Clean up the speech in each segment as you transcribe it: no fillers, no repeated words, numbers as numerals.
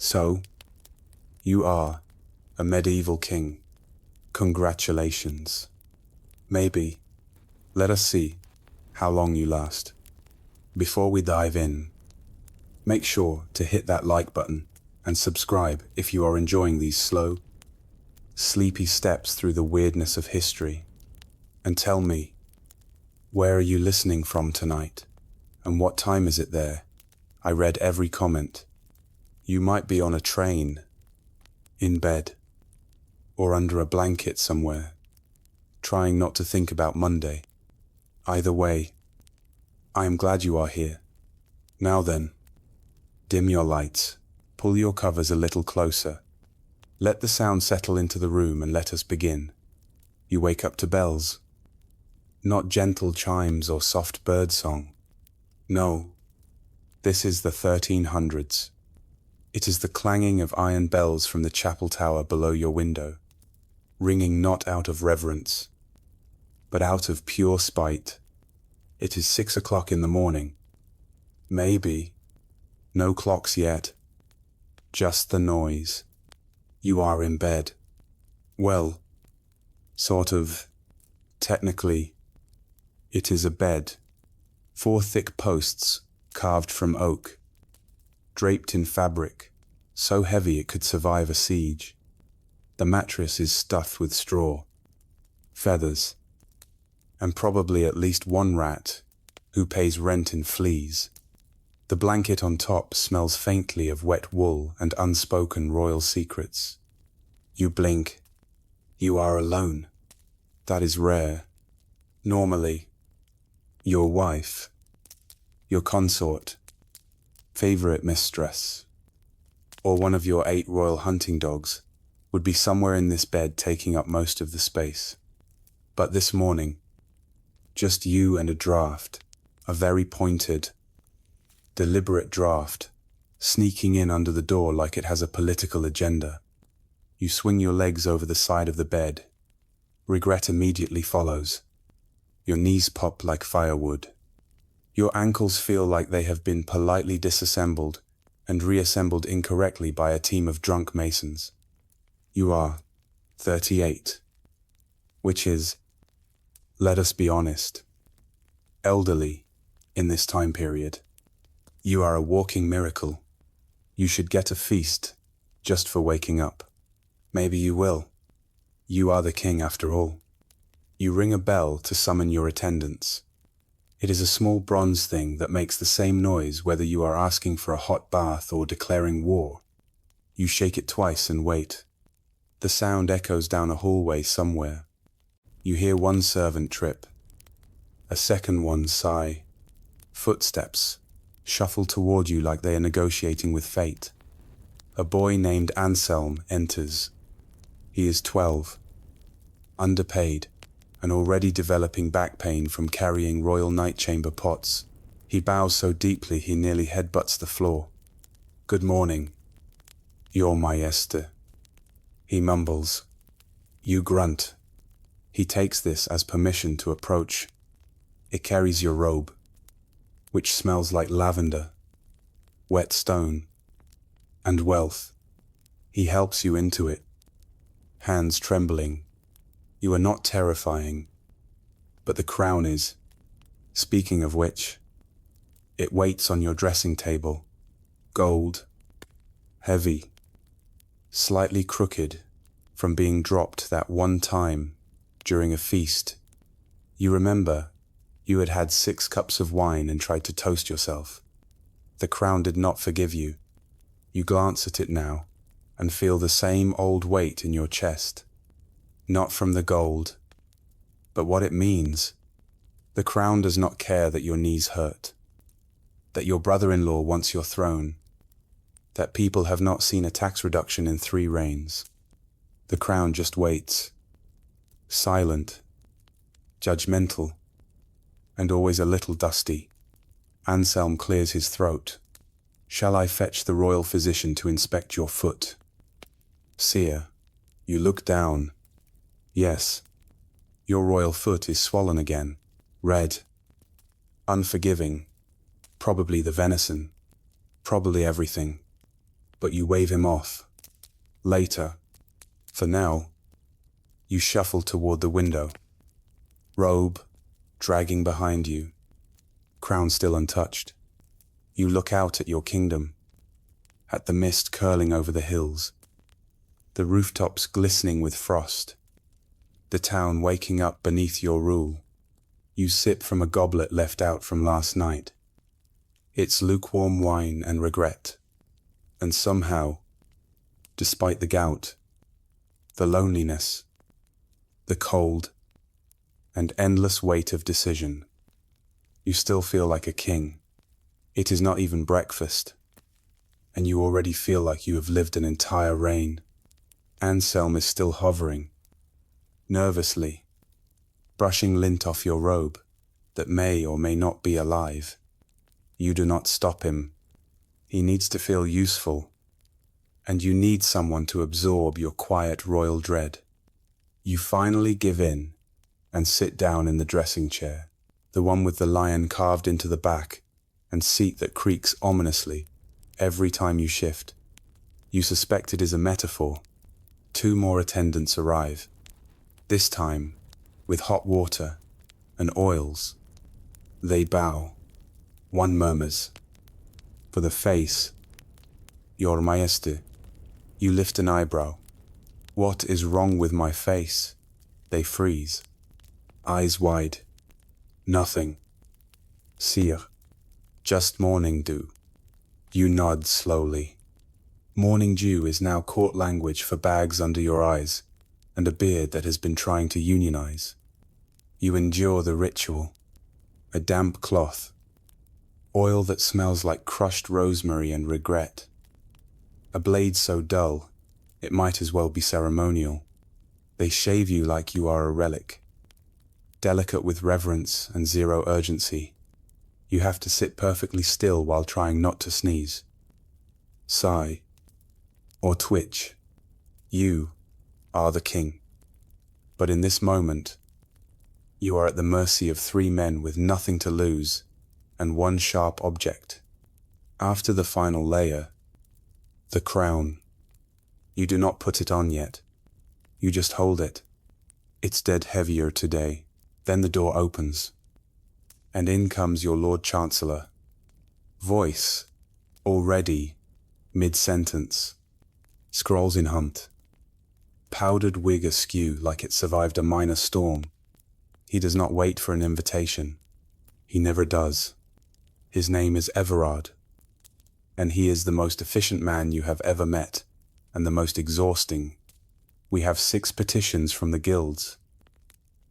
So, you are a medieval king. Congratulations. Maybe, let us see how long you last. Before we dive in, make sure to hit that like button and subscribe if you are enjoying these slow, sleepy steps through the weirdness of history. And tell me, where are you listening from tonight? And what time is it there? I read every comment. You might be on a train, in bed, or under a blanket somewhere, trying not to think about Monday. Either way, I am glad you are here. Now then, dim your lights, pull your covers a little closer. Let the sound settle into the room and let us begin. You wake up to bells. Not gentle chimes or soft bird song. No, this is the 1300s. It is the clanging of iron bells from the chapel tower below your window, ringing not out of reverence, but out of pure spite. It is 6 o'clock in the morning. Maybe. No clocks yet. Just the noise. You are in bed. Well, sort of. Technically, it is a bed. 4 thick posts, carved from oak, draped in fabric, so heavy it could survive a siege. The mattress is stuffed with straw, feathers, and probably at least one rat who pays rent in fleas. The blanket on top smells faintly of wet wool and unspoken royal secrets. You blink. You are alone. That is rare. Normally, your wife, your consort, favorite mistress, or one of your 8 royal hunting dogs would be somewhere in this bed taking up most of the space. But this morning, just you and a draft, a very pointed, deliberate draft, sneaking in under the door like it has a political agenda. You swing your legs over the side of the bed. Regret immediately follows. Your knees pop like firewood. Your ankles feel like they have been politely disassembled and reassembled incorrectly by a team of drunk masons. You are 38, which is, let us be honest, elderly in this time period. You are a walking miracle. You should get a feast just for waking up. Maybe you will. You are the king after all. You ring a bell to summon your attendants. It is a small bronze thing that makes the same noise whether you are asking for a hot bath or declaring war. You shake it twice and wait. The sound echoes down a hallway somewhere. You hear one servant trip, a second one sigh. Footsteps shuffle toward you like they are negotiating with fate. A boy named Anselm enters. He is 12, underpaid, and already developing back pain from carrying royal night-chamber pots. He bows so deeply he nearly headbutts the floor. Good morning, your majesty. He mumbles. You grunt. He takes this as permission to approach. It carries your robe, which smells like lavender, wet stone, and wealth. He helps you into it, hands trembling. You are not terrifying, but the crown is. Speaking of which, it waits on your dressing table. Gold, heavy, slightly crooked from being dropped that one time during a feast. You remember you had had 6 cups of wine and tried to toast yourself. The crown did not forgive you. You glance at it now and feel the same old weight in your chest. Not from the gold, but what it means. The crown does not care that your knees hurt, that your brother-in-law wants your throne, that people have not seen a tax reduction in 3 reigns. The crown just waits, silent, judgmental, and always a little dusty. Anselm clears his throat. Shall I fetch the royal physician to inspect your foot? Seer, you look down. Yes, your royal foot is swollen again, red, unforgiving, probably the venison, probably everything. but you wave him off. Later. For now. You shuffle toward the window. Robe dragging behind you. Crown still untouched. You look out at your kingdom. At the mist curling over the hills. The rooftops glistening with frost. The town waking up beneath your rule. You sip from a goblet left out from last night. It's lukewarm wine and regret. And somehow, despite the gout, the loneliness, the cold, and endless weight of decision, you still feel like a king. It is not even breakfast, and you already feel like you have lived an entire reign. Anselm is still hovering, nervously, brushing lint off your robe that may or may not be alive. You do not stop him. He needs to feel useful, and you need someone to absorb your quiet royal dread. You finally give in and sit down in the dressing chair, the one with the lion carved into the back and seat that creaks ominously every time you shift. You suspect it is a metaphor. 2 more attendants arrive, this time with hot water and oils. They bow. One murmurs, "For the face, Your Majesty." You lift an eyebrow. "What is wrong with my face?" They freeze, eyes wide. "Nothing, Sire. Just morning dew." You nod slowly. Morning dew is now court language for bags under your eyes and a beard that has been trying to unionize. You endure the ritual. A damp cloth. Oil that smells like crushed rosemary and regret. A blade so dull, it might as well be ceremonial. They shave you like you are a relic. Delicate with reverence and zero urgency. You have to sit perfectly still while trying not to sneeze. Sigh. Or twitch. You are the king. But in this moment, you are at the mercy of 3 men with nothing to lose and 1 sharp object. After the final layer, the crown, you do not put it on yet. You just hold it. It's dead heavier today. Then the door opens, and in comes your Lord Chancellor. Voice, already mid-sentence, scrolls in hunt. Powdered wig askew like it survived a minor storm. He does not wait for an invitation. He never does. His name is Everard, and he is the most efficient man you have ever met, and the most exhausting. We have 6 petitions from the guilds,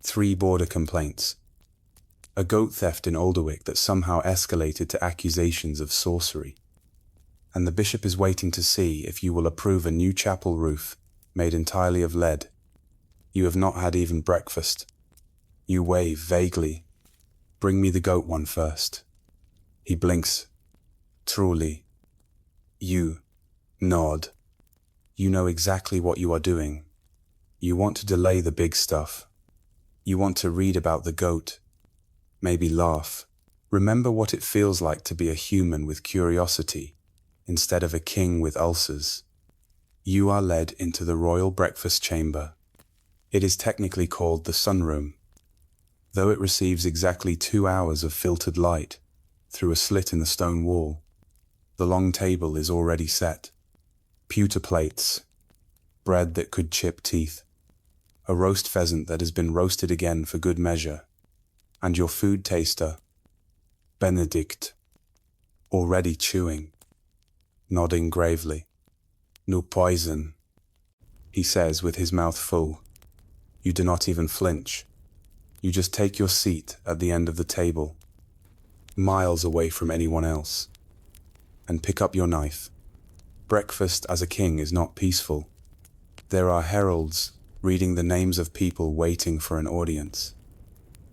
3 border complaints, a goat theft in Alderwick that somehow escalated to accusations of sorcery, and the bishop is waiting to see if you will approve a new chapel roof made entirely of lead. You have not had even breakfast. You wave vaguely. "Bring me the goat one first." He blinks. "Truly." You nod. You know exactly what you are doing. You want to delay the big stuff. You want to read about the goat. Maybe laugh. Remember what it feels like to be a human with curiosity instead of a king with ulcers. You are led into the royal breakfast chamber. It is technically called the sunroom, though it receives exactly 2 hours of filtered light through a slit in the stone wall. The long table is already set. Pewter plates, bread that could chip teeth, a roast pheasant that has been roasted again for good measure, and your food taster, Benedict, already chewing, nodding gravely. "No poison," he says with his mouth full. You do not even flinch. You just take your seat at the end of the table, miles away from anyone else, and pick up your knife. Breakfast as a king is not peaceful. There are heralds reading the names of people waiting for an audience.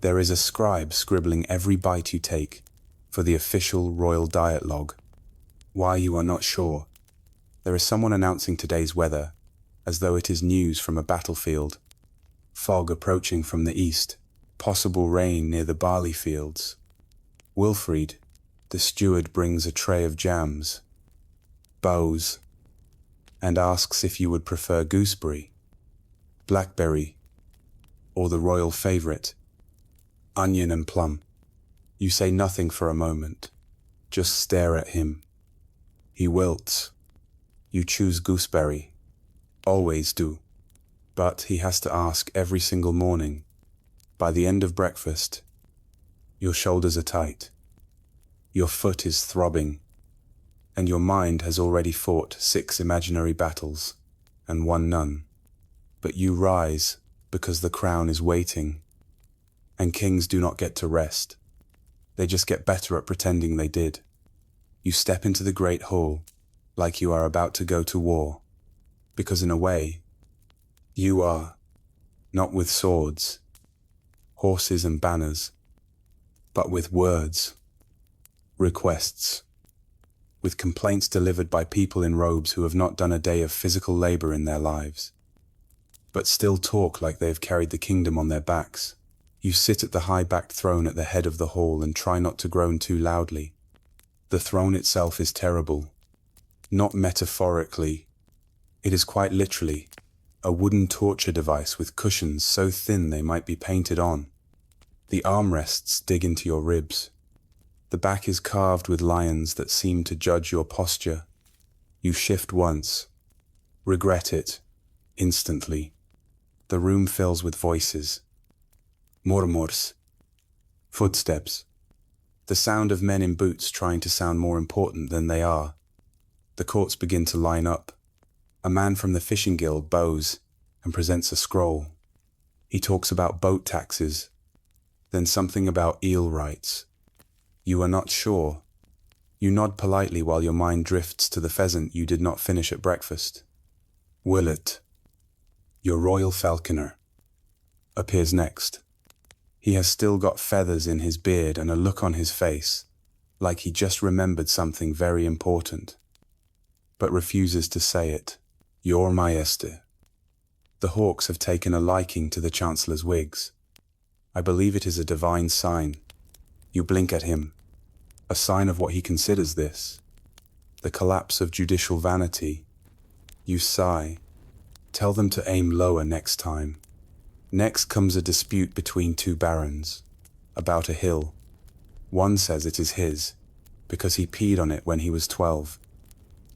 There is a scribe scribbling every bite you take for the official royal diet log. Why, you are not sure. There is someone announcing today's weather, as though it is news from a battlefield. Fog approaching from the east, possible rain near the barley fields. Wilfried, the steward, brings a tray of jams. Bows, and asks if you would prefer gooseberry, blackberry, or the royal favorite, onion and plum. You say nothing for a moment, just stare at him. He wilts. You choose gooseberry, always do. But he has to ask every single morning. By the end of breakfast, your shoulders are tight, your foot is throbbing, and your mind has already fought 6 imaginary battles and 1 none. But you rise because the crown is waiting, and kings do not get to rest. They just get better at pretending they did. You step into the great hall like you are about to go to war, because in a way, you are, not with swords, horses and banners, but with words, requests, with complaints delivered by people in robes who have not done a day of physical labor in their lives, but still talk like they have carried the kingdom on their backs. You sit at the high-backed throne at the head of the hall and try not to groan too loudly. The throne itself is terrible, not metaphorically. It is quite literally a wooden torture device with cushions so thin they might be painted on. The armrests dig into your ribs. The back is carved with lions that seem to judge your posture. You shift once, regret it, instantly. The room fills with voices. Murmurs. Footsteps. The sound of men in boots trying to sound more important than they are. The courts begin to line up. A man from the fishing guild bows and presents a scroll. He talks about boat taxes, then something about eel rights. You are not sure. You nod politely while your mind drifts to the pheasant you did not finish at breakfast. Willett, your royal falconer, appears next. He has still got feathers in his beard and a look on his face, like he just remembered something very important, but refuses to say it. Your Majesty. The hawks have taken a liking to the Chancellor's wigs. I believe it is a divine sign. You blink at him, a sign of what he considers this, the collapse of judicial vanity. You sigh. Tell them to aim lower next time. Next comes a dispute between 2 barons, about a hill. One says it is his, because he peed on it when he was 12.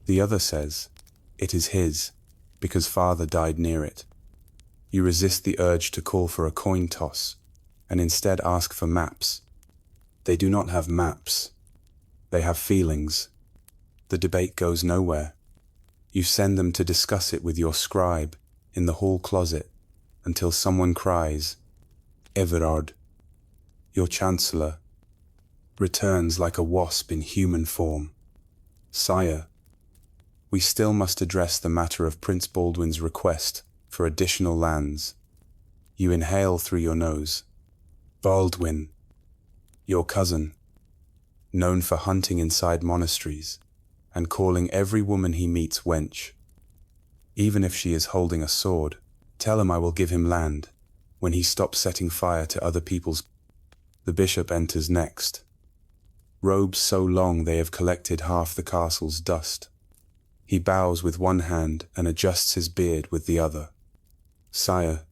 The other says it is his, because father died near it. You resist the urge to call for a coin toss, and instead ask for maps. They do not have maps. They have feelings. The debate goes nowhere. You send them to discuss it with your scribe in the hall closet until someone cries, Everard. Your chancellor returns like a wasp in human form. Sire, we still must address the matter of Prince Baldwin's request for additional lands. You inhale through your nose. Baldwin, your cousin, known for hunting inside monasteries and calling every woman he meets wench. Even if she is holding a sword, tell him I will give him land when he stops setting fire to other people's. The bishop enters next. Robes so long they have collected half the castle's dust. He bows with one hand and adjusts his beard with the other. Sire,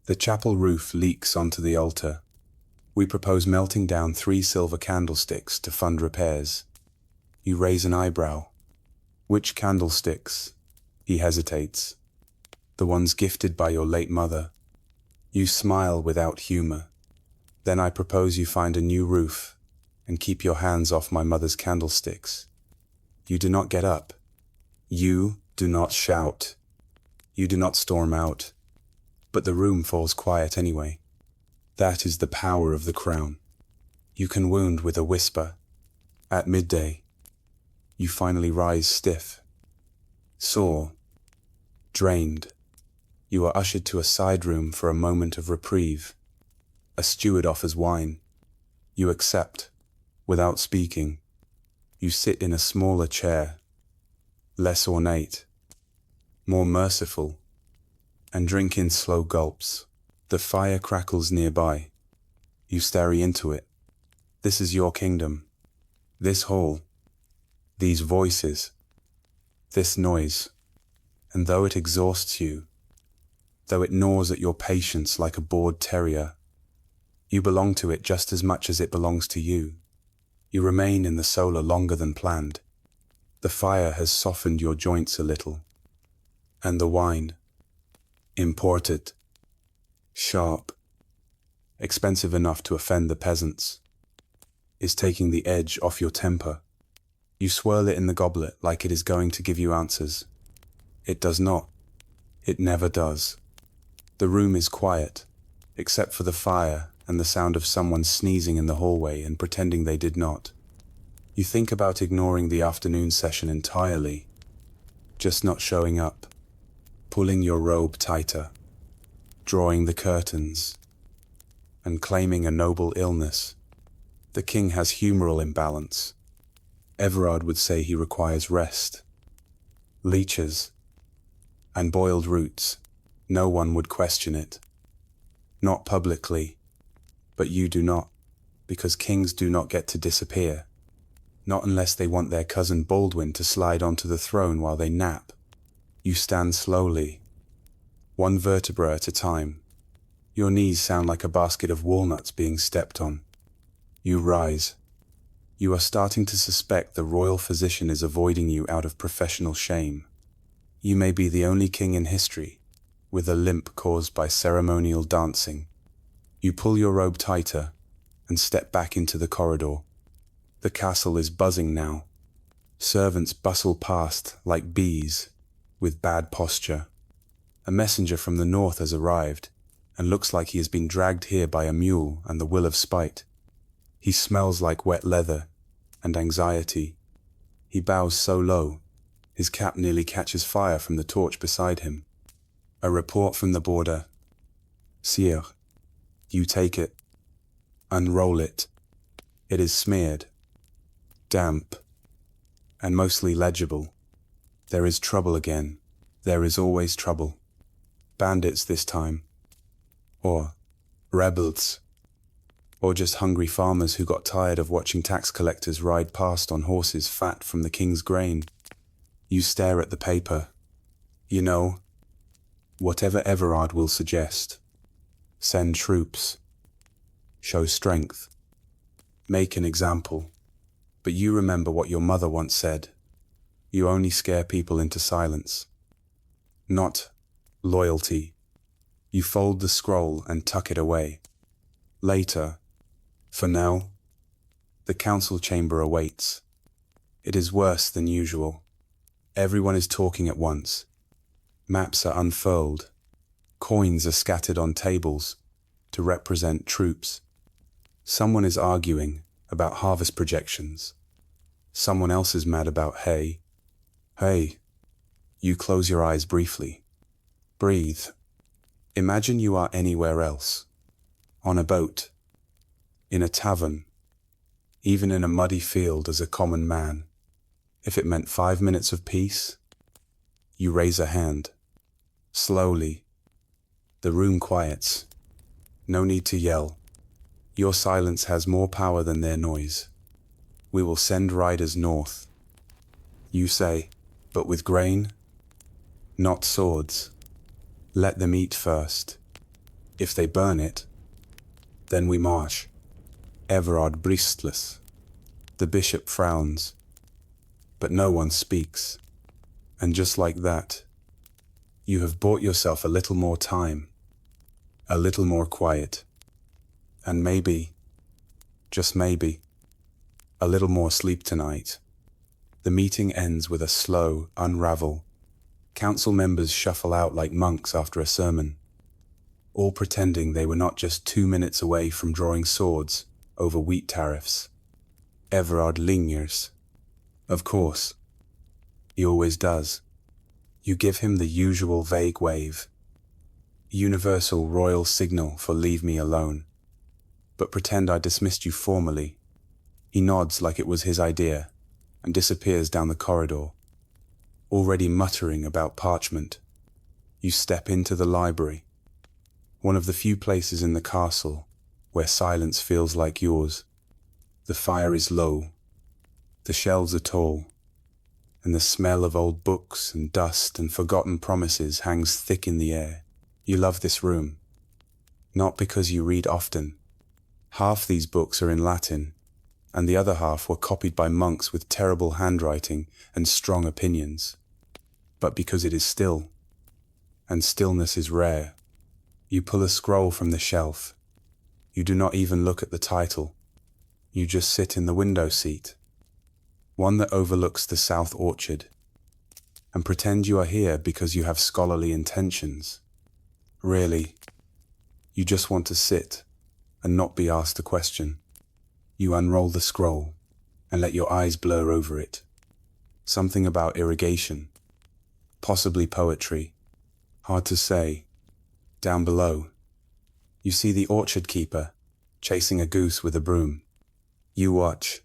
the chapel roof leaks onto the altar. We propose melting down 3 silver candlesticks to fund repairs. You raise an eyebrow. Which candlesticks? He hesitates. The ones gifted by your late mother. You smile without humor. Then I propose you find a new roof and keep your hands off my mother's candlesticks. You do not get up. You do not shout. You do not storm out. But the room falls quiet anyway. That is the power of the crown. You can wound with a whisper. At midday, you finally rise stiff, sore, drained. You are ushered to a side room for a moment of reprieve. A steward offers wine. You accept, without speaking. You sit in a smaller chair, less ornate, more merciful, and drink in slow gulps. The fire crackles nearby. You stare into it. This is your kingdom. This hall. These voices. This noise. And though it exhausts you, though it gnaws at your patience like a bored terrier, you belong to it just as much as it belongs to you. You remain in the solar longer than planned. The fire has softened your joints a little. And the wine, imported, sharp, expensive enough to offend the peasants, is taking the edge off your temper. You swirl it in the goblet like it is going to give you answers. It does not. It never does. The room is quiet, except for the fire and the sound of someone sneezing in the hallway and pretending they did not. You think about ignoring the afternoon session entirely, just not showing up, pulling your robe tighter, drawing the curtains, and claiming a noble illness. The king has humoral imbalance. Everard would say he requires rest. Leeches and boiled roots. No one would question it. Not publicly, but you do not, because kings do not get to disappear. Not unless they want their cousin Baldwin to slide onto the throne while they nap. You stand slowly, one vertebra at a time. Your knees sound like a basket of walnuts being stepped on. You rise. You are starting to suspect the royal physician is avoiding you out of professional shame. You may be the only king in history with a limp caused by ceremonial dancing. You pull your robe tighter and step back into the corridor. The castle is buzzing now. Servants bustle past like bees with bad posture. A messenger from the north has arrived and looks like he has been dragged here by a mule and the will of spite. He smells like wet leather and anxiety. He bows so low, his cap nearly catches fire from the torch beside him. A report from the border. Sire, you take it. Unroll it. It is smeared, damp, and mostly legible. There is trouble again. There is always trouble. Bandits this time. Or rebels. Or just hungry farmers who got tired of watching tax collectors ride past on horses fat from the king's grain. You stare at the paper. You know, whatever Everard will suggest. Send troops. Show strength. Make an example. But you remember what your mother once said. You only scare people into silence. Not loyalty. You fold the scroll and tuck it away. Later, for now, the council chamber awaits. It is worse than usual. Everyone is talking at once. Maps are unfurled. Coins are scattered on tables to represent troops. Someone is arguing about harvest projections. Someone else is mad about hay. Hey, you close your eyes briefly. Breathe. Imagine you are anywhere else. On a boat. In a tavern. Even in a muddy field as a common man. If it meant 5 minutes of peace, you raise a hand. Slowly. The room quiets. No need to yell. Your silence has more power than their noise. We will send riders north. You say, but with grain? Not swords. Let them eat first. If they burn it, then we march. Everard breathless. The bishop frowns. But no one speaks. And just like that, you have bought yourself a little more time, a little more quiet, and maybe, just maybe, a little more sleep tonight. The meeting ends with a slow unravel. Council members shuffle out like monks after a sermon, all pretending they were not just 2 minutes away from drawing swords over wheat tariffs. Everard lingers. Of course. He always does. You give him the usual vague wave. Universal royal signal for leave me alone. But pretend I dismissed you formally. He nods like it was his idea and disappears down the corridor, already muttering about parchment. You step into the library, one of the few places in the castle where silence feels like yours. The fire is low. The shelves are tall, and the smell of old books and dust and forgotten promises hangs thick in the air. You love this room, not because you read often. Half these books are in Latin, and the other half were copied by monks with terrible handwriting and strong opinions, but because it is still, and stillness is rare. You pull a scroll from the shelf. You do not even look at the title. You just sit in the window seat, one that overlooks the south orchard, and pretend you are here because you have scholarly intentions. Really, you just want to sit and not be asked a question. You unroll the scroll and let your eyes blur over it. Something about irrigation, possibly poetry, hard to say. Down below, you see the orchard keeper chasing a goose with a broom. You watch,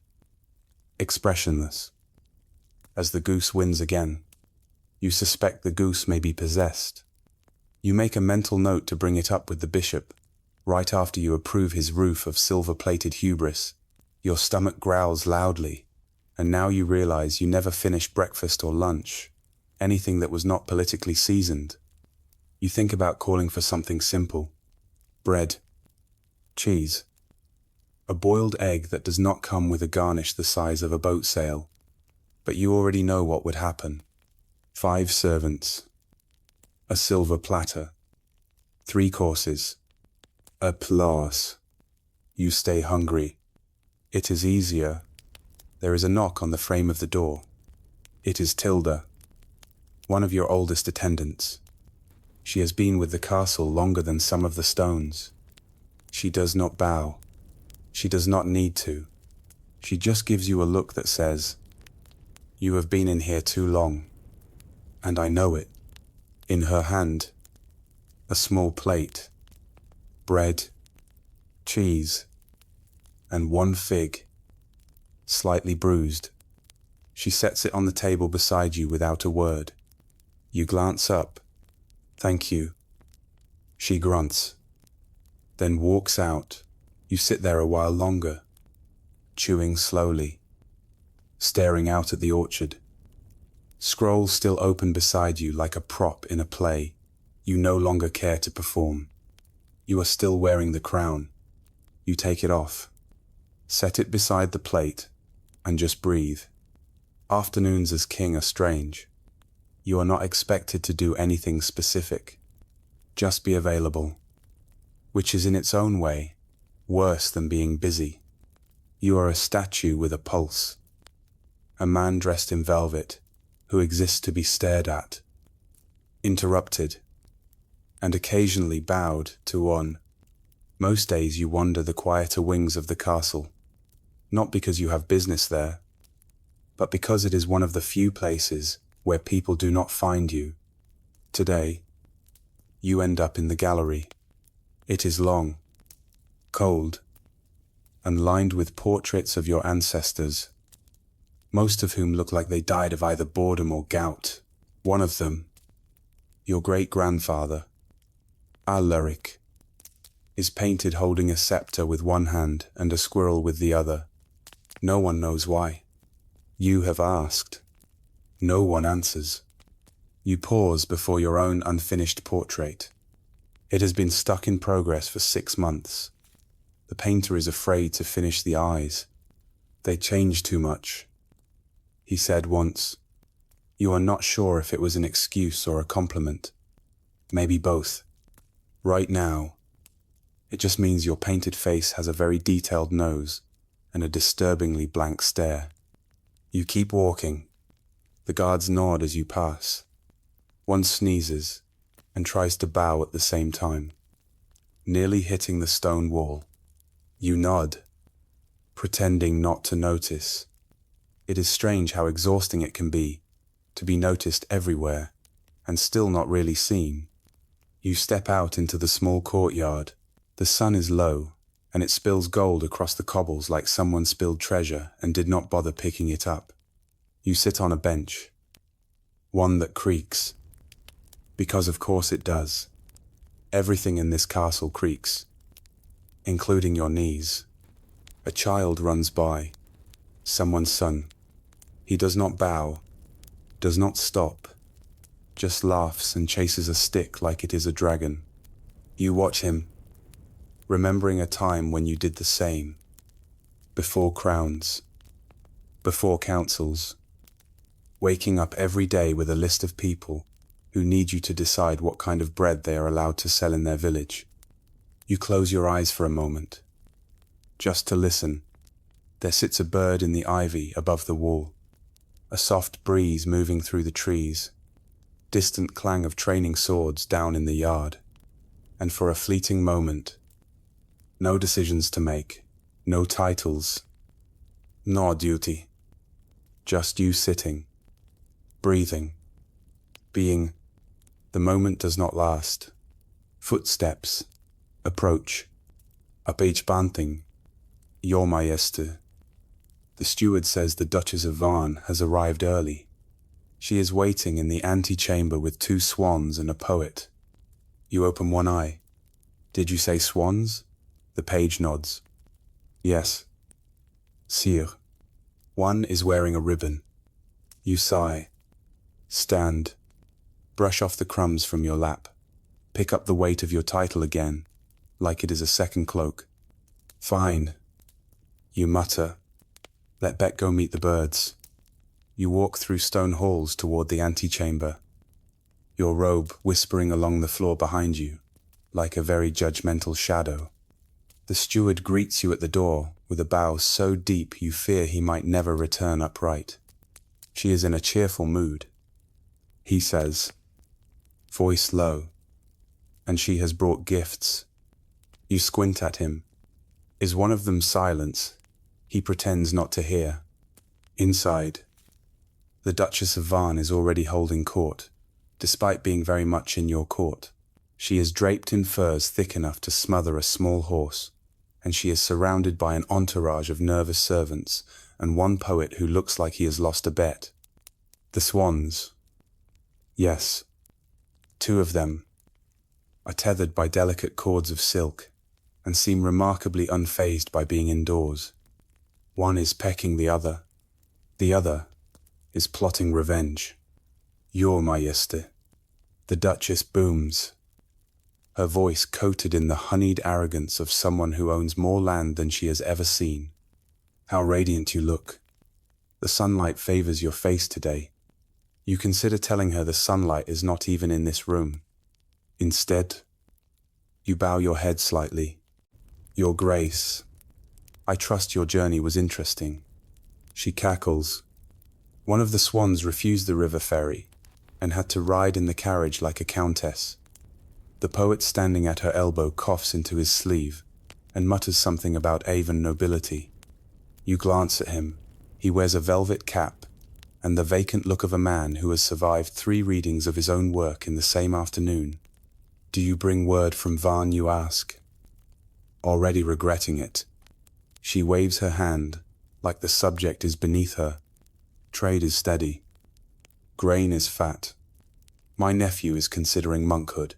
expressionless. As the goose wins again, you suspect the goose may be possessed. You make a mental note to bring it up with the bishop, right after you approve his roof of silver-plated hubris. Your stomach growls loudly, and now you realize you never finished breakfast or lunch, anything that was not politically seasoned. You think about calling for something simple: bread, cheese, a boiled egg that does not come with a garnish the size of a boat sail. But you already know what would happen. 5 servants, a silver platter, 3 courses, applause. You stay hungry. It is easier. There is a knock on the frame of the door. It is Tilda, one of your oldest attendants. She has been with the castle longer than some of the stones. She does not bow. She does not need to. She just gives you a look that says, "You have been in here too long." And I know it. In her hand, a small plate, bread, cheese, and 1 fig, slightly bruised. She sets it on the table beside you without a word. You glance up. "Thank you." She grunts, then walks out. You sit there a while longer, chewing slowly, staring out at the orchard. Scroll still open beside you like a prop in a play. You no longer care to perform. You are still wearing the crown. You take it off, set it beside the plate, and just breathe. Afternoons as king are strange. You are not expected to do anything specific. Just be available, which is in its own way worse than being busy. You are a statue with a pulse, a man dressed in velvet who exists to be stared at, interrupted, and occasionally bowed to on. Most days you wander the quieter wings of the castle, not because you have business there, but because it is one of the few places where people do not find you. Today, you end up in the gallery. It is long, cold, and lined with portraits of your ancestors, most of whom look like they died of either boredom or gout. One of them, your great-grandfather, Alaric, is painted holding a scepter with one hand and a squirrel with the other. No one knows why. You have asked. No one answers. You pause before your own unfinished portrait. It has been stuck in progress for 6 months. The painter is afraid to finish the eyes. They change too much. He said once. You are not sure if it was an excuse or a compliment. Maybe both. Right now, it just means your painted face has a very detailed nose and a disturbingly blank stare. You keep walking. The guards nod as you pass. One sneezes and tries to bow at the same time, nearly hitting the stone wall. You nod, pretending not to notice. It is strange how exhausting it can be to be noticed everywhere and still not really seen. You step out into the small courtyard. The sun is low, and it spills gold across the cobbles like someone spilled treasure and did not bother picking it up. You sit on a bench, one that creaks, because of course it does. Everything in this castle creaks, including your knees. A child runs by, someone's son. He does not bow, does not stop, just laughs and chases a stick like it is a dragon. You watch him, remembering a time when you did the same, before crowns, before councils, waking up every day with a list of people who need you to decide what kind of bread they are allowed to sell in their village. You close your eyes for a moment, just to listen. There sits a bird in the ivy above the wall, a soft breeze moving through the trees, distant clang of training swords down in the yard, and for a fleeting moment, no decisions to make, no titles, no duty, just you sitting, breathing, being. The moment does not last. Footsteps approach, up each banting, Your Majesty. The steward says the Duchess of Varn has arrived early. She is waiting in the antechamber with 2 swans and a poet. You open one eye. Did you say swans? The page nods. Yes. Sire. One is wearing a ribbon. You sigh. Stand. Brush off the crumbs from your lap. Pick up the weight of your title again, like it is a second cloak. Fine. You mutter. Let Bet go meet the birds. You walk through stone halls toward the antechamber, your robe whispering along the floor behind you, like a very judgmental shadow. The steward greets you at the door with a bow so deep you fear he might never return upright. She is in a cheerful mood. He says, voice low, and she has brought gifts. You squint at him. Is one of them silence? He pretends not to hear. Inside, the Duchess of Varn is already holding court, despite being very much in your court. She is draped in furs thick enough to smother a small horse, and she is surrounded by an entourage of nervous servants and one poet who looks like he has lost a bet. The swans. Yes, 2 of them are tethered by delicate cords of silk and seem remarkably unfazed by being indoors. One is pecking the other. The other is plotting revenge. Your Majesty. The Duchess booms, her voice coated in the honeyed arrogance of someone who owns more land than she has ever seen. How radiant you look. The sunlight favors your face today. You consider telling her the sunlight is not even in this room. Instead, you bow your head slightly. Your Grace, I trust your journey was interesting. She cackles. One of the swans refused the river ferry and had to ride in the carriage like a countess. The poet standing at her elbow coughs into his sleeve and mutters something about Avon nobility. You glance at him. He wears a velvet cap and the vacant look of a man who has survived 3 readings of his own work in the same afternoon. Do you bring word from Varn, you ask? Already regretting it. She waves her hand like the subject is beneath her. Trade is steady. Grain is fat. My nephew is considering monkhood.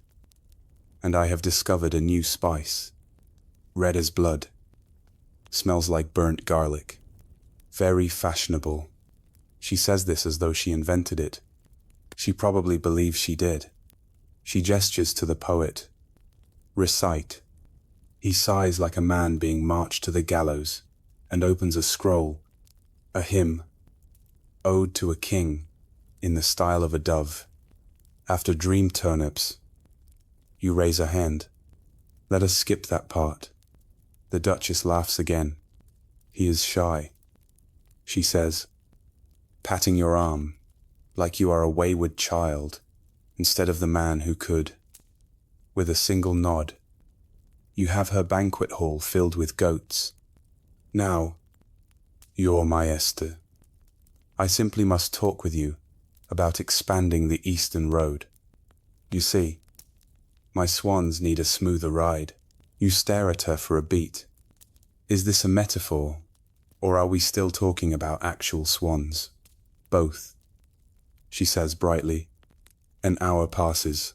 And I have discovered a new spice. Red as blood. Smells like burnt garlic. Very fashionable. She says this as though she invented it. She probably believes she did. She gestures to the poet. Recite. He sighs like a man being marched to the gallows and opens a scroll, a hymn, ode to a king, in the style of a dove. After dream turnips, you raise a hand. Let us skip that part. The Duchess laughs again. He is shy. She says, patting your arm, like you are a wayward child, instead of the man who could. With a single nod, you have her banquet hall filled with goats. Now, Your Majesty, I simply must talk with you about expanding the Eastern Road. You see, my swans need a smoother ride. You stare at her for a beat. Is this a metaphor, or are we still talking about actual swans? Both, she says brightly. An hour passes.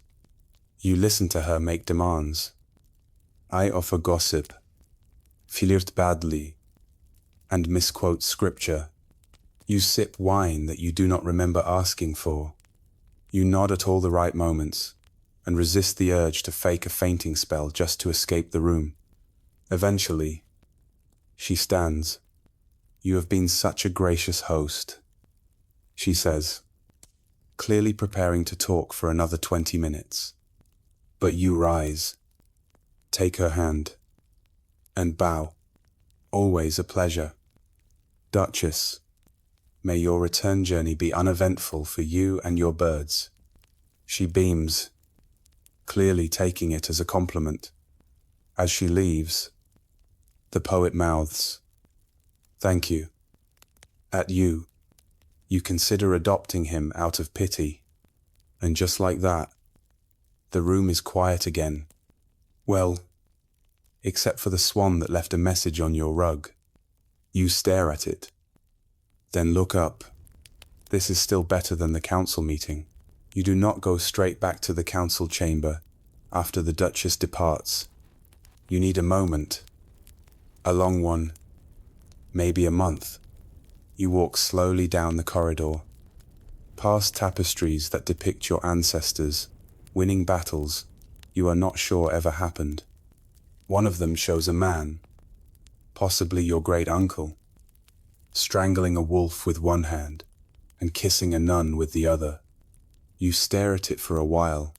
You listen to her make demands. I offer gossip, flirt badly, and misquote scripture. You sip wine that you do not remember asking for. You nod at all the right moments and resist the urge to fake a fainting spell just to escape the room. Eventually, she stands. You have been such a gracious host, she says, clearly preparing to talk for another 20 minutes. But you rise, take her hand, and bow. Always a pleasure. Duchess, may your return journey be uneventful for you and your birds. She beams, clearly taking it as a compliment. As she leaves, the poet mouths, "Thank you." At you, you consider adopting him out of pity. And just like that, the room is quiet again. Well, except for the swan that left a message on your rug. You stare at it, then look up. This is still better than the council meeting. You do not go straight back to the council chamber after the Duchess departs. You need a moment, a long one, maybe a month. You walk slowly down the corridor, past tapestries that depict your ancestors winning battles you are not sure ever happened. One of them shows a man, possibly your great-uncle, strangling a wolf with one hand and kissing a nun with the other. You stare at it for a while,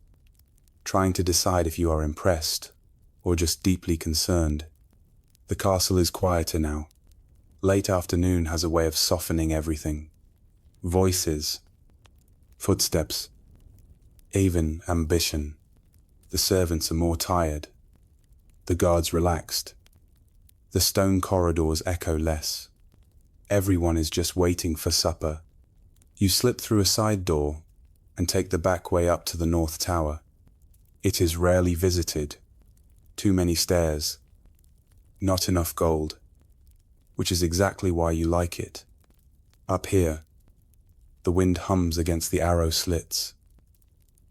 trying to decide if you are impressed or just deeply concerned. The castle is quieter now. Late afternoon has a way of softening everything. Voices, footsteps, even ambition. The servants are more tired. The guards relaxed. The stone corridors echo less. Everyone is just waiting for supper. You slip through a side door and take the back way up to the North Tower. It is rarely visited. Too many stairs. Not enough gold. Which is exactly why you like it. Up here, the wind hums against the arrow slits,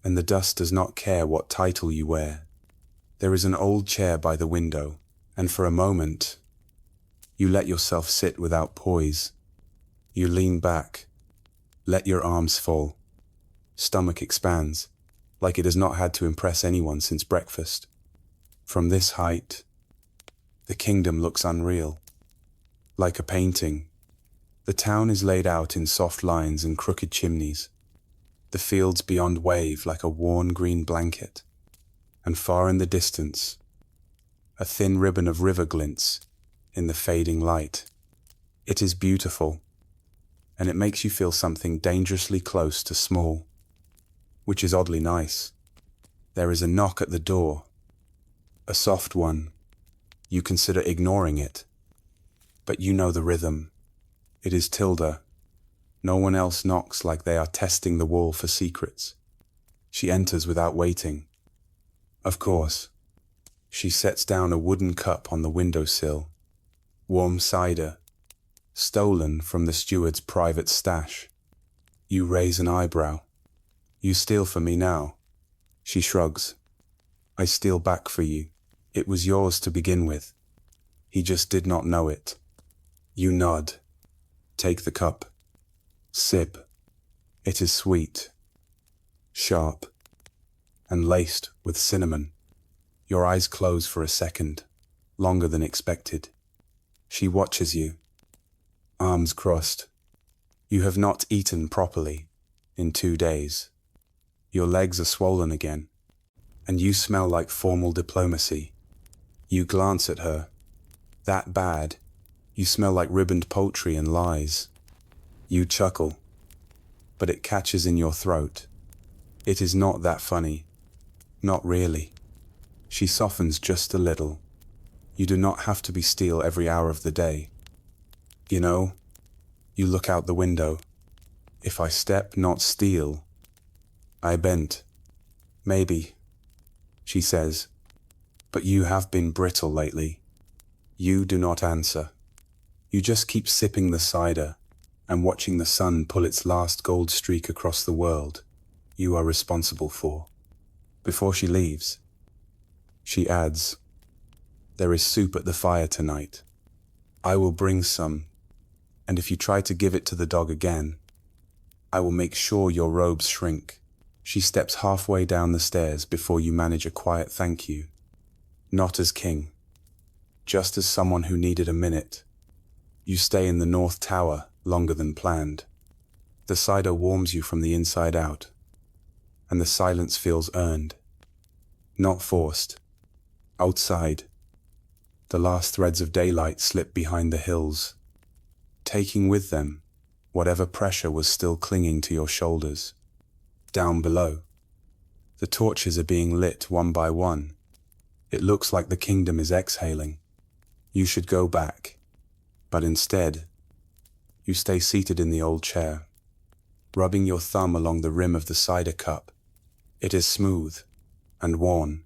and the dust does not care what title you wear. There is an old chair by the window, and for a moment, you let yourself sit without poise. You lean back, let your arms fall. Stomach expands, like it has not had to impress anyone since breakfast. From this height, the kingdom looks unreal. Like a painting, the town is laid out in soft lines and crooked chimneys. The fields beyond wave like a worn green blanket. And far in the distance, a thin ribbon of river glints in the fading light. It is beautiful, and it makes you feel something dangerously close to small, which is oddly nice. There is a knock at the door, a soft one. You consider ignoring it, but you know the rhythm. It is Tilda. No one else knocks like they are testing the wall for secrets. She enters without waiting. Of course, she sets down a wooden cup on the windowsill. Warm cider, stolen from the steward's private stash. You raise an eyebrow. You steal for me now. She shrugs. I steal back for you. It was yours to begin with. He just did not know it. You nod. Take the cup. Sip. It is sweet, sharp, and laced with cinnamon. Your eyes close for a second, longer than expected. She watches you, arms crossed. You have not eaten properly in 2 days. Your legs are swollen again, and you smell like formal diplomacy. You glance at her. That bad. You smell like ribboned poultry and lies. You chuckle, but it catches in your throat. It is not that funny. Not really. She softens just a little. You do not have to be still every hour of the day. You know, you look out the window. If I step, not steal. I bent. Maybe, she says, but you have been brittle lately. You do not answer. You just keep sipping the cider and watching the sun pull its last gold streak across the world you are responsible for. Before she leaves, she adds, "There is soup at the fire tonight. I will bring some, And if you try to give it to the dog again, I will make sure your robes shrink. She steps halfway down the stairs before you manage a quiet thank you. Not as king, just as someone who needed a minute. You stay in the North Tower longer than planned. The cider warms you from the inside out, and the silence feels earned, not forced. Outside, the last threads of daylight slip behind the hills, taking with them whatever pressure was still clinging to your shoulders. Down below, the torches are being lit one by one. It looks like the kingdom is exhaling. You should go back, but instead, you stay seated in the old chair, rubbing your thumb along the rim of the cider cup. It is smooth and worn,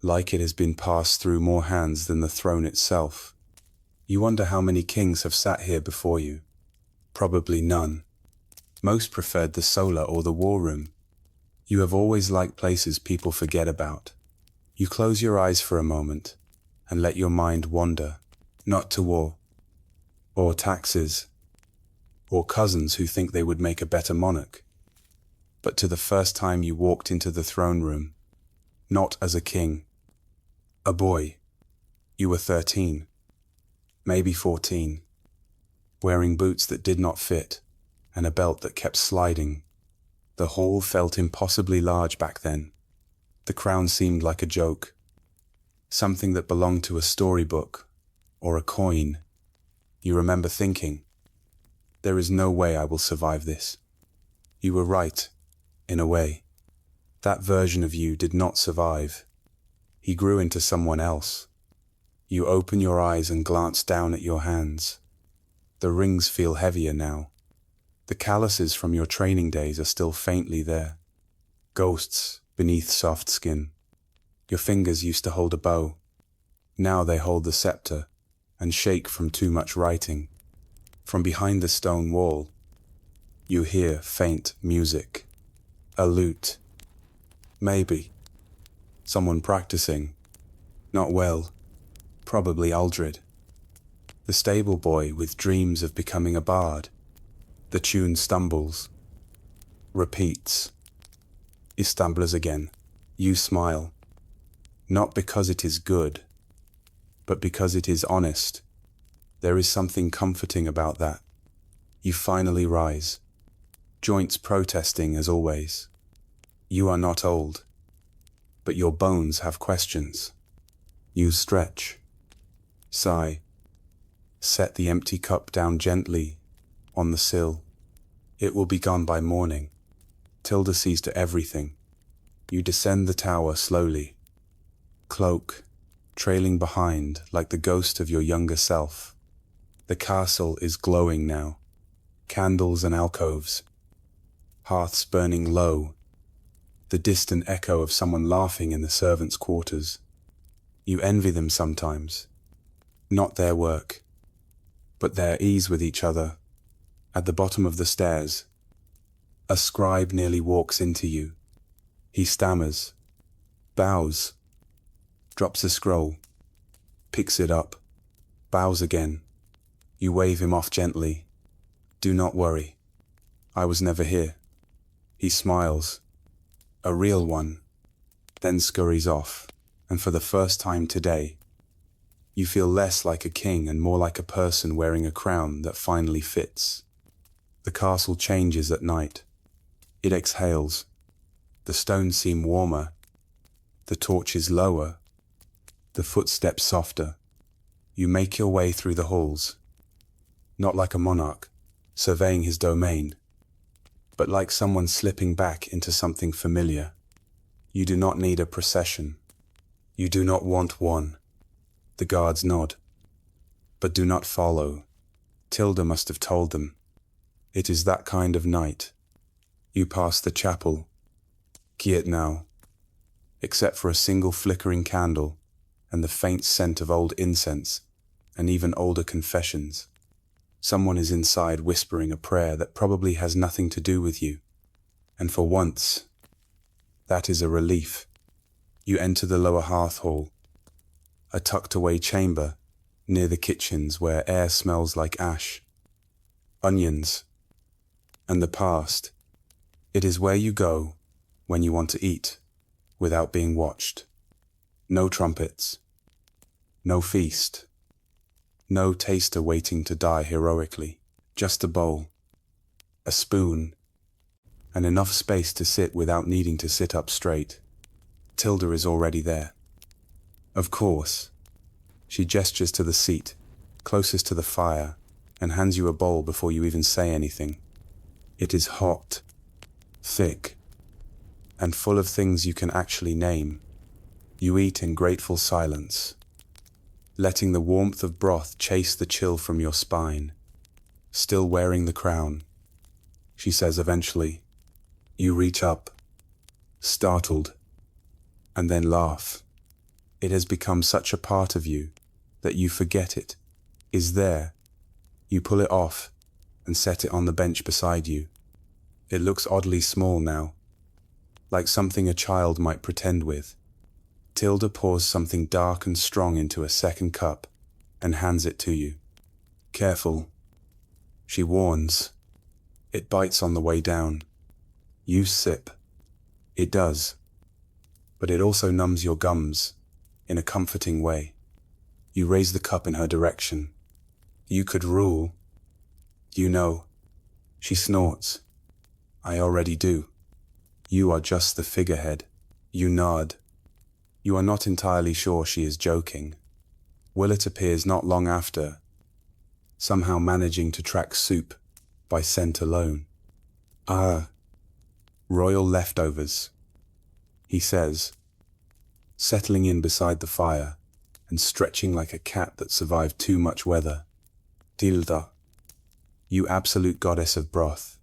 like it has been passed through more hands than the throne itself. You wonder how many kings have sat here before you. Probably none. Most preferred the solar or the war room. You have always liked places people forget about. You close your eyes for a moment and let your mind wander, not to war, or taxes, or cousins who think they would make a better monarch, but to the first time you walked into the throne room, not as a king, a boy. You were 13, maybe 14, wearing boots that did not fit and a belt that kept sliding. The hall felt impossibly large back then. The crown seemed like a joke, something that belonged to a storybook or a coin. You remember thinking, there is no way I will survive this. You were right, in a way. That version of you did not survive. He grew into someone else. You open your eyes and glance down at your hands. The rings feel heavier now. The calluses from your training days are still faintly there, ghosts beneath soft skin. Your fingers used to hold a bow. Now they hold the scepter and shake from too much writing. From behind the stone wall, you hear faint music. A lute. Maybe. Someone practicing. Not well. Probably Aldred. The stable boy with dreams of becoming a bard. The tune stumbles. Repeats. He stumbles again. You smile. Not because it is good, but because it is honest. There is something comforting about that. You finally rise. Joints protesting as always. You are not old, but your bones have questions. You stretch. Sigh. Set the empty cup down gently on the sill. It will be gone by morning. Tilda sees to everything. You descend the tower slowly. Cloak, trailing behind like the ghost of your younger self. The castle is glowing now. Candles and alcoves. Hearths burning low. The distant echo of someone laughing in the servants' quarters. You envy them sometimes. Not their work, but their ease with each other. At the bottom of the stairs, a scribe nearly walks into you. He stammers, bows, drops a scroll, picks it up, bows again. You wave him off gently. Do not worry. I was never here. He smiles, a real one, then scurries off, and for the first time today, you feel less like a king and more like a person wearing a crown that finally fits. The castle changes at night. It exhales. The stones seem warmer. The torches lower. The footsteps softer. You make your way through the halls. Not like a monarch, surveying his domain, but like someone slipping back into something familiar. You do not need a procession. You do not want one. The guards nod, but do not follow. Tilda must have told them. It is that kind of night. You pass the chapel, quiet now, except for a single flickering candle and the faint scent of old incense and even older confessions. Someone is inside whispering a prayer that probably has nothing to do with you. And for once, that is a relief. You enter the lower hearth hall, a tucked-away chamber near the kitchens where air smells like ash. onions, and the past. It is where you go when you want to eat without being watched. No trumpets, no feast, no taster waiting to die heroically. Just a bowl, a spoon, and enough space to sit without needing to sit up straight. Tilda is already there. Of course. She gestures to the seat, closest to the fire, and hands you a bowl before you even say anything. It is hot, thick, and full of things you can actually name. You eat in grateful silence, letting the warmth of broth chase the chill from your spine. Still wearing the crown, she says eventually. You reach up, startled, and then laugh. It has become such a part of you that you forget it is there. You pull it off and set it on the bench beside you. It looks oddly small now, like something a child might pretend with. Tilda pours something dark and strong into a second cup and hands it to you. Careful, she warns. It bites on the way down. You sip. It does. But it also numbs your gums in a comforting way. You raise the cup in her direction. You could rule. You know. She snorts. I already do. You are just the figurehead. You nod. You are not entirely sure she is joking. Willett appears not long after, somehow managing to track soup by scent alone. Ah, royal leftovers, he says, settling in beside the fire and stretching like a cat that survived too much weather. Tilda, you absolute goddess of broth.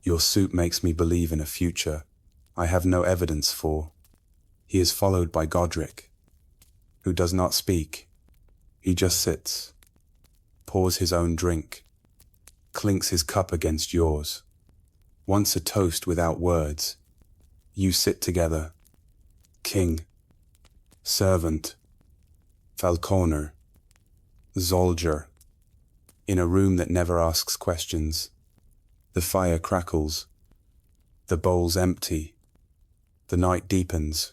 Your soup makes me believe in a future I have no evidence for. He is followed by Godric, who does not speak. He just sits, pours his own drink, clinks his cup against yours. Once a toast without words, you sit together, king, servant, falconer, soldier, in a room that never asks questions. The fire crackles, the bowl's empty, the night deepens,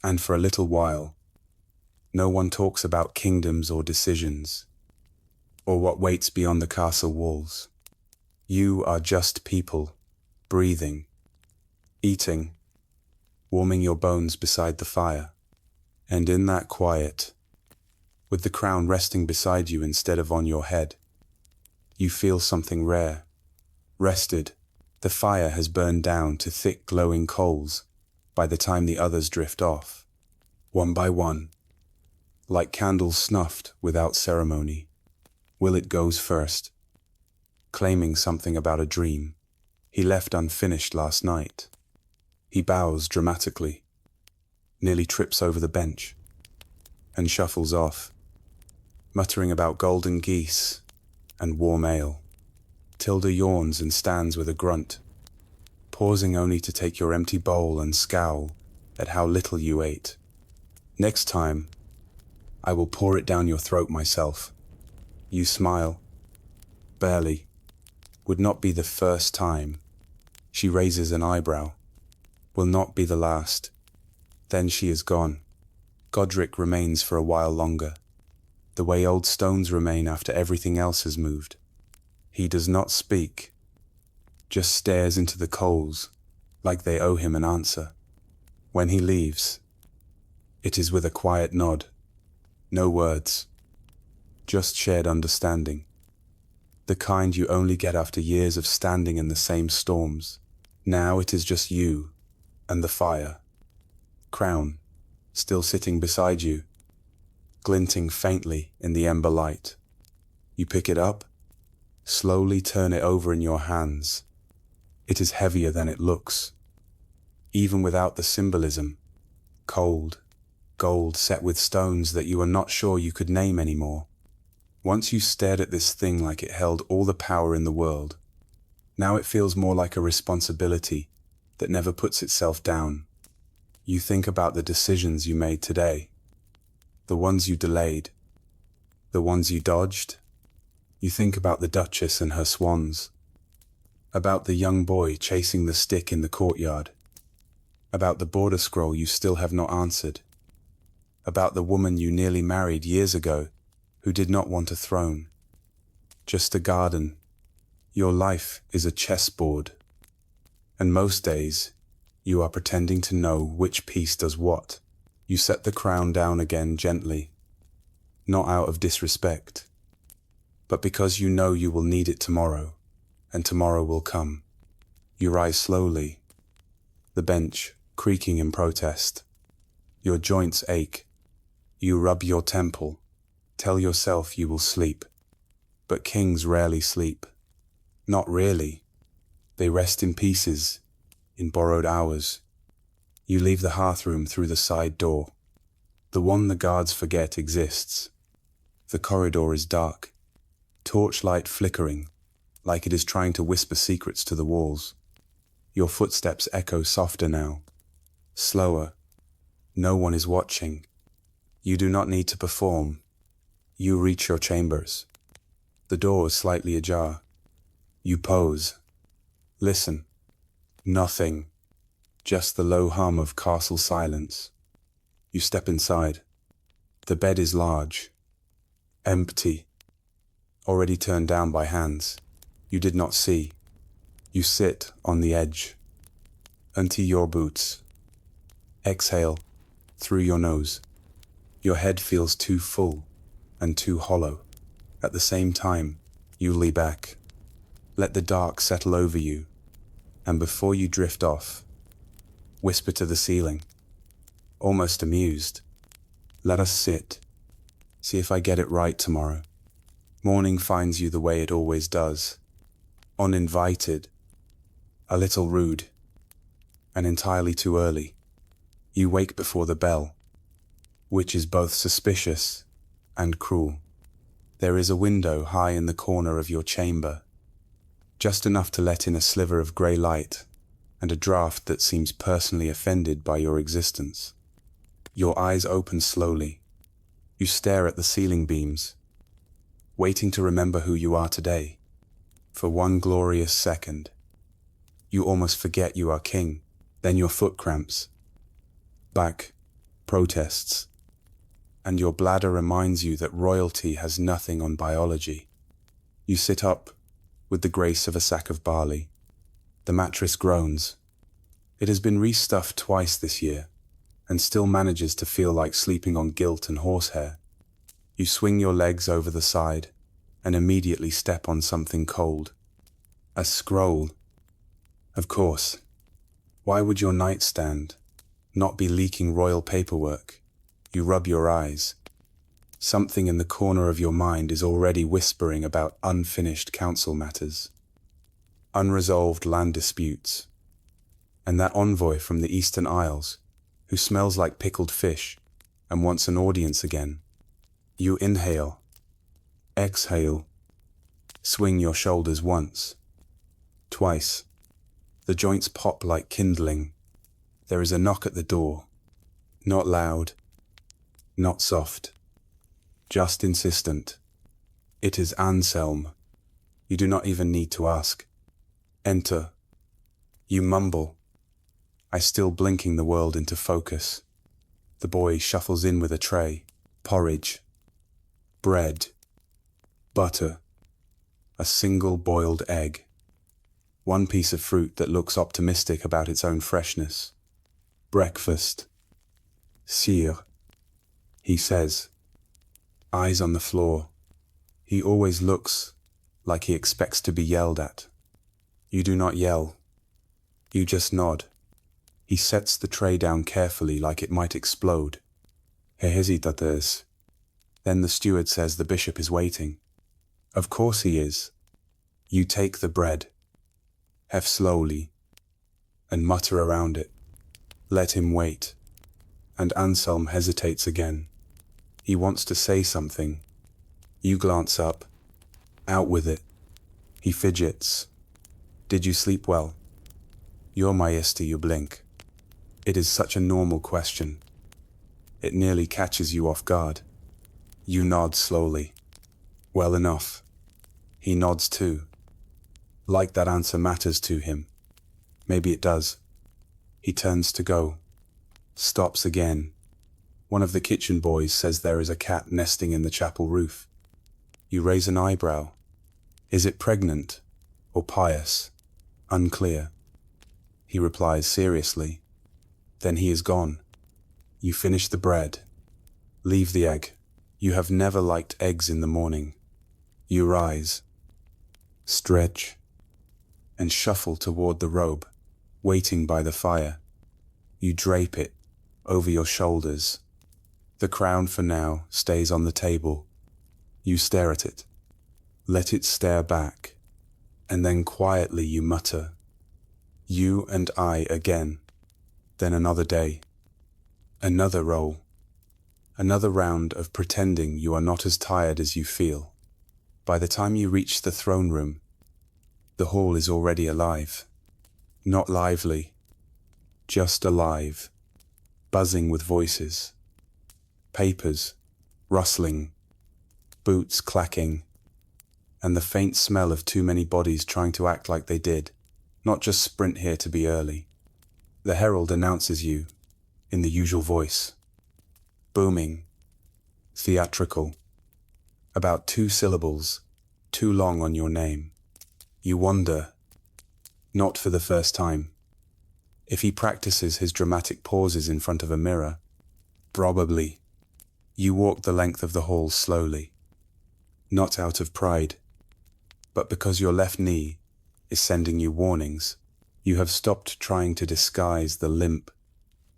and for a little while, no one talks about kingdoms or decisions, or what waits beyond the castle walls. You are just people, breathing, eating, warming your bones beside the fire. And in that quiet, with the crown resting beside you instead of on your head, you feel something rare. Rested, the fire has burned down to thick glowing coals by the time the others drift off, one by one, like candles snuffed without ceremony. Willett goes first, claiming something about a dream he left unfinished last night. He bows dramatically, nearly trips over the bench, and shuffles off, muttering about golden geese and warm ale. Tilda yawns and stands with a grunt, pausing only to take your empty bowl and scowl at how little you ate. Next time, I will pour it down your throat myself. You smile. Barely. Would not be the first time. She raises an eyebrow. Will not be the last. Then she is gone. Godric remains for a while longer, the way old stones remain after everything else has moved. He does not speak, just stares into the coals like they owe him an answer. When he leaves, it is with a quiet nod. No words, just shared understanding. The kind you only get after years of standing in the same storms. Now it is just you and the fire. Crown, still sitting beside you, glinting faintly in the ember light. You pick it up, slowly turn it over in your hands. It is heavier than it looks, even without the symbolism. Cold, gold set with stones that you are not sure you could name anymore. Once you stared at this thing like it held all the power in the world. Now it feels more like a responsibility that never puts itself down. You think about the decisions you made today, the ones you delayed, the ones you dodged, You think about the Duchess and her swans, about the young boy chasing the stick in the courtyard, about the border scroll you still have not answered, about the woman you nearly married years ago who did not want a throne, just a garden. Your life is a chessboard, and most days you are pretending to know which piece does what. You set the crown down again gently, not out of disrespect, but because you know you will need it tomorrow, and tomorrow will come. You rise slowly, the bench creaking in protest. Your joints ache. You rub your temple, tell yourself you will sleep. But kings rarely sleep. Not really. They rest in pieces, in borrowed hours. You leave the hearthroom through the side door, the one the guards forget exists. The corridor is dark, torchlight flickering, like it is trying to whisper secrets to the walls. Your footsteps echo softer now, slower. No one is watching. You do not need to perform. You reach your chambers. The door is slightly ajar. You pose. Listen. Nothing. Just the low hum of castle silence. You step inside. The bed is large. Empty. Already turned down by hands. You did not see. You sit on the edge. Untie your boots. Exhale through your nose. Your head feels too full and too hollow. At the same time, you lean back. Let the dark settle over you, and before you drift off, whisper to the ceiling, almost amused, "Let us sit. See if I get it right tomorrow." Morning finds you the way it always does, uninvited, a little rude, and entirely too early. You wake before the bell, which is both suspicious and cruel. There is a window high in the corner of your chamber, just enough to let in a sliver of grey light and a draught that seems personally offended by your existence. Your eyes open slowly. You stare at the ceiling beams, waiting to remember who you are today. For one glorious second, you almost forget you are king. Then your foot cramps. Back, protests, and your bladder reminds you that royalty has nothing on biology. You sit up with the grace of a sack of barley. The mattress groans. It has been restuffed twice this year, and still manages to feel like sleeping on guilt and horsehair. You swing your legs over the side, and immediately step on something cold. A scroll. Of course. Why would your nightstand not be leaking royal paperwork? You rub your eyes. Something in the corner of your mind is already whispering about unfinished council matters, unresolved land disputes, and that envoy from the Eastern Isles who smells like pickled fish and wants an audience again. You inhale, exhale, swing your shoulders once, twice. The joints pop like kindling. There is a knock at the door. Not loud, not soft, just insistent. It is Anselm. You do not even need to ask. Enter. You mumble. I still blinking the world into focus. The boy shuffles in with a tray. Porridge, bread, butter, a single boiled egg. One piece of fruit that looks optimistic about its own freshness. Breakfast. Sire, he says. Eyes on the floor. He always looks like he expects to be yelled at. You do not yell. You just nod. He sets the tray down carefully like it might explode. He hesitates. Then the steward says the bishop is waiting. Of course he is. You take the bread. Have slowly, and mutter around it. Let him wait. And Anselm hesitates again. He wants to say something. You glance up. Out with it. He fidgets. Did you sleep well? Your Majesty, you blink. It is such a normal question. It nearly catches you off guard. You nod slowly. Well enough. He nods too. Like that answer matters to him. Maybe it does. He turns to go. Stops again. One of the kitchen boys says there is a cat nesting in the chapel roof. You raise an eyebrow. Is it pregnant or pious? Unclear. He replies seriously. Then he is gone. You finish the bread. Leave the egg. You have never liked eggs in the morning. You rise, stretch, and shuffle toward the robe, waiting by the fire. You drape it over your shoulders. The crown for now stays on the table. You stare at it. Let it stare back. And then quietly you mutter, "You and I again." Then another day. Another roll. Another round of pretending you are not as tired as you feel. By the time you reach the throne room, the hall is already alive. Not lively, just alive, buzzing with voices. Papers, rustling, boots clacking, and the faint smell of too many bodies trying to act like they did, not just sprint here to be early. The herald announces you, in the usual voice. Booming, theatrical, about 2 syllables, too long on your name. You wonder, not for the first time, if he practices his dramatic pauses in front of a mirror. Probably. You walk the length of the hall slowly, not out of pride, but because your left knee is sending you warnings. You have stopped trying to disguise the limp.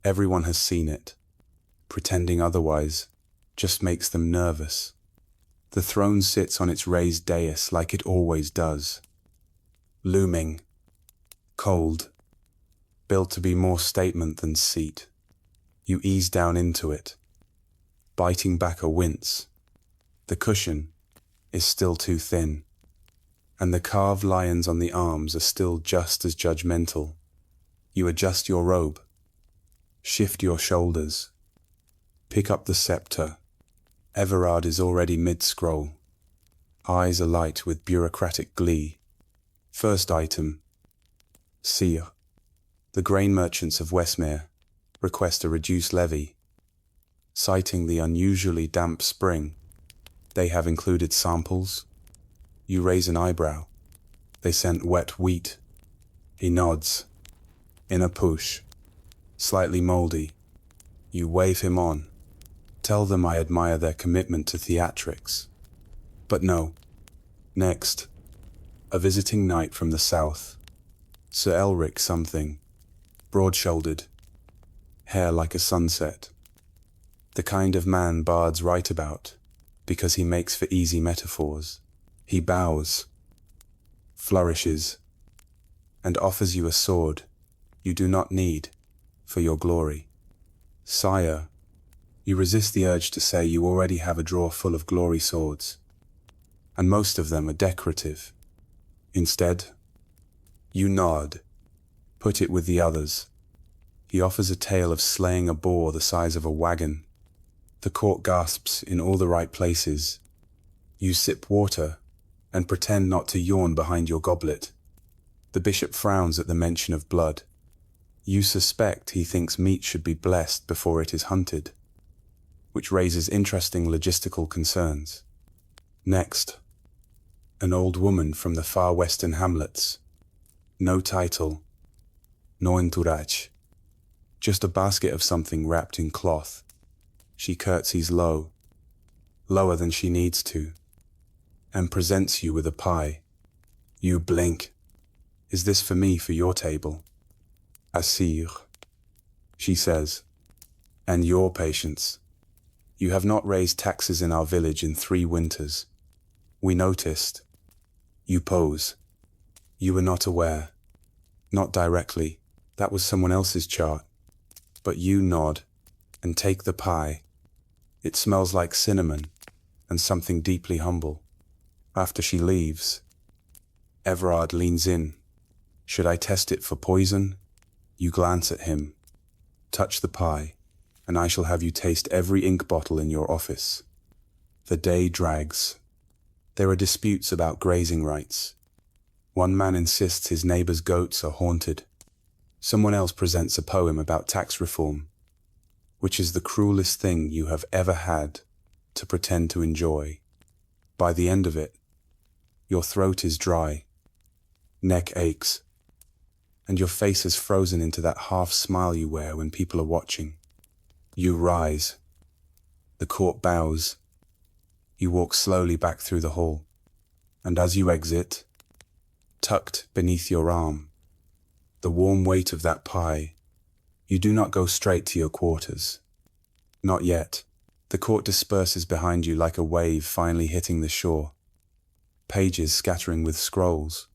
Everyone has seen it. Pretending otherwise just makes them nervous. The throne sits on its raised dais like it always does. Looming, cold, built to be more statement than seat. You ease down into it, biting back a wince. The cushion is still too thin, and the carved lions on the arms are still just as judgmental. You adjust your robe, shift your shoulders, pick up the scepter. Everard is already mid-scroll, eyes alight with bureaucratic glee. First item, Sire. The grain merchants of Westmere request a reduced levy, citing the unusually damp spring. They have included samples. You raise an eyebrow. They sent wet wheat. He nods. In a push, slightly moldy. You wave him on. Tell them I admire their commitment to theatrics. But no. Next, a visiting knight from the south. Sir Elric something. Broad-shouldered. Hair like a sunset. The kind of man bards write about, because he makes for easy metaphors. He bows, flourishes, and offers you a sword you do not need for your glory. Sire, you resist the urge to say you already have a drawer full of glory swords, and most of them are decorative. Instead, you nod, put it with the others. He offers a tale of slaying a boar the size of a wagon. The court gasps in all the right places. You sip water and pretend not to yawn behind your goblet. The bishop frowns at the mention of blood. You suspect he thinks meat should be blessed before it is hunted, which raises interesting logistical concerns. Next, an old woman from the far western hamlets. No title, no entourage, just a basket of something wrapped in cloth. She curtsies low, lower than she needs to, and presents you with a pie. You blink. Is this for me for your table? Assir, she says, and your patience. You have not raised taxes in our village in 3 winters. We noticed. You pose. You were not aware. Not directly. That was someone else's chart. But you nod and take the pie. It smells like cinnamon and something deeply humble. After she leaves, Everard leans in. Should I test it for poison? You glance at him. Touch the pie, and I shall have you taste every ink bottle in your office. The day drags. There are disputes about grazing rights. One man insists his neighbor's goats are haunted. Someone else presents a poem about tax reform, which is the cruelest thing you have ever had to pretend to enjoy. By the end of it, your throat is dry, neck aches, and your face is frozen into that half smile you wear when people are watching. You rise. The court bows. You walk slowly back through the hall, and as you exit, tucked beneath your arm, the warm weight of that pie, you do not go straight to your quarters. Not yet. The court disperses behind you like a wave finally hitting the shore. Pages scattering with scrolls,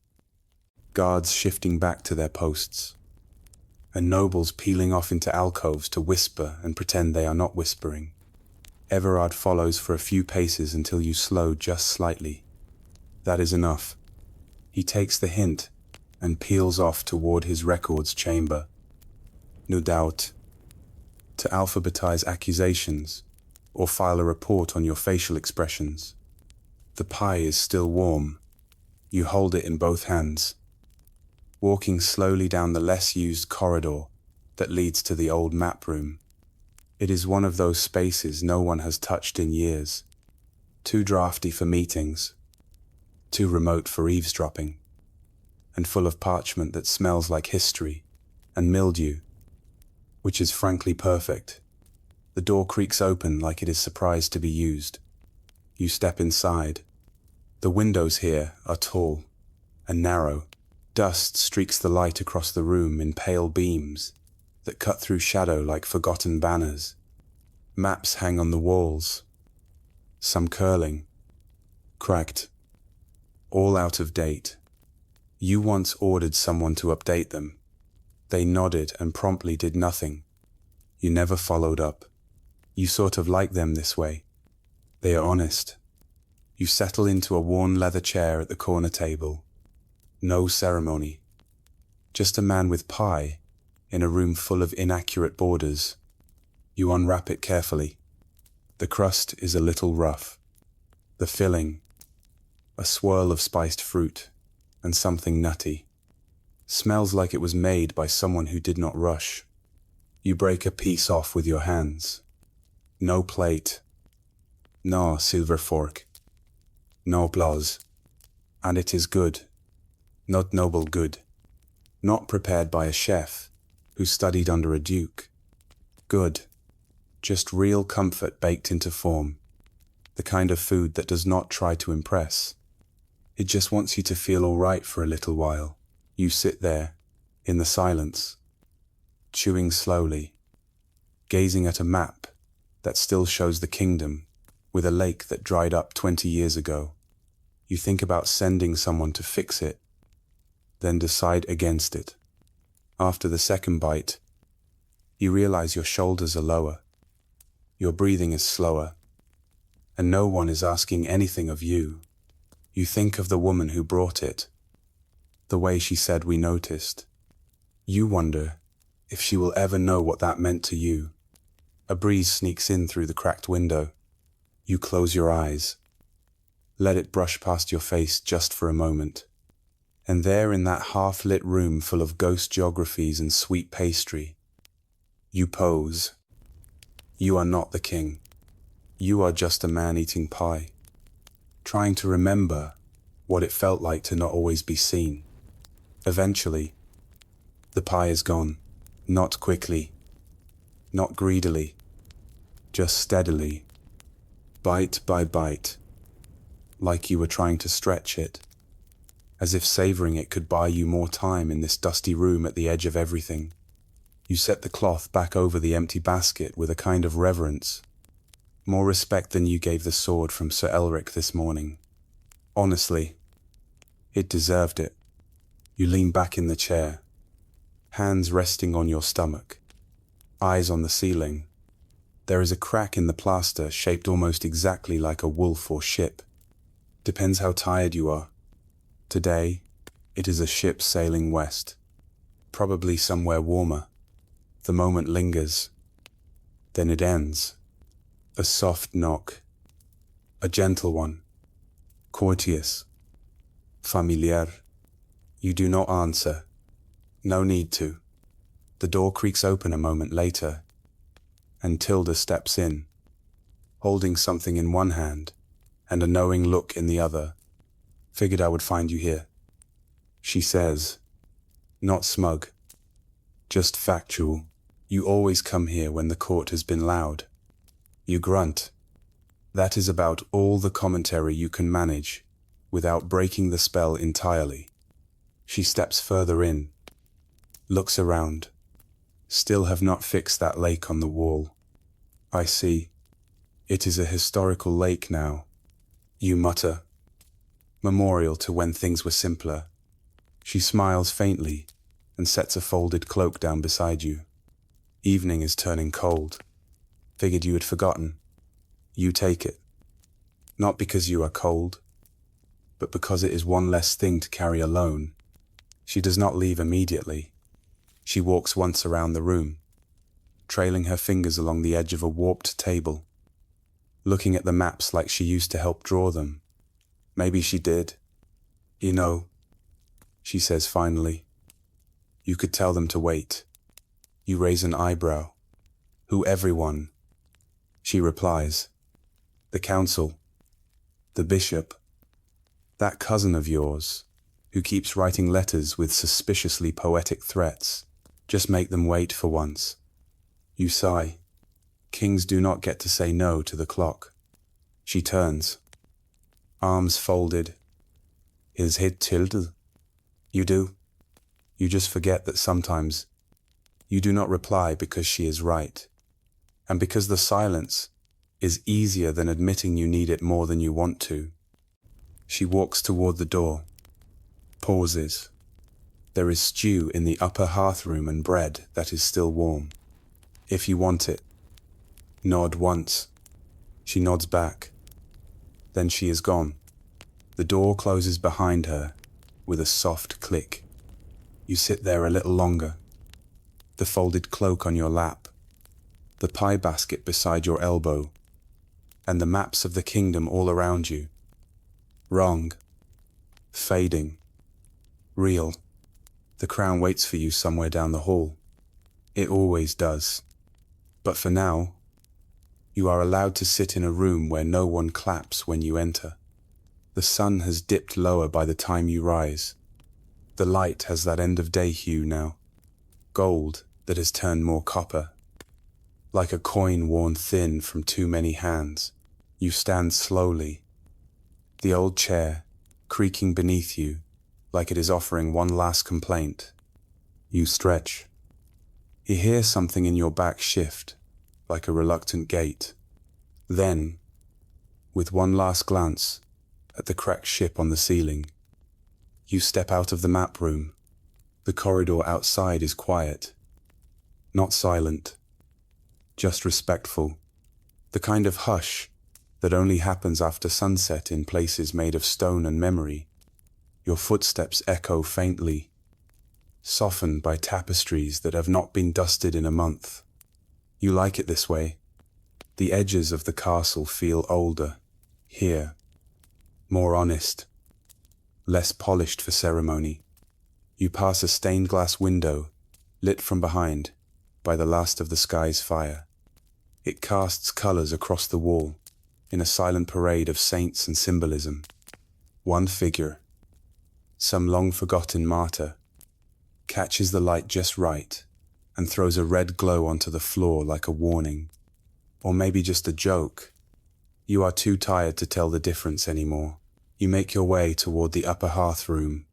guards shifting back to their posts, and nobles peeling off into alcoves to whisper and pretend they are not whispering. Everard follows for a few paces until you slow just slightly. That is enough. He takes the hint and peels off toward his records chamber. No doubt, to alphabetize accusations or file a report on your facial expressions. The pie is still warm. You hold it in both hands, walking slowly down the less used corridor that leads to the old map room. It is one of those spaces no one has touched in years. Too drafty for meetings, too remote for eavesdropping, and full of parchment that smells like history and mildew, which is frankly perfect. The door creaks open like it is surprised to be used. You step inside. The windows here are tall and narrow. Dust streaks the light across the room in pale beams that cut through shadow like forgotten banners. Maps hang on the walls, some curling, cracked, all out of date. You once ordered someone to update them. They nodded and promptly did nothing. You never followed up. You sort of like them this way. They are honest. You settle into a worn leather chair at the corner table. No ceremony. Just a man with pie in a room full of inaccurate borders. You unwrap it carefully. The crust is a little rough. The filling, a swirl of spiced fruit and something nutty. Smells like it was made by someone who did not rush. You break a piece off with your hands. No plate. No silver fork. No applause. And it is good. Not noble good. Not prepared by a chef who studied under a duke. Good. Just real comfort baked into form. The kind of food that does not try to impress. It just wants you to feel all right for a little while. You sit there, in the silence, chewing slowly, gazing at a map that still shows the kingdom with a lake that dried up 20 years ago. You think about sending someone to fix it, then decide against it. After the second bite, you realize your shoulders are lower, your breathing is slower, and no one is asking anything of you. You think of the woman who brought it, the way she said we noticed. You wonder if she will ever know what that meant to you. A breeze sneaks in through the cracked window. You close your eyes. Let it brush past your face just for a moment. And there in that half-lit room full of ghost geographies and sweet pastry, you pose. You are not the king. You are just a man eating pie, trying to remember what it felt like to not always be seen. Eventually, the pie is gone. Not quickly, not greedily, just steadily, bite by bite, like you were trying to stretch it, as if savoring it could buy you more time in this dusty room at the edge of everything. You set the cloth back over the empty basket with a kind of reverence, more respect than you gave the sword from Sir Elric this morning. Honestly, it deserved it. You lean back in the chair, hands resting on your stomach, eyes on the ceiling. There is a crack in the plaster shaped almost exactly like a wolf or ship. Depends how tired you are. Today, it is a ship sailing west, probably somewhere warmer. The moment lingers, then it ends. A soft knock, a gentle one, courteous, familiar. You do not answer. No need to. The door creaks open a moment later, and Tilda steps in, holding something in one hand and a knowing look in the other. Figured I would find you here, she says, not smug, just factual. You always come here when the court has been loud. You grunt. That is about all the commentary you can manage without breaking the spell entirely. She steps further in, looks around. Still have not fixed that lake on the wall. I see. It is a historical lake now. You mutter. Memorial to when things were simpler. She smiles faintly and sets a folded cloak down beside you. Evening is turning cold. Figured you had forgotten. You take it. Not because you are cold, but because it is one less thing to carry alone. She does not leave immediately. She walks once around the room, trailing her fingers along the edge of a warped table, looking at the maps like she used to help draw them. Maybe she did. You know, she says finally. You could tell them to wait. You raise an eyebrow. Who everyone? She replies. The council. The bishop. That cousin of yours, who keeps writing letters with suspiciously poetic threats. Just make them wait for once. You sigh. Kings do not get to say no to the clock. She turns. Arms folded. His head tilted. You do. You just forget that sometimes you do not reply because she is right, and because the silence is easier than admitting you need it more than you want to. She walks toward the door, pauses. There is stew in the upper hearth room and bread that is still warm. If you want it. Nod once. She nods back. Then she is gone. The door closes behind her with a soft click. You sit there a little longer. The folded cloak on your lap, the pie basket beside your elbow, and the maps of the kingdom all around you. Wrong. Fading. Real. The crown waits for you somewhere down the hall. It always does. But for now, you are allowed to sit in a room where no one claps when you enter. The sun has dipped lower by the time you rise. The light has that end-of-day hue now. Gold that has turned more copper. Like a coin worn thin from too many hands, you stand slowly. The old chair, creaking beneath you, like it is offering one last complaint. You stretch. You hear something in your back shift, like a reluctant gate. Then, with one last glance at the cracked ship on the ceiling, you step out of the map room. The corridor outside is quiet. Not silent, just respectful. The kind of hush that only happens after sunset in places made of stone and memory. Your footsteps echo faintly, softened by tapestries that have not been dusted in a month. You like it this way. The edges of the castle feel older, here, more honest, less polished for ceremony. You pass a stained glass window, lit from behind by the last of the sky's fire. It casts colors across the wall in a silent parade of saints and symbolism. One figure, some long-forgotten martyr, catches the light just right and throws a red glow onto the floor like a warning. Or maybe just a joke. You are too tired to tell the difference anymore. You make your way toward the upper hearth room,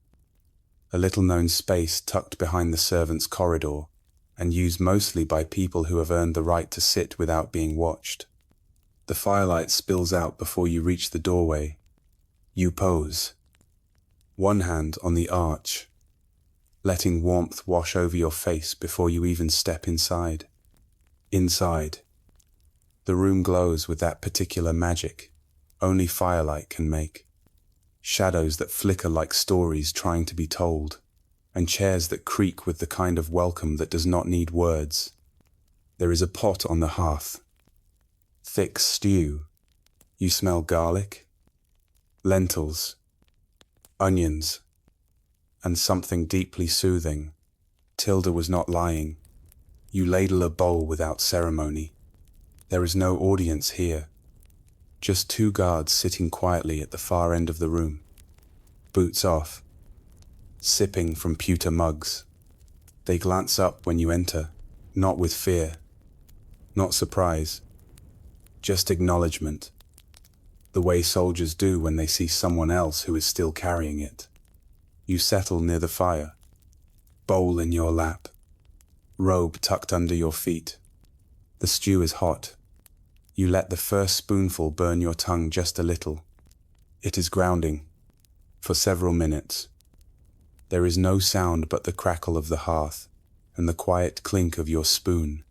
a little-known space tucked behind the servants' corridor and used mostly by people who have earned the right to sit without being watched. The firelight spills out before you reach the doorway. You pose, one hand on the arch, letting warmth wash over your face before you even step inside. Inside, the room glows with that particular magic only firelight can make. Shadows that flicker like stories trying to be told, and chairs that creak with the kind of welcome that does not need words. There is a pot on the hearth. Thick stew. You smell garlic, lentils, onions, and something deeply soothing. Tilda was not lying. You ladle a bowl without ceremony. There is no audience here. Just two guards sitting quietly at the far end of the room. Boots off, sipping from pewter mugs. They glance up when you enter, not with fear, not surprise, just acknowledgement, the way soldiers do when they see someone else who is still carrying it. You settle near the fire, bowl in your lap, robe tucked under your feet. The stew is hot. You let the first spoonful burn your tongue just a little. It is grounding. For several minutes. There is no sound but the crackle of the hearth and the quiet clink of your spoon.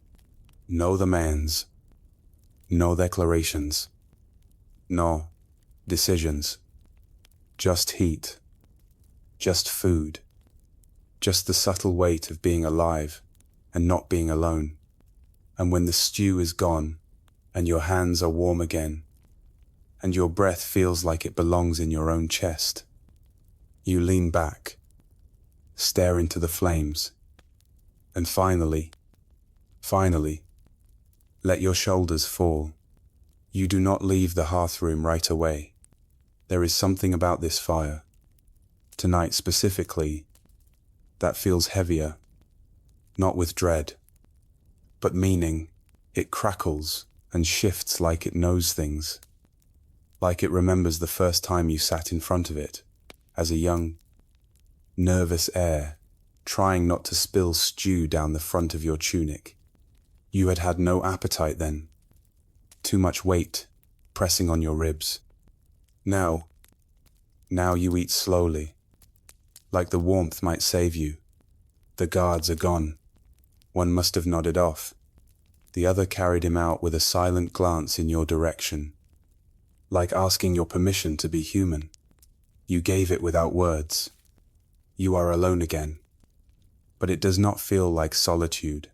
No demands. No declarations. No decisions. Just heat. Just food. Just the subtle weight of being alive and not being alone. And when the stew is gone and your hands are warm again and your breath feels like it belongs in your own chest, you lean back, stare into the flames, and finally, let your shoulders fall. You do not leave the hearthroom right away. There is something about this fire, tonight specifically, that feels heavier, not with dread, but meaning. It crackles and shifts like it knows things, like it remembers the first time you sat in front of it, as a young, nervous heir, trying not to spill stew down the front of your tunic. You had had no appetite then, too much weight pressing on your ribs. Now you eat slowly, like the warmth might save you. The guards are gone. One must have nodded off. The other carried him out with a silent glance in your direction, like asking your permission to be human. You gave it without words. You are alone again. But it does not feel like solitude.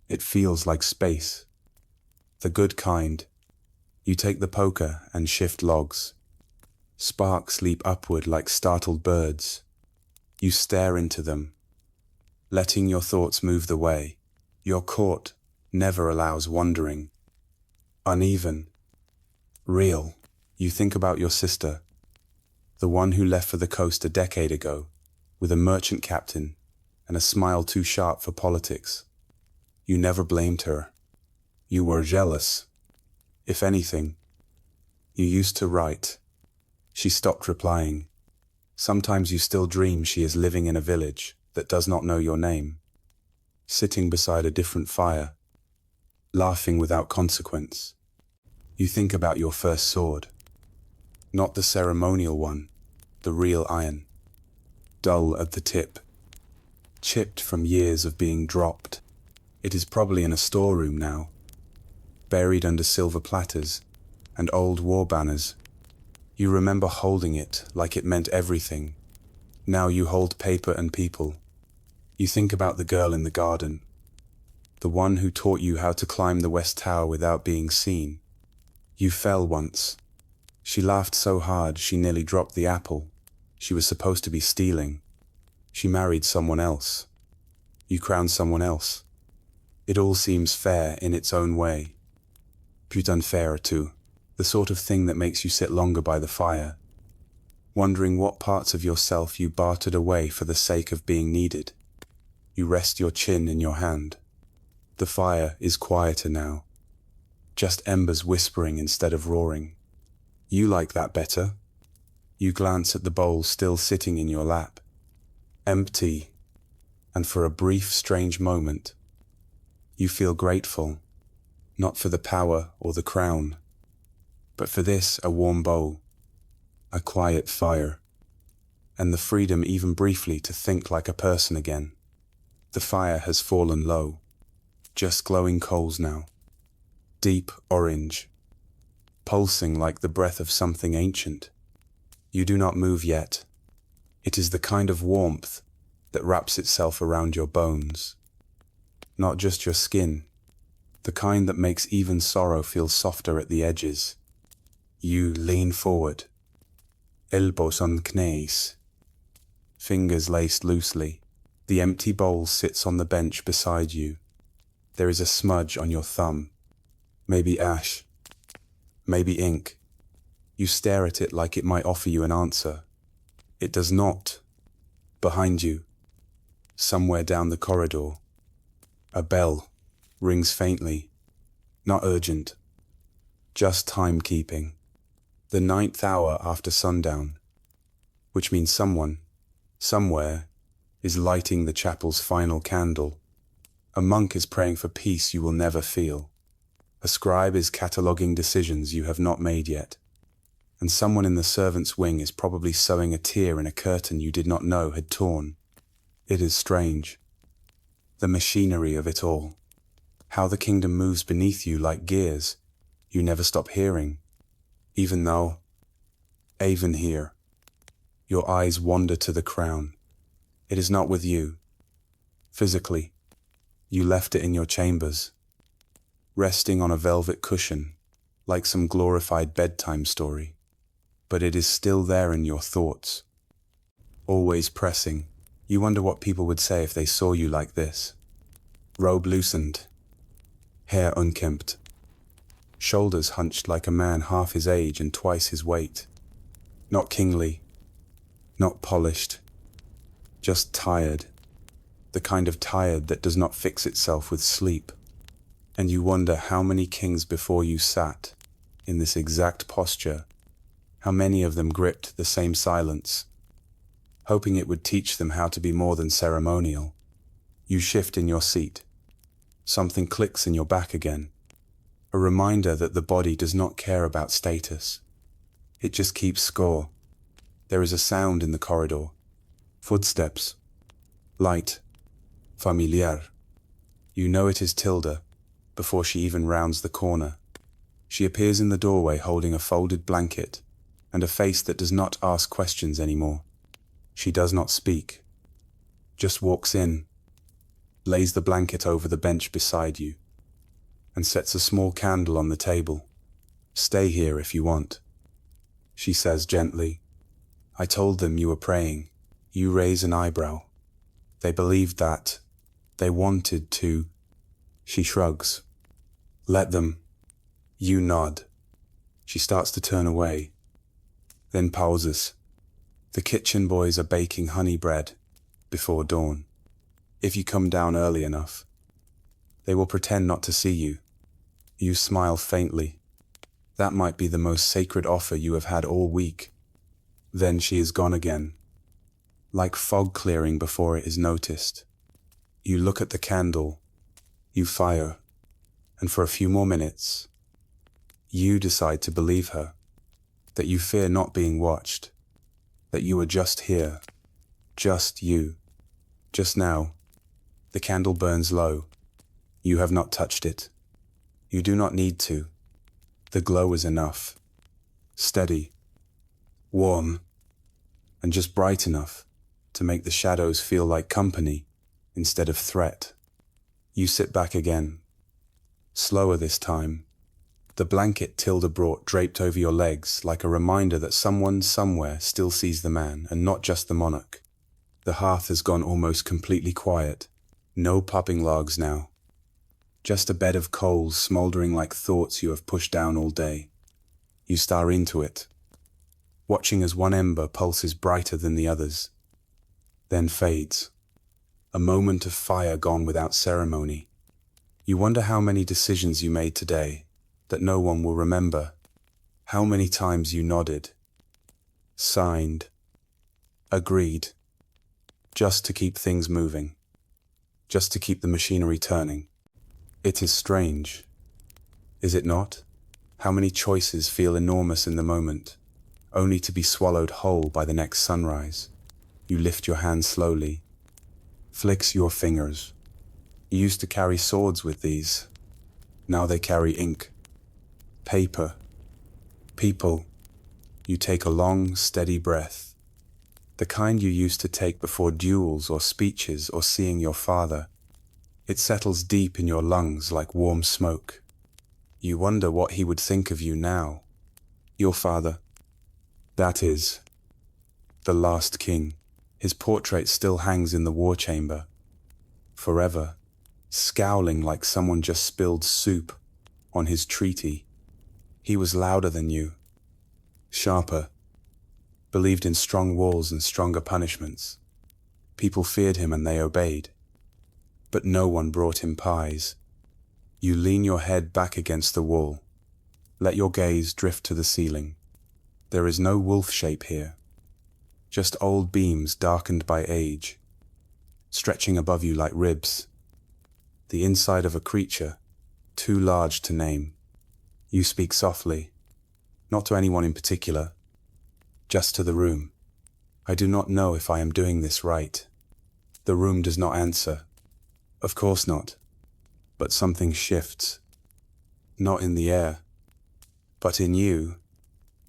It feels like space. The good kind. You take the poker and shift logs. Sparks leap upward like startled birds. You stare into them, letting your thoughts move the way. Your court never allows wandering. Uneven. Real. You think about your sister, the one who left for the coast a decade ago, with a merchant captain and a smile too sharp for politics. You never blamed her. You were jealous. If anything, you used to write. She stopped replying. Sometimes you still dream she is living in a village that does not know your name, sitting beside a different fire, laughing without consequence. You think about your first sword, not the ceremonial one, the real iron, dull at the tip, chipped from years of being dropped. It is probably in a storeroom now, buried under silver platters and old war banners. You remember holding it like it meant everything. Now you hold paper and people. You think about the girl in the garden, the one who taught you how to climb the West Tower without being seen. You fell once. She laughed so hard she nearly dropped the apple she was supposed to be stealing. She married someone else. You crowned someone else. It all seems fair in its own way. Putain fair too. The sort of thing that makes you sit longer by the fire, wondering what parts of yourself you bartered away for the sake of being needed. You rest your chin in your hand. The fire is quieter now, just embers whispering instead of roaring. You like that better. You glance at the bowl still sitting in your lap, empty, and for a brief, strange moment, you feel grateful, not for the power or the crown, but for this, a warm bowl, a quiet fire, and the freedom even briefly to think like a person again. The fire has fallen low, just glowing coals now, deep orange, pulsing like the breath of something ancient. You do not move yet. It is the kind of warmth that wraps itself around your bones, not just your skin, the kind that makes even sorrow feel softer at the edges. You lean forward, elbows on knees, fingers laced loosely. The empty bowl sits on the bench beside you. There is a smudge on your thumb. Maybe ash. Maybe ink. You stare at it like it might offer you an answer. It does not. Behind you, somewhere down the corridor, a bell rings faintly. Not urgent. Just timekeeping. The 9th hour after sundown. Which means someone, somewhere, is lighting the chapel's final candle. A monk is praying for peace you will never feel. A scribe is cataloguing decisions you have not made yet. And someone in the servants' wing is probably sewing a tear in a curtain you did not know had torn. It is strange. The machinery of it all. How the kingdom moves beneath you like gears you never stop hearing. Even here, your eyes wander to the crown. It is not with you. Physically, you left it in your chambers, resting on a velvet cushion, like some glorified bedtime story. But it is still there in your thoughts, always pressing. You wonder what people would say if they saw you like this. Robe loosened, hair unkempt, shoulders hunched like a man half his age and twice his weight. Not kingly, not polished, just tired. The kind of tired that does not fix itself with sleep. And you wonder how many kings before you sat in this exact posture, how many of them gripped the same silence, hoping it would teach them how to be more than ceremonial. You shift in your seat. Something clicks in your back again. A reminder that the body does not care about status. It just keeps score. There is a sound in the corridor. Footsteps. Light. Familiar. You know it is Tilda, before she even rounds the corner. She appears in the doorway holding a folded blanket and a face that does not ask questions anymore. She does not speak. Just walks in, lays the blanket over the bench beside you, and sets a small candle on the table. Stay here if you want. She says gently, I told them you were praying. You raise an eyebrow. They believed that. They wanted to. She shrugs. Let them. You nod. She starts to turn away, then pauses. The kitchen boys are baking honey bread before dawn. If you come down early enough, they will pretend not to see you. You smile faintly. That might be the most sacred offer you have had all week. Then she is gone again, like fog clearing before it is noticed. You look at the candle, you fire, and for a few more minutes, you decide to believe her, that you fear not being watched, that you are just here, just you. Just now, the candle burns low. You have not touched it. You do not need to. The glow is enough. Steady, warm, and just bright enough to make the shadows feel like company instead of threat. You sit back again, slower this time. The blanket Tilda brought draped over your legs like a reminder that someone somewhere still sees the man and not just the monarch. The hearth has gone almost completely quiet. No popping logs now. Just a bed of coals smoldering like thoughts you have pushed down all day. You stare into it, watching as one ember pulses brighter than the others, then fades. A moment of fire gone without ceremony. You wonder how many decisions you made today that no one will remember. How many times you nodded, signed, agreed, just to keep things moving, just to keep the machinery turning. It is strange, is it not? How many choices feel enormous in the moment, only to be swallowed whole by the next sunrise. You lift your hand slowly, flicks your fingers. You used to carry swords with these. Now they carry ink, paper, people. You take a long, steady breath, the kind you used to take before duels or speeches or seeing your father. It settles deep in your lungs like warm smoke. You wonder what he would think of you now. Your father. That is, the last king. His portrait still hangs in the war chamber, forever, scowling like someone just spilled soup on his treaty. He was louder than you, sharper, believed in strong walls and stronger punishments. People feared him and they obeyed. But no one brought him pies. You lean your head back against the wall. Let your gaze drift to the ceiling. There is no wolf shape here. Just old beams darkened by age, stretching above you like ribs. The inside of a creature, too large to name. You speak softly, not to anyone in particular, just to the room. I do not know if I am doing this right. The room does not answer. Of course not. But something shifts. Not in the air, but in you,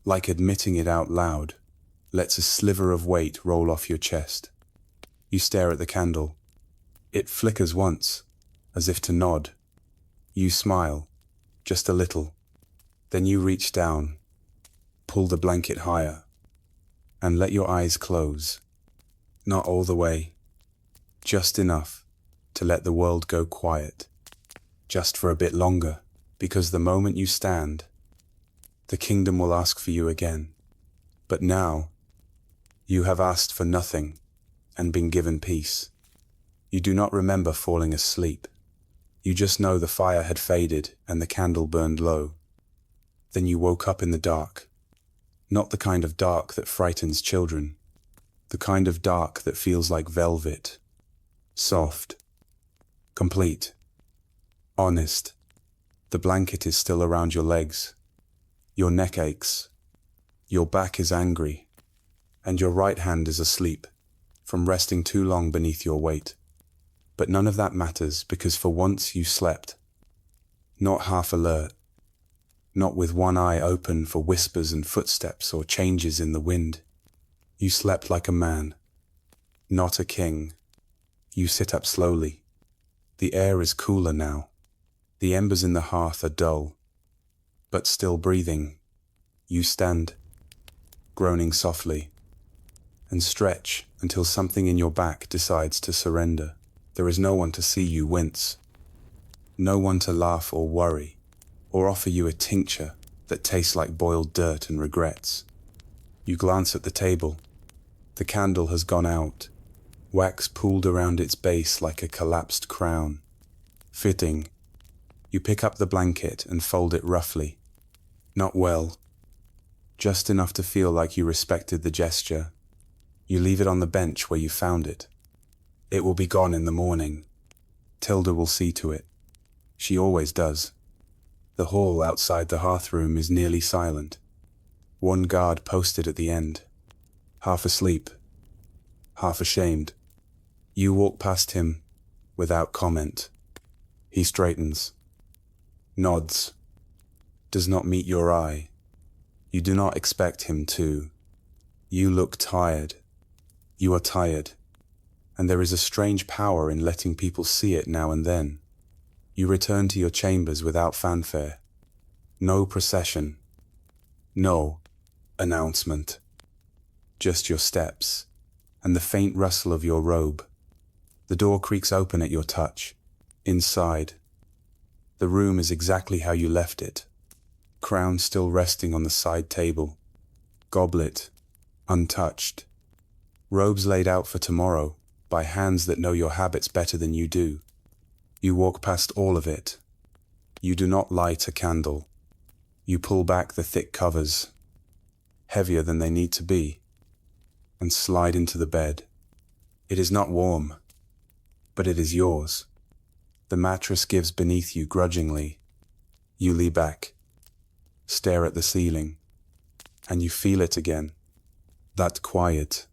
like admitting it out loud, lets a sliver of weight roll off your chest. You stare at the candle. It flickers once, as if to nod. You smile, just a little. Then you reach down, pull the blanket higher, and let your eyes close. Not all the way, just enough to let the world go quiet. Just for a bit longer, because the moment you stand, the kingdom will ask for you again. But now, you have asked for nothing and been given peace. You do not remember falling asleep. You just know the fire had faded and the candle burned low. Then you woke up in the dark. Not the kind of dark that frightens children. The kind of dark that feels like velvet. Soft. Complete. Honest. The blanket is still around your legs. Your neck aches. Your back is angry. And your right hand is asleep, from resting too long beneath your weight. But none of that matters, because for once you slept. Not half alert. Not with one eye open for whispers and footsteps or changes in the wind. You slept like a man. Not a king. You sit up slowly. The air is cooler now. The embers in the hearth are dull, but still breathing. You stand, groaning softly, and stretch until something in your back decides to surrender. There is no one to see you wince, no one to laugh or worry, or offer you a tincture that tastes like boiled dirt and regrets. You glance at the table. The candle has gone out, wax pooled around its base like a collapsed crown. Fitting. You pick up the blanket and fold it roughly. Not well. Just enough to feel like you respected the gesture. You leave it on the bench where you found it. It will be gone in the morning. Tilda will see to it. She always does. The hall outside the hearthroom is nearly silent. One guard posted at the end. Half asleep. Half ashamed. You walk past him without comment. He straightens. Nods. Does not meet your eye. You do not expect him to. You look tired. You are tired. And there is a strange power in letting people see it now and then. You return to your chambers without fanfare. No procession. No announcement. Just your steps, and the faint rustle of your robe. The door creaks open at your touch. Inside. The room is exactly how you left it. Crown still resting on the side table. Goblet, untouched. Robes laid out for tomorrow, by hands that know your habits better than you do. You walk past all of it. You do not light a candle. You pull back the thick covers, heavier than they need to be, and slide into the bed. It is not warm, but it is yours. The mattress gives beneath you grudgingly. You lean back, stare at the ceiling, and you feel it again. That quiet,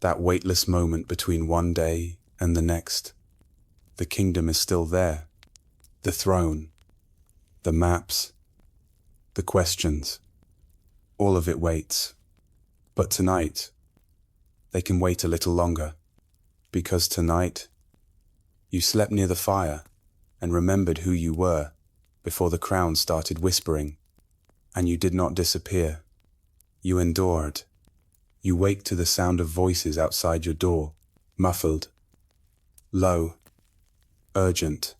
that weightless moment between one day and the next. The kingdom is still there. The throne, the maps, the questions. All of it waits. But tonight, they can wait a little longer. Because tonight, you slept near the fire and remembered who you were before the crown started whispering. And you did not disappear. You endured. You wake to the sound of voices outside your door, muffled, low, urgent,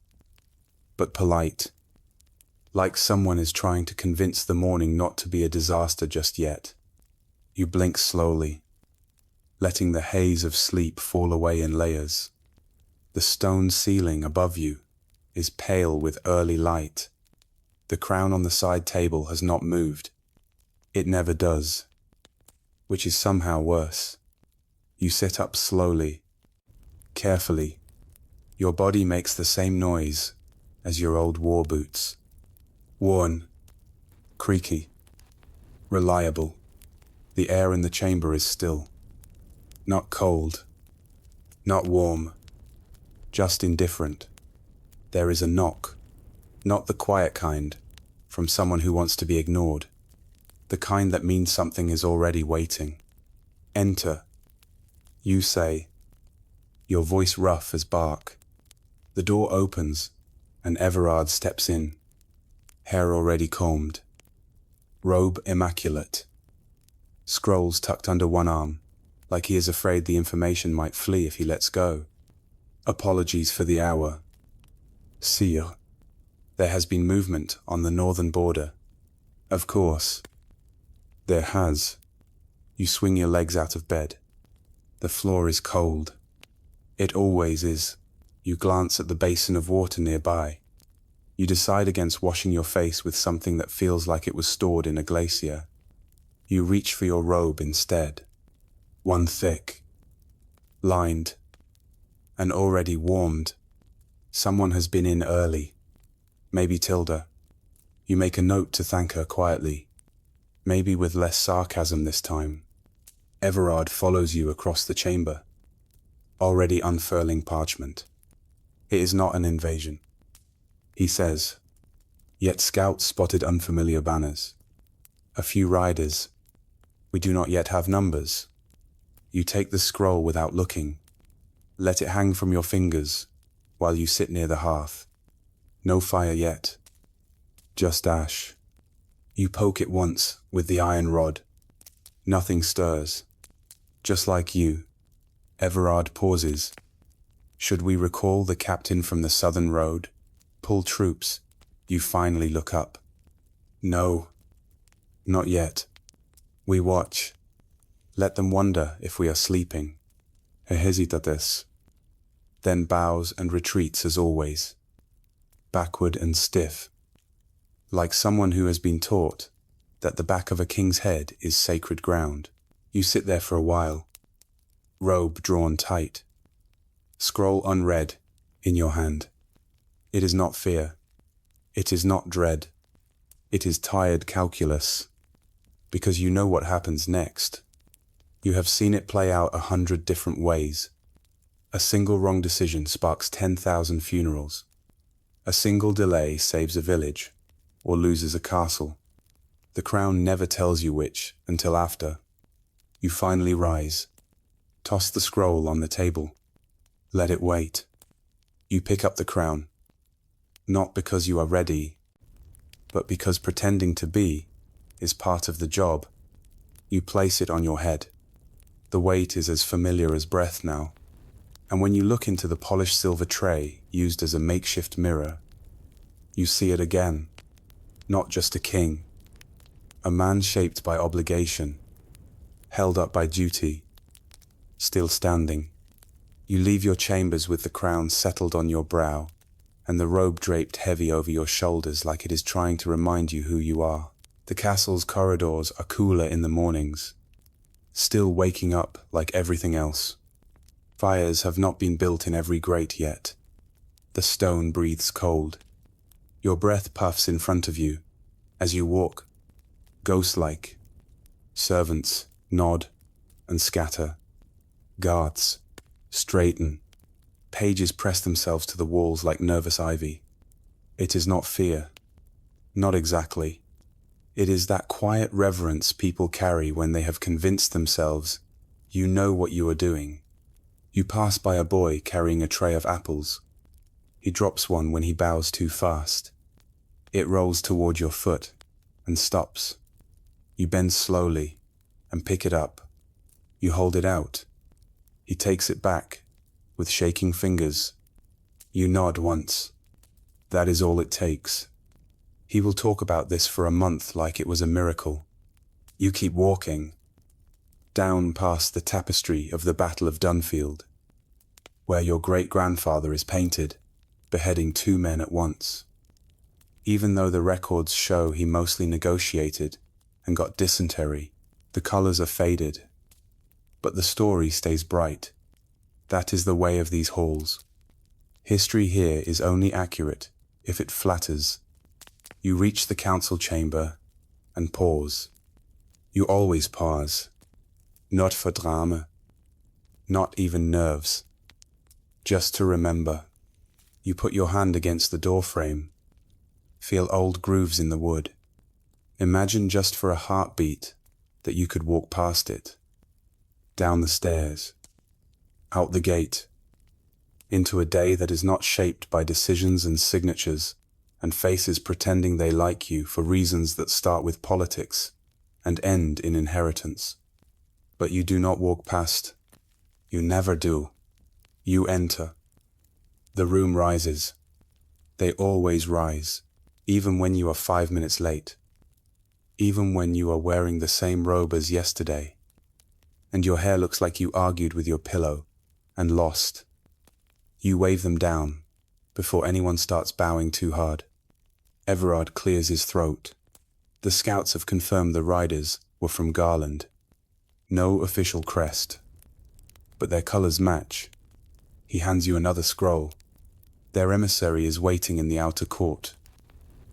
but polite, like someone is trying to convince the morning not to be a disaster just yet. You blink slowly, letting the haze of sleep fall away in layers. The stone ceiling above you is pale with early light. The crown on the side table has not moved. It never does, which is somehow worse. You sit up slowly, carefully. Your body makes the same noise as your old war boots. Worn, creaky, reliable. The air in the chamber is still. Not cold, not warm, just indifferent. There is a knock, not the quiet kind, from someone who wants to be ignored. The kind that means something is already waiting. Enter, you say, your voice rough as bark. The door opens, and Everard steps in, hair already combed, robe immaculate, scrolls tucked under one arm, like he is afraid the information might flee if he lets go. Apologies for the hour. Sire, there has been movement on the northern border. Of course. There has. You swing your legs out of bed. The floor is cold. It always is. You glance at the basin of water nearby. You decide against washing your face with something that feels like it was stored in a glacier. You reach for your robe instead. One thick, lined, and already warmed. Someone has been in early. Maybe Tilda. You make a note to thank her quietly. Maybe with less sarcasm this time. Everard follows you across the chamber, already unfurling parchment. It is not an invasion, he says. Yet scouts spotted unfamiliar banners. A few riders. We do not yet have numbers. You take the scroll without looking. Let it hang from your fingers while you sit near the hearth. No fire yet. Just ash. You poke it once with the iron rod. Nothing stirs. Just like you. Everard pauses. Should we recall the captain from the southern road? Pull troops. You finally look up. No. Not yet. We watch. Let them wonder if we are sleeping. He hesitates. Then bows and retreats as always. Backward and stiff. Like someone who has been taught that the back of a king's head is sacred ground. You sit there for a while, robe drawn tight, scroll unread in your hand. It is not fear. It is not dread. It is tired calculus, because you know what happens next. You have seen it play out 100 different ways. A single wrong decision sparks 10,000 funerals. A single delay saves a village, or loses a castle. The crown never tells you which until after. You finally rise. Toss the scroll on the table. Let it wait. You pick up the crown. Not because you are ready, but because pretending to be is part of the job. You place it on your head. The weight is as familiar as breath now. And when you look into the polished silver tray used as a makeshift mirror, you see it again. Not just a king. A man shaped by obligation, held up by duty, still standing. You leave your chambers with the crown settled on your brow, and the robe draped heavy over your shoulders like it is trying to remind you who you are. The castle's corridors are cooler in the mornings, still waking up like everything else. Fires have not been built in every grate yet. The stone breathes cold. Your breath puffs in front of you as you walk, ghost-like. Servants nod and scatter. Guards straighten. Pages press themselves to the walls like nervous ivy. It is not fear. Not exactly. It is that quiet reverence people carry when they have convinced themselves you know what you are doing. You pass by a boy carrying a tray of apples. He drops one when he bows too fast. It rolls toward your foot and stops. You bend slowly and pick it up. You hold it out. He takes it back, with shaking fingers. You nod once. That is all it takes. He will talk about this for a month like it was a miracle. You keep walking, down past the tapestry of the Battle of Dunfield, where your great-grandfather is painted, beheading 2 men at once. Even though the records show he mostly negotiated and got dysentery, the colors are faded. But the story stays bright. That is the way of these halls. History here is only accurate if it flatters. You reach the council chamber and pause. You always pause. Not for drama, not even nerves. Just to remember. You put your hand against the doorframe. Feel old grooves in the wood. Imagine just for a heartbeat that you could walk past it. Down the stairs. Out the gate. Into a day that is not shaped by decisions and signatures and faces pretending they like you for reasons that start with politics and end in inheritance. But you do not walk past. You never do. You enter. The room rises. They always rise, even when you are 5 minutes late. Even when you are wearing the same robe as yesterday, and your hair looks like you argued with your pillow and lost. You wave them down before anyone starts bowing too hard. Everard clears his throat. The scouts have confirmed the riders were from Garland. No official crest, but their colors match. He hands you another scroll. Their emissary is waiting in the outer court.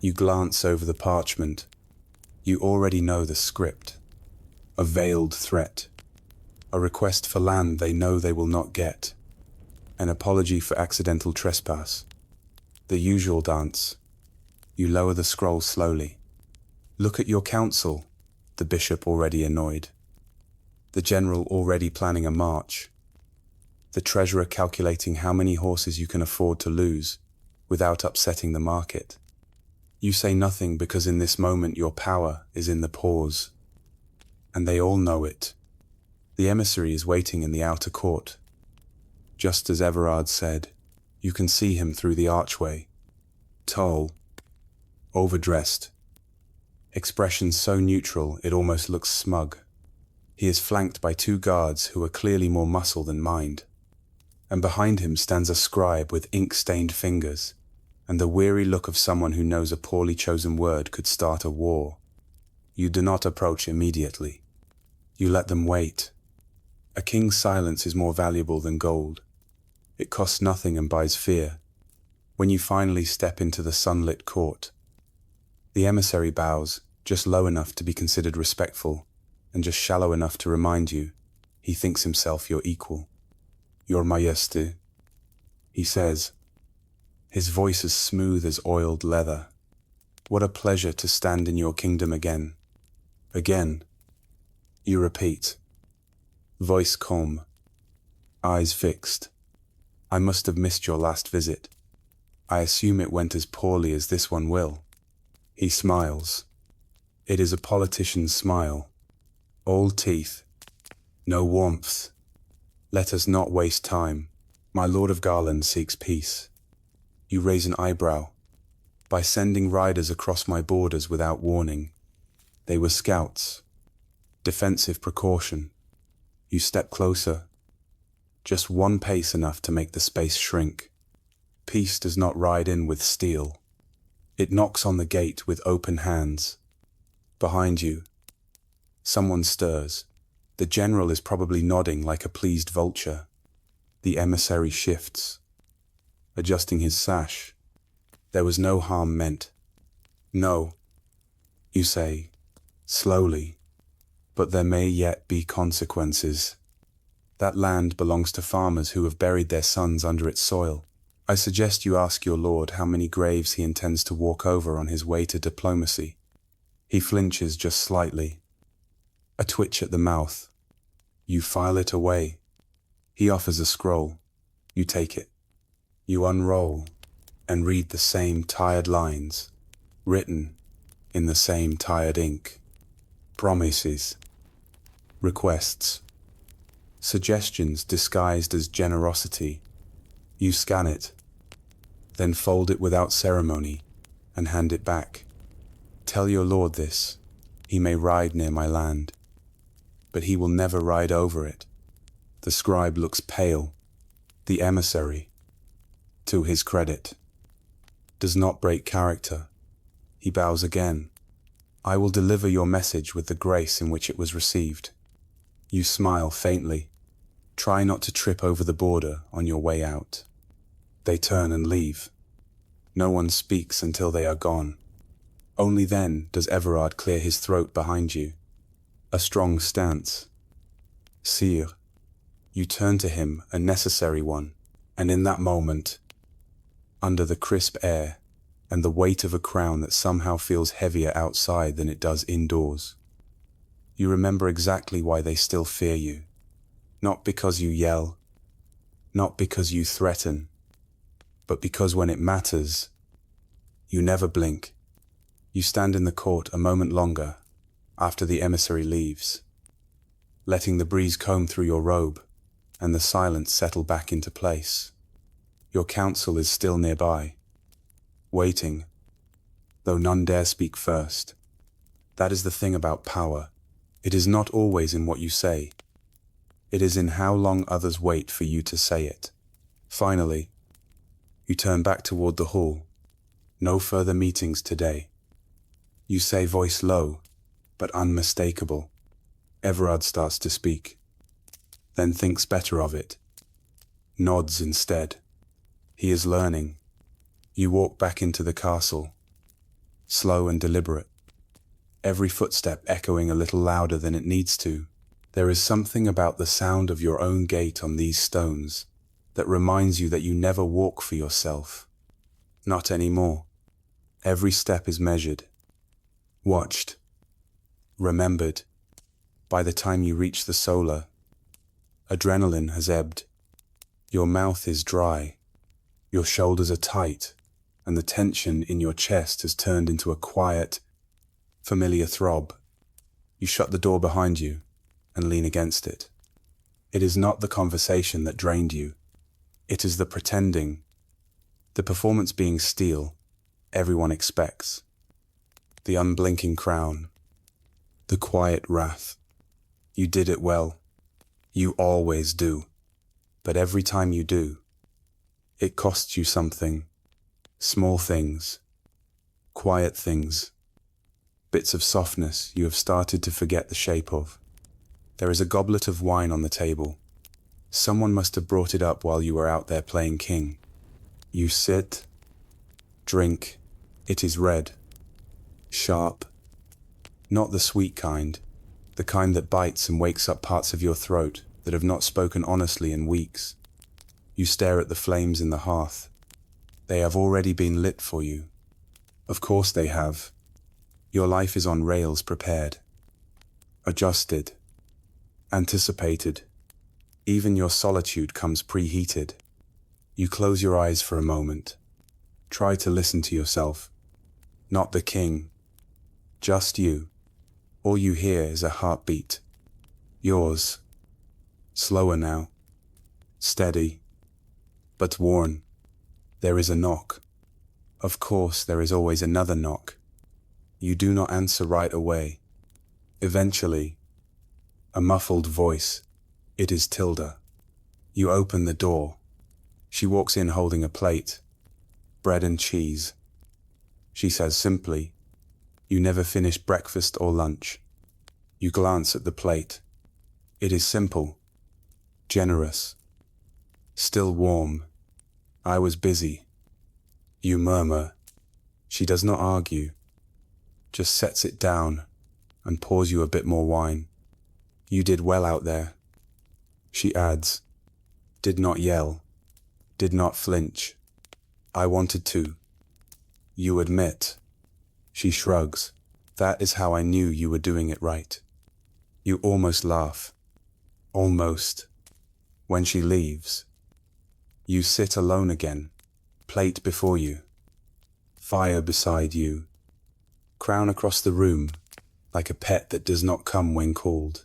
You glance over the parchment. You already know the script. A veiled threat. A request for land they know they will not get. An apology for accidental trespass. The usual dance. You lower the scroll slowly. Look at your council, the bishop already annoyed. The general already planning a march. The treasurer calculating how many horses you can afford to lose without upsetting the market. You say nothing because in this moment your power is in the pause. And they all know it. The emissary is waiting in the outer court. Just as Everard said, you can see him through the archway. Tall. Overdressed. Expression so neutral it almost looks smug. He is flanked by 2 guards who are clearly more muscle than mind. And behind him stands a scribe with ink-stained fingers, and the weary look of someone who knows a poorly chosen word could start a war. You do not approach immediately. You let them wait. A king's silence is more valuable than gold. It costs nothing and buys fear. When you finally step into the sunlit court, the emissary bows, just low enough to be considered respectful, and just shallow enough to remind you he thinks himself your equal. Your Majesté, he says, his voice as smooth as oiled leather. What a pleasure to stand in your kingdom again. Again. You repeat. Voice calm. Eyes fixed. I must have missed your last visit. I assume it went as poorly as this one will. He smiles. It is a politician's smile. All teeth. No warmth. Let us not waste time. My Lord of Garland seeks peace. You raise an eyebrow. By sending riders across my borders without warning. They were scouts. Defensive precaution. You step closer. Just one pace enough to make the space shrink. Peace does not ride in with steel. It knocks on the gate with open hands. Behind you, someone stirs. The general is probably nodding like a pleased vulture. The emissary shifts, adjusting his sash. There was no harm meant. No, you say, slowly, but there may yet be consequences. That land belongs to farmers who have buried their sons under its soil. I suggest you ask your lord how many graves he intends to walk over on his way to diplomacy. He flinches just slightly. A twitch at the mouth. You file it away. He offers a scroll. You take it. You unroll and read the same tired lines, written in the same tired ink. Promises. Requests. Suggestions disguised as generosity. You scan it, then fold it without ceremony and hand it back. Tell your lord this. He may ride near my land, but he will never ride over it. The scribe looks pale. The emissary, to his credit, does not break character. He bows again. I will deliver your message with the grace in which it was received. You smile faintly. Try not to trip over the border on your way out. They turn and leave. No one speaks until they are gone. Only then does Everard clear his throat behind you. A strong stance. Sire. You turn to him, a necessary one, and in that moment, under the crisp air and the weight of a crown that somehow feels heavier outside than it does indoors, you remember exactly why they still fear you. Not because you yell, not because you threaten, but because when it matters, you never blink. You stand in the court a moment longer after the emissary leaves, letting the breeze comb through your robe and the silence settle back into place. Your counsel is still nearby, waiting, though none dare speak first. That is the thing about power. It is not always in what you say. It is in how long others wait for you to say it. Finally, you turn back toward the hall. No further meetings today. You say, voice low, but unmistakable. Everard starts to speak, then thinks better of it. Nods instead. He is learning. You walk back into the castle, slow and deliberate, every footstep echoing a little louder than it needs to. There is something about the sound of your own gait on these stones that reminds you that you never walk for yourself. Not anymore. Every step is measured, watched, remembered. By the time you reach the solar, adrenaline has ebbed. Your mouth is dry, your shoulders are tight, and the tension in your chest has turned into a quiet, familiar throb. You shut the door behind you and lean against it. It is not the conversation that drained you. It is the pretending, the performance being steel everyone expects. The unblinking crown, the quiet wrath. You did it well. You always do. But every time you do, it costs you something. Small things, quiet things, bits of softness you have started to forget the shape of. There is a goblet of wine on the table. Someone must have brought it up while you were out there playing king. You sit, drink. It is red, sharp, not the sweet kind, the kind that bites and wakes up parts of your throat that have not spoken honestly in weeks. You stare at the flames in the hearth. They have already been lit for you. Of course they have. Your life is on rails, prepared, adjusted, anticipated. Even your solitude comes preheated. You close your eyes for a moment. Try to listen to yourself. Not the king, just you. All you hear is a heartbeat. Yours. Slower now. Steady. But worn. There is a knock. Of course, there is always another knock. You do not answer right away. Eventually, a muffled voice. It is Tilda. You open the door. She walks in holding a plate. Bread and cheese. She says simply, "You never finish breakfast or lunch." You glance at the plate. It is simple, generous, still warm. "I was busy." You murmur. She does not argue, just sets it down and pours you a bit more wine. "You did well out there." She adds, "Did not yell, did not flinch. I wanted to." You admit. She shrugs. "That is how I knew you were doing it right." You almost laugh. Almost. When she leaves, you sit alone again, plate before you, fire beside you, crown across the room like a pet that does not come when called.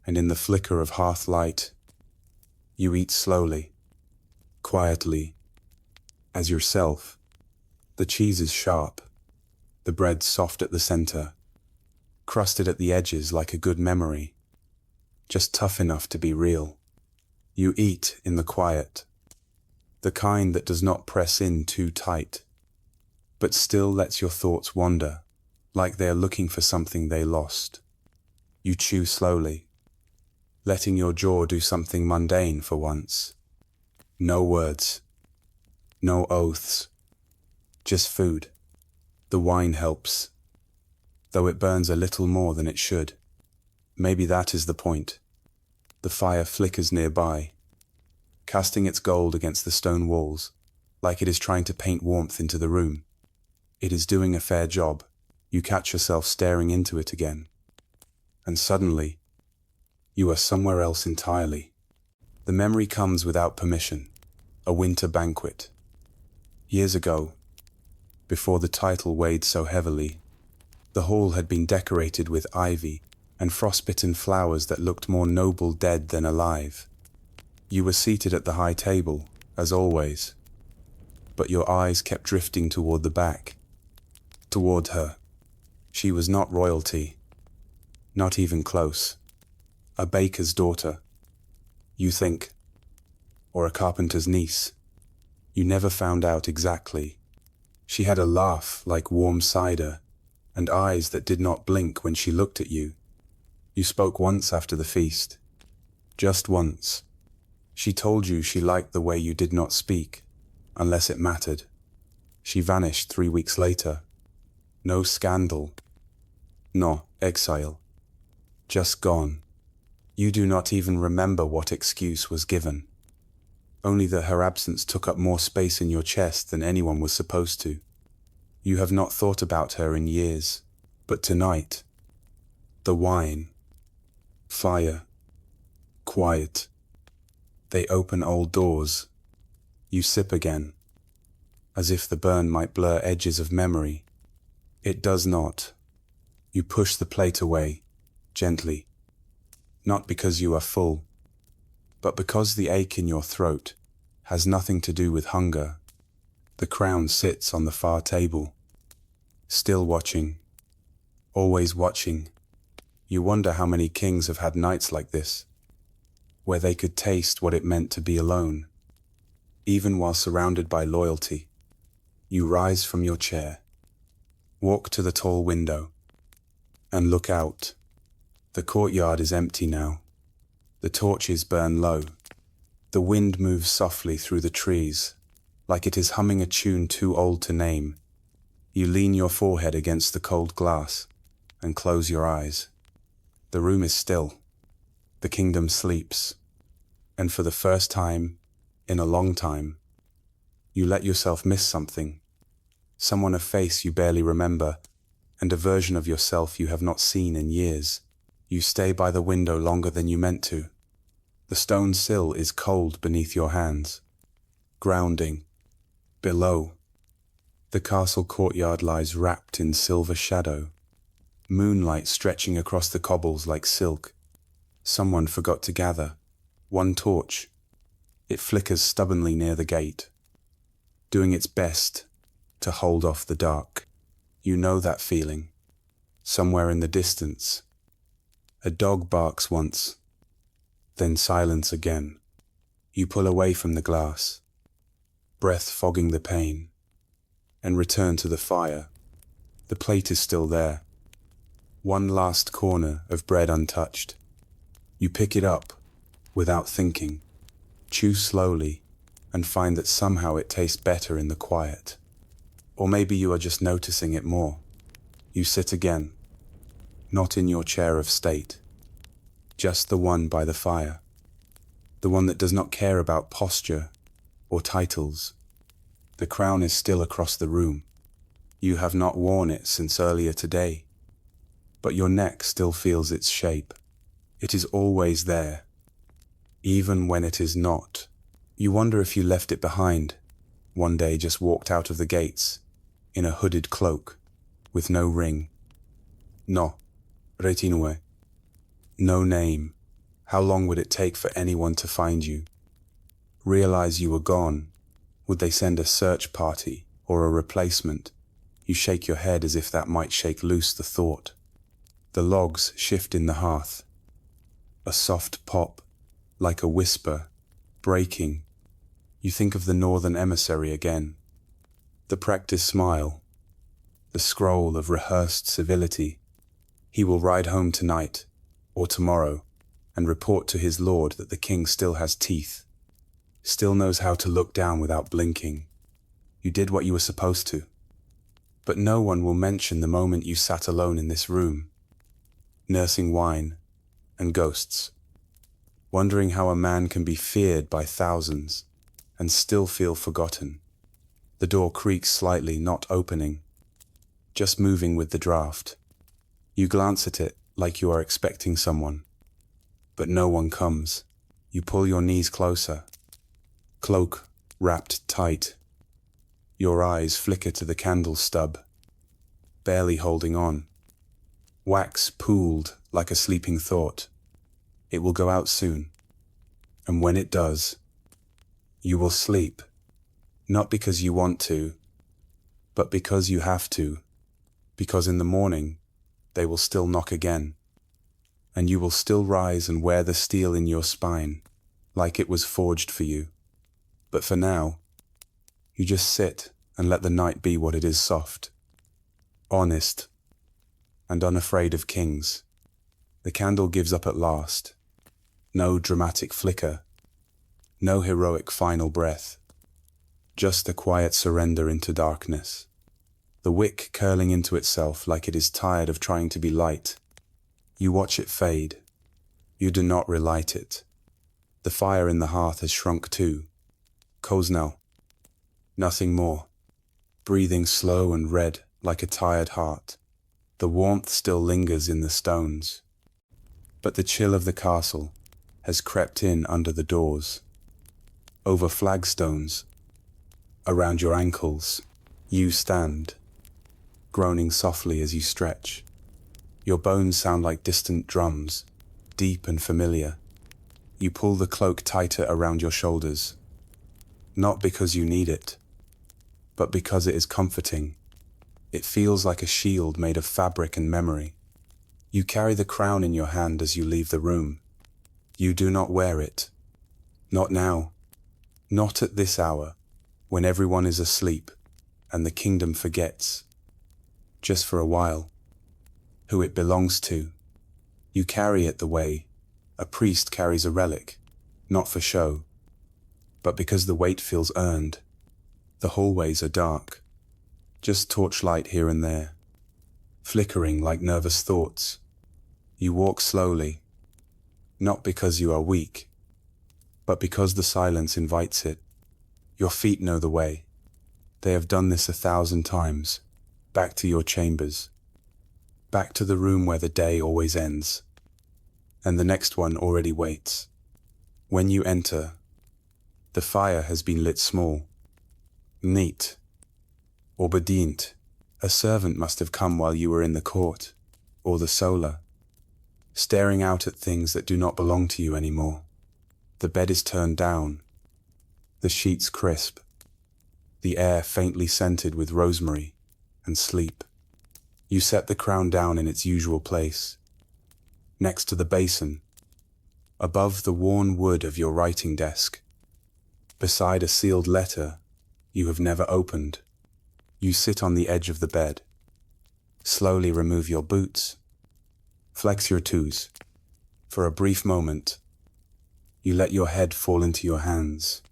and in the flicker of hearth light, you eat slowly, quietly, as yourself. The cheese is sharp, the bread soft at the center, crusted at the edges like a good memory, just tough enough to be real. You eat in the quiet, the kind that does not press in too tight, but still lets your thoughts wander, like they are looking for something they lost. You chew slowly, letting your jaw do something mundane for once. No words, no oaths, just food. The wine helps, though it burns a little more than it should. Maybe that is the point. The fire flickers nearby, casting its gold against the stone walls, like it is trying to paint warmth into the room. It is doing a fair job. You catch yourself staring into it again. And suddenly, you are somewhere else entirely. The memory comes without permission. A winter banquet. Years ago, before the title weighed so heavily, the hall had been decorated with ivy and frostbitten flowers that looked more noble dead than alive. You were seated at the high table, as always, but your eyes kept drifting toward the back, toward her. She was not royalty, not even close. A baker's daughter, you think, or a carpenter's niece. You never found out exactly. She had a laugh like warm cider, and eyes that did not blink when she looked at you. You spoke once after the feast, just once. She told you she liked the way you did not speak, unless it mattered. She vanished 3 weeks later. No scandal, no exile, just gone. You do not even remember what excuse was given, only that her absence took up more space in your chest than anyone was supposed to. You have not thought about her in years, but tonight, the wine, fire, quiet, they open old doors. You sip again, as if the burn might blur edges of memory. It does not. You push the plate away, gently, not because you are full, but because the ache in your throat has nothing to do with hunger. The crown sits on the far table, still watching, always watching. You wonder how many kings have had nights like this, where they could taste what it meant to be alone, even while surrounded by loyalty. You rise from your chair, walk to the tall window, and look out. The courtyard is empty now. The torches burn low. The wind moves softly through the trees, like it is humming a tune too old to name. You lean your forehead against the cold glass and close your eyes. The room is still. The kingdom sleeps. And for the first time in a long time, you let yourself miss something. Someone, a face you barely remember, and a version of yourself you have not seen in years. You stay by the window longer than you meant to. The stone sill is cold beneath your hands. Grounding. Below. The castle courtyard lies wrapped in silver shadow. Moonlight stretching across the cobbles like silk. Someone forgot to gather. One torch. It flickers stubbornly near the gate, doing its best to hold off the dark. You know that feeling. Somewhere in the distance. A dog barks once, then silence again. You pull away from the glass, breath fogging the pain, and return to the fire. The plate is still there. One last corner of bread untouched. You pick it up without thinking, chew slowly, and find that somehow it tastes better in the quiet. Or maybe you are just noticing it more. You sit again, not in your chair of state, just the one by the fire, the one that does not care about posture or titles. The crown is still across the room. You have not worn it since earlier today, but your neck still feels its shape. It is always there, even when it is not. You wonder if you left it behind, one day just walked out of the gates, in a hooded cloak, with no ring. No, retinue. No name, How long would it take for anyone to find you? Realize you were gone? Would they send a search party or a replacement? You shake your head as if that might shake loose the thought. The logs shift in the hearth. A soft pop, like a whisper, breaking. You think of the northern emissary again. The practiced smile. The scroll of rehearsed civility. He will ride home tonight, or tomorrow, and report to his lord that the king still has teeth. Still knows how to look down without blinking. You did what you were supposed to. But no one will mention the moment you sat alone in this room, nursing wine and ghosts, wondering how a man can be feared by thousands and still feel forgotten. The door creaks slightly, not opening, just moving with the draft. You glance at it like you are expecting someone, but no one comes. You pull your knees closer, cloak wrapped tight. Your eyes flicker to the candle stub, barely holding on. Wax pooled like a sleeping thought. It will go out soon, and when it does, you will sleep, not because you want to, but because you have to, because in the morning they will still knock again, and you will still rise and wear the steel in your spine like it was forged for you. But for now, you just sit and let the night be what it is, soft, honest, and unafraid of kings. The candle gives up at last. No dramatic flicker, no heroic final breath, just a quiet surrender into darkness. The wick curling into itself like it is tired of trying to be light. You watch it fade. You do not relight it. The fire in the hearth has shrunk too. Koznel. Nothing more. Breathing slow and red like a tired heart. The warmth still lingers in the stones. But the chill of the castle has crept in under the doors. Over flagstones, around your ankles, you stand, groaning softly as you stretch. Your bones sound like distant drums, deep and familiar. You pull the cloak tighter around your shoulders, not because you need it, but because it is comforting. It feels like a shield made of fabric and memory. You carry the crown in your hand as you leave the room. You do not wear it. Not now. Not at this hour, when everyone is asleep and the kingdom forgets, just for a while, who it belongs to. You carry it the way a priest carries a relic, not for show, but because the weight feels earned. The hallways are dark, just torchlight here and there, flickering like nervous thoughts. You walk slowly, not because you are weak, but because the silence invites it. Your feet know the way. They have done this 1,000 times. Back to your chambers. Back to the room where the day always ends. And the next one already waits. When you enter, the fire has been lit small, neat, or bedient. A servant must have come while you were in the court, or the solar, staring out at things that do not belong to you anymore. The bed is turned down, the sheets crisp, the air faintly scented with rosemary and sleep. You set the crown down in its usual place, next to the basin, above the worn wood of your writing desk, beside a sealed letter you have never opened. You sit on the edge of the bed, slowly remove your boots, flex your toes. For a brief moment, you let your head fall into your hands.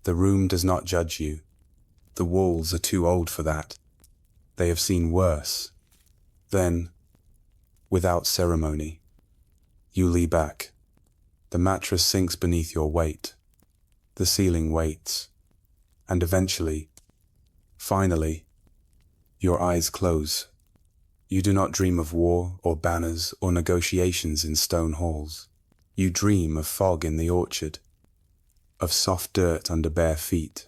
The room does not judge you. The walls are too old for that. They have seen worse. Then, without ceremony, you lie back. The mattress sinks beneath your weight. The ceiling waits. And eventually, finally, your eyes close. You do not dream of war or banners or negotiations in stone halls. You dream of fog in the orchard, of soft dirt under bare feet,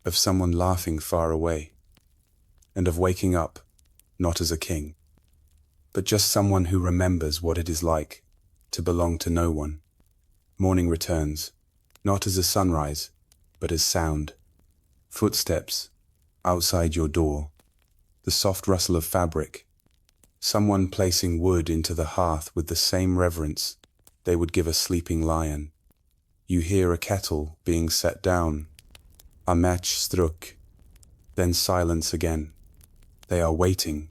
of someone laughing far away, and of waking up, not as a king, but just someone who remembers what it is like to belong to no one. Morning returns, not as a sunrise, but as sound. Footsteps outside your door, the soft rustle of fabric, someone placing wood into the hearth with the same reverence they would give a sleeping lion. You hear a kettle being set down, a match struck, then silence again. They are waiting,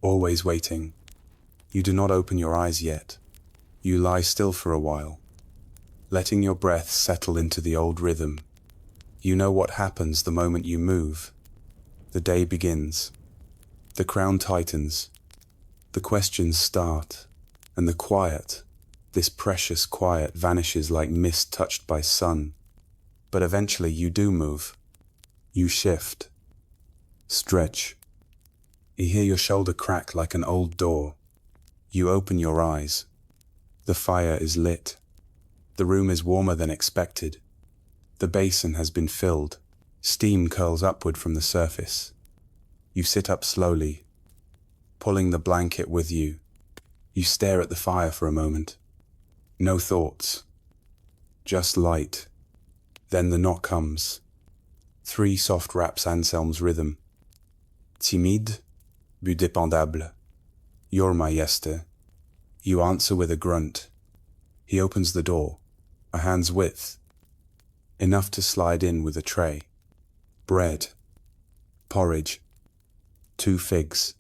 always waiting. You do not open your eyes yet. You lie still for a while, letting your breath settle into the old rhythm. You know what happens the moment you move. The day begins. The crown tightens. The questions start. And the quiet, this precious quiet, vanishes like mist touched by sun. But eventually you do move. You shift. Stretch. You hear your shoulder crack like an old door. You open your eyes. The fire is lit. The room is warmer than expected. The basin has been filled. Steam curls upward from the surface. You sit up slowly, pulling the blanket with you. You stare at the fire for a moment. No thoughts. Just light. Then the knock comes. 3 soft raps Anselm's rhythm. Timide, but dépendable. Your Majesté. You answer with a grunt. He opens the door, a hand's width, enough to slide in with a tray. Bread, porridge, 2 figs,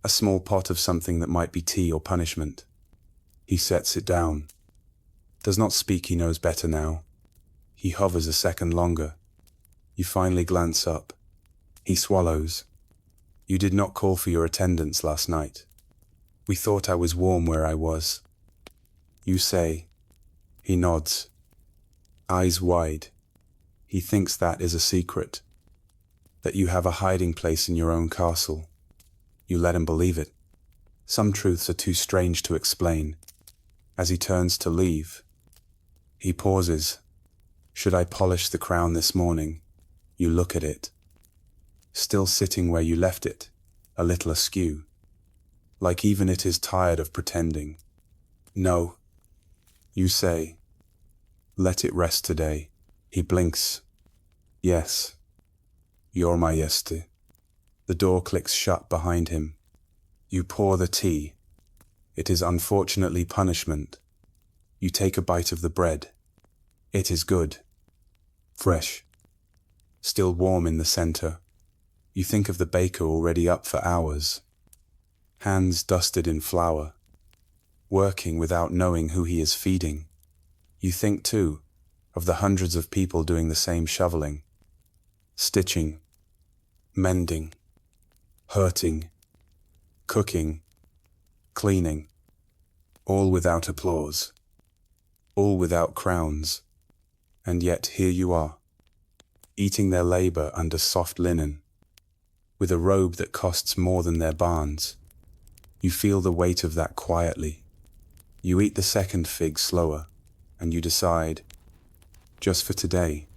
a small pot of something that might be tea or punishment. He sets it down. Does not speak, he knows better now. He hovers a second longer. You finally glance up. He swallows. You did not call for your attendance last night. We thought I was warm where I was. You say. He nods. Eyes wide. He thinks that is a secret. That you have a hiding place in your own castle. You let him believe it. Some truths are too strange to explain. As he turns to leave, he pauses. Should I polish the crown this morning? You look at it. Still sitting where you left it, a little askew. Like even it is tired of pretending. No. You say. Let it rest today. He blinks. Yes. Your Majesté. The door clicks shut behind him. You pour the tea. It is unfortunately punishment. You take a bite of the bread. It is good. Fresh. Still warm in the center. You think of the baker already up for hours. Hands dusted in flour. Working without knowing who he is feeding. You think, too, of the hundreds of people doing the same shoveling. Stitching. Mending. Hurting. Cooking. Cleaning. All without applause. All without crowns. And yet here you are, eating their labor under soft linen, with a robe that costs more than their barns. You feel the weight of that quietly. You eat the second fig slower, and you decide, just for today,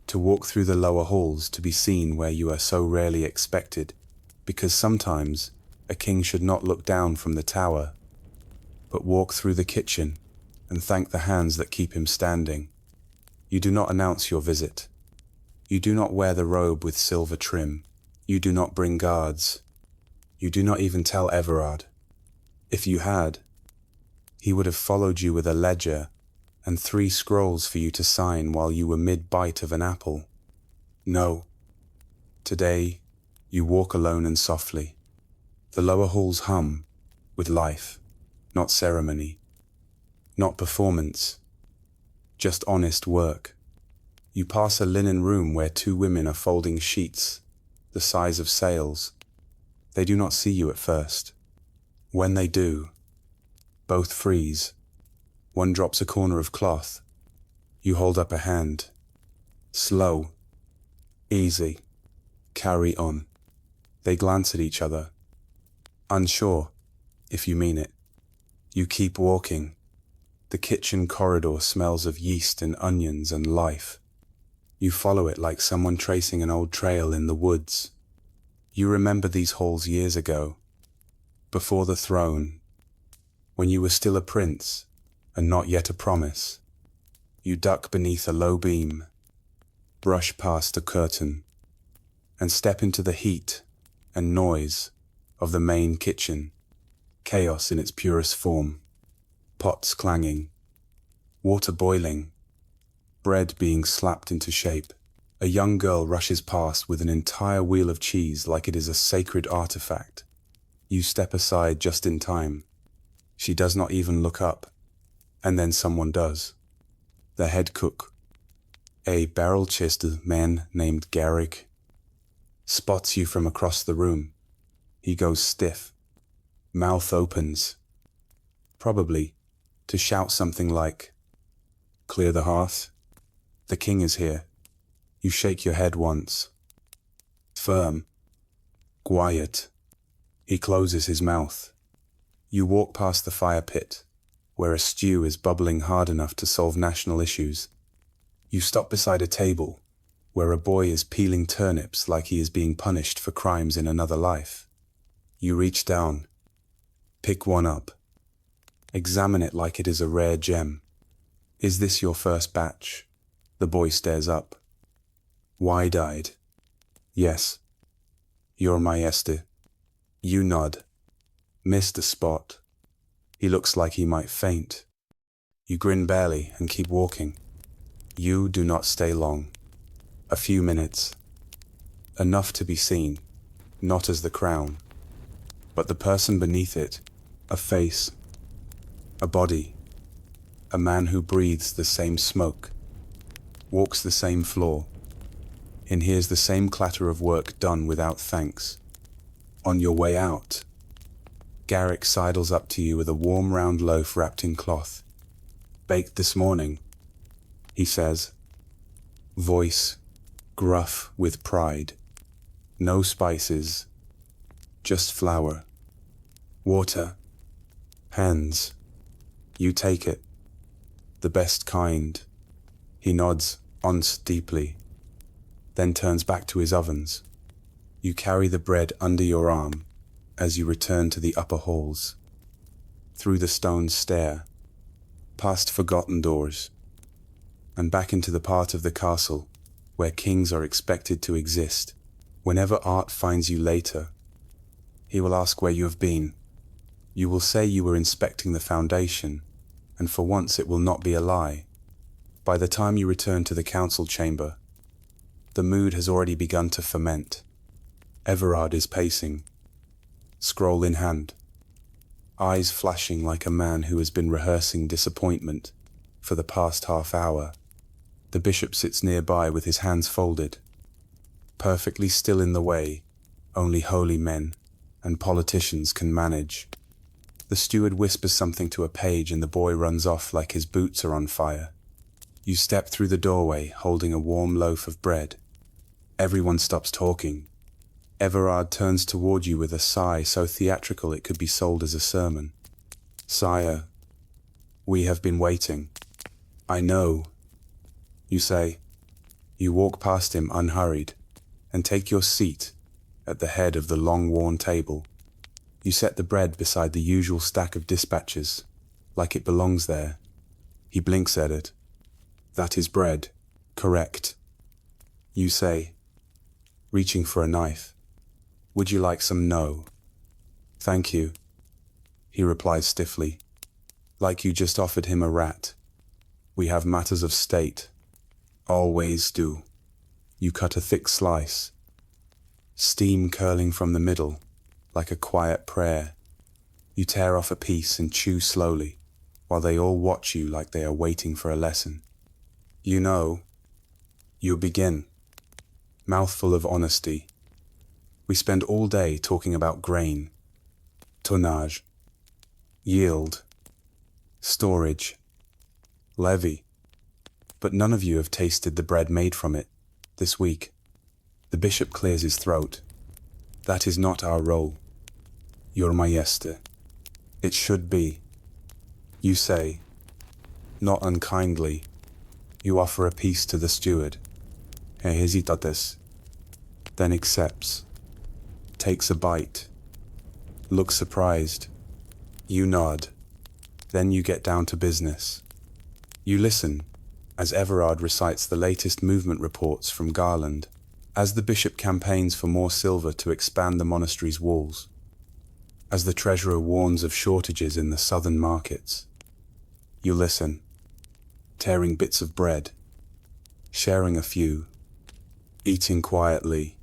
to walk through the lower halls to be seen where you are so rarely expected, because sometimes a king should not look down from the tower, but walk through the kitchen and thank the hands that keep him standing. You do not announce your visit. You do not wear the robe with silver trim. You do not bring guards. You do not even tell Everard. If you had, he would have followed you with a ledger and 3 scrolls for you to sign while you were mid-bite of an apple. No. Today, you walk alone and softly. The lower halls hum with life, not ceremony, not performance, just honest work. You pass a linen room where 2 women are folding sheets, the size of sails. They do not see you at first. When they do, both freeze. One drops a corner of cloth. You hold up a hand. Slow. Easy. Carry on. They glance at each other. Unsure, if you mean it. You keep walking. The kitchen corridor smells of yeast and onions and life. You follow it like someone tracing an old trail in the woods. You remember these halls years ago, before the throne, when you were still a prince and not yet a promise. You duck beneath a low beam, brush past a curtain, and step into the heat and noise of the main kitchen, chaos in its purest form, pots clanging, water boiling, bread being slapped into shape. A young girl rushes past with an entire wheel of cheese like it is a sacred artifact. You step aside just in time. She does not even look up, and then someone does. The head cook, a barrel-chested man named Garrick, spots you from across the room. He goes stiff, mouth opens, probably to shout something like, "Clear the hearth. The king is here." You shake your head once. Firm. Quiet. He closes his mouth. You walk past the fire pit, where a stew is bubbling hard enough to solve national issues. You stop beside a table, where a boy is peeling turnips like he is being punished for crimes in another life. You reach down, pick one up, examine it like it is a rare gem. "Is this your first batch?" The boy stares up, wide-eyed. "Yes." "Your Majesty." You nod. Missed a spot. He looks like he might faint. You grin barely and keep walking. You do not stay long. A few minutes. Enough to be seen, not as the crown, but the person beneath it, a face, a body, a man who breathes the same smoke, walks the same floor, and hears the same clatter of work done without thanks. On your way out, Garrick sidles up to you with a warm round loaf wrapped in cloth. "Baked this morning," he says, voice gruff with pride. No spices, just flour, water, hands. You take it, the best kind. He nods once deeply, then turns back to his ovens. You carry the bread under your arm as you return to the upper halls, through the stone stair, past forgotten doors, and back into the part of the castle where kings are expected to exist. Whenever Art finds you later, he will ask where you have been. You will say you were inspecting the foundation, and for once it will not be a lie. By the time you return to the council chamber, the mood has already begun to ferment. Everard is pacing, scroll in hand, eyes flashing like a man who has been rehearsing disappointment for the past half hour. The bishop sits nearby with his hands folded, perfectly still in the way only holy men and politicians can manage. The steward whispers something to a page and the boy runs off like his boots are on fire. You step through the doorway holding a warm loaf of bread. Everyone stops talking. Everard turns toward you with a sigh so theatrical it could be sold as a sermon. "Sire, we have been waiting." "I know," you say. You walk past him unhurried and take your seat at the head of the long-worn table. You set the bread beside the usual stack of dispatches, like it belongs there. He blinks at it. "That is bread, correct?" You say, reaching for a knife. "Would you like some?" "No." "Thank you," he replies stiffly, like you just offered him a rat. "We have matters of state." "Always do." You cut a thick slice, steam curling from the middle, like a quiet prayer. You tear off a piece and chew slowly, while they all watch you like they are waiting for a lesson. "You know," you begin, mouthful of honesty. "We spend all day talking about grain, tonnage, yield, storage, levy, but none of you have tasted the bread made from it this week." The bishop clears his throat. "That is not our role, Your Majesty." "It should be," you say, not unkindly. You offer a piece to the steward. He hesitates, then accepts, takes a bite, looks surprised. You nod. Then you get down to business. You listen, as Everard recites the latest movement reports from Garland, as the bishop campaigns for more silver to expand the monastery's walls, as the treasurer warns of shortages in the southern markets. You listen, tearing bits of bread, sharing a few, eating quietly.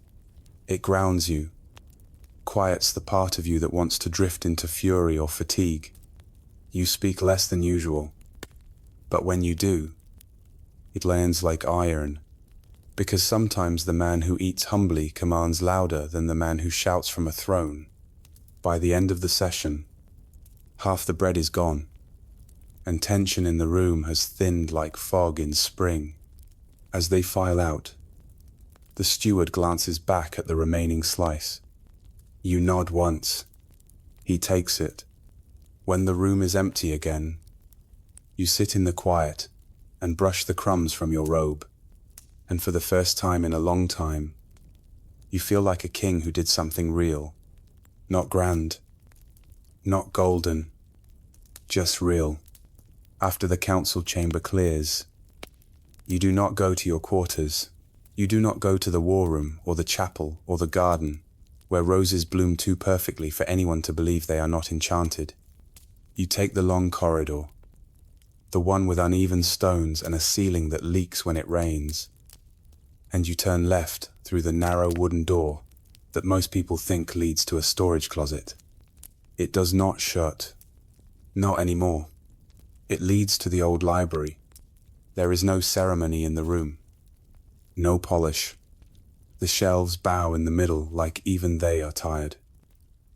It grounds you, quiets the part of you that wants to drift into fury or fatigue. You speak less than usual, but when you do, it lands like iron, because sometimes the man who eats humbly commands louder than the man who shouts from a throne. By the end of the session, half the bread is gone, and tension in the room has thinned like fog in spring. As they file out, the steward glances back at the remaining slice. You nod once. He takes it. When the room is empty again, you sit in the quiet and brush the crumbs from your robe. And for the first time in a long time, you feel like a king who did something real. Not grand, not golden, just real. After the council chamber clears, you do not go to your quarters. You do not go to the war room or the chapel or the garden, where roses bloom too perfectly for anyone to believe they are not enchanted. You take the long corridor, the one with uneven stones and a ceiling that leaks when it rains, and you turn left through the narrow wooden door that most people think leads to a storage closet. It does not shut. Not anymore. It leads to the old library. There is no ceremony in the room. No polish. The shelves bow in the middle like even they are tired.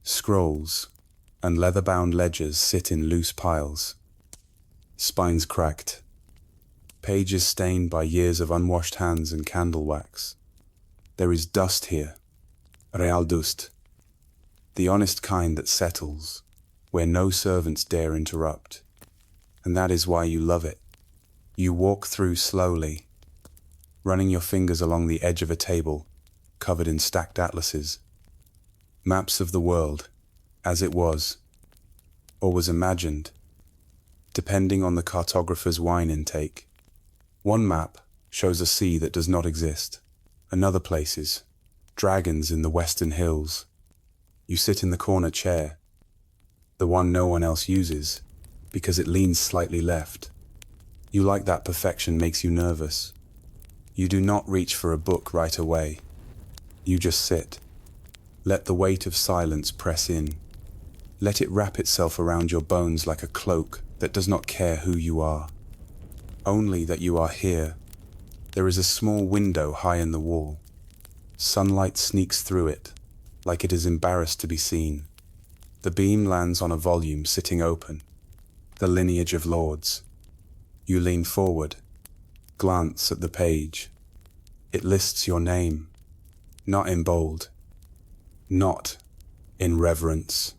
Scrolls and leather-bound ledgers sit in loose piles. Spines cracked. Pages stained by years of unwashed hands and candle wax. There is dust here. Real dust. The honest kind that settles, where no servants dare interrupt. And that is why you love it. You walk through slowly, running your fingers along the edge of a table covered in stacked atlases. Maps of the world, as it was, or was imagined, depending on the cartographer's wine intake. One map shows a sea that does not exist. Another places, dragons in the western hills. You sit in the corner chair, the one no one else uses, because it leans slightly left. You like that perfection makes you nervous. You do not reach for a book right away. You just sit. Let the weight of silence press in. Let it wrap itself around your bones like a cloak that does not care who you are. Only that you are here. There is a small window high in the wall. Sunlight sneaks through it, like it is embarrassed to be seen. The beam lands on a volume sitting open. The Lineage of Lords. You lean forward, glance at the page. It lists your name, not in bold, not in reverence.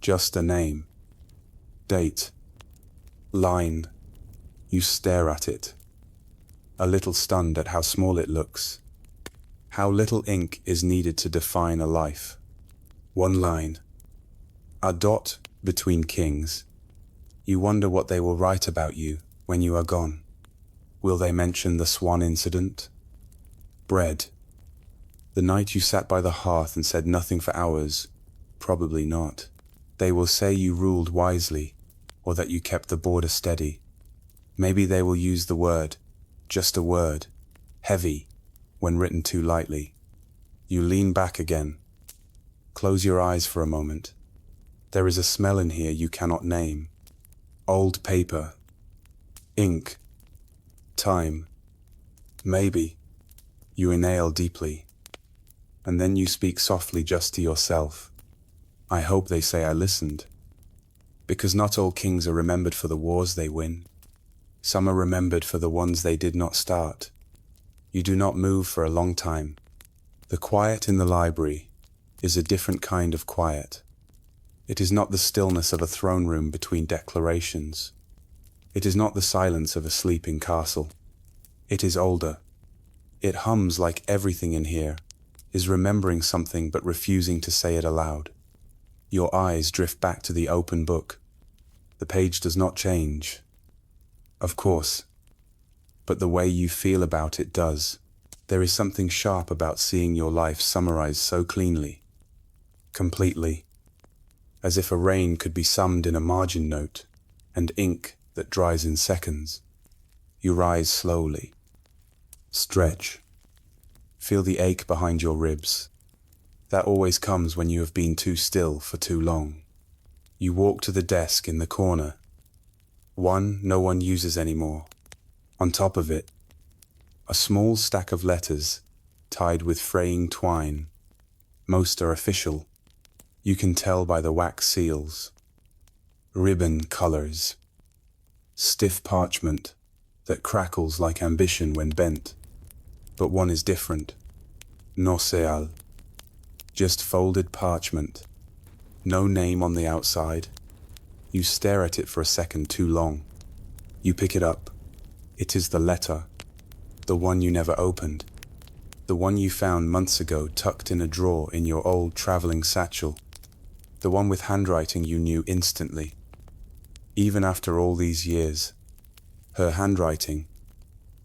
Just a name. Date. Line. You stare at it, a little stunned at how small it looks. How little ink is needed to define a life. One line. A dot between kings. You wonder what they will write about you when you are gone. Will they mention the swan incident? Bread. The night you sat by the hearth and said nothing for hours? Probably not. They will say you ruled wisely, or that you kept the border steady. Maybe they will use the word, just a word, heavy, when written too lightly. You lean back again. Close your eyes for a moment. There is a smell in here you cannot name. Old paper. Ink. Time. Maybe. You inhale deeply. And then you speak softly just to yourself. I hope they say I listened. Because not all kings are remembered for the wars they win. Some are remembered for the ones they did not start. You do not move for a long time. The quiet in the library is a different kind of quiet. It is not the stillness of a throne room between declarations. It is not the silence of a sleeping castle. It is older. It hums like everything in here is remembering something but refusing to say it aloud. Your eyes drift back to the open book. The page does not change, of course, but the way you feel about it does. There is something sharp about seeing your life summarized so cleanly, completely, as if a reign could be summed in a margin note, and ink that dries in seconds. You rise slowly. Stretch. Feel the ache behind your ribs. That always comes when you have been too still for too long. You walk to the desk in the corner. One no one uses anymore. On top of it, a small stack of letters tied with fraying twine. Most are official. You can tell by the wax seals. Ribbon colors. Stiff parchment that crackles like ambition when bent. But one is different. No seal. Just folded parchment. No name on the outside. You stare at it for a second too long. You pick it up. It is the letter. The one you never opened. The one you found months ago tucked in a drawer in your old traveling satchel. The one with handwriting you knew instantly. Even after all these years. Her handwriting.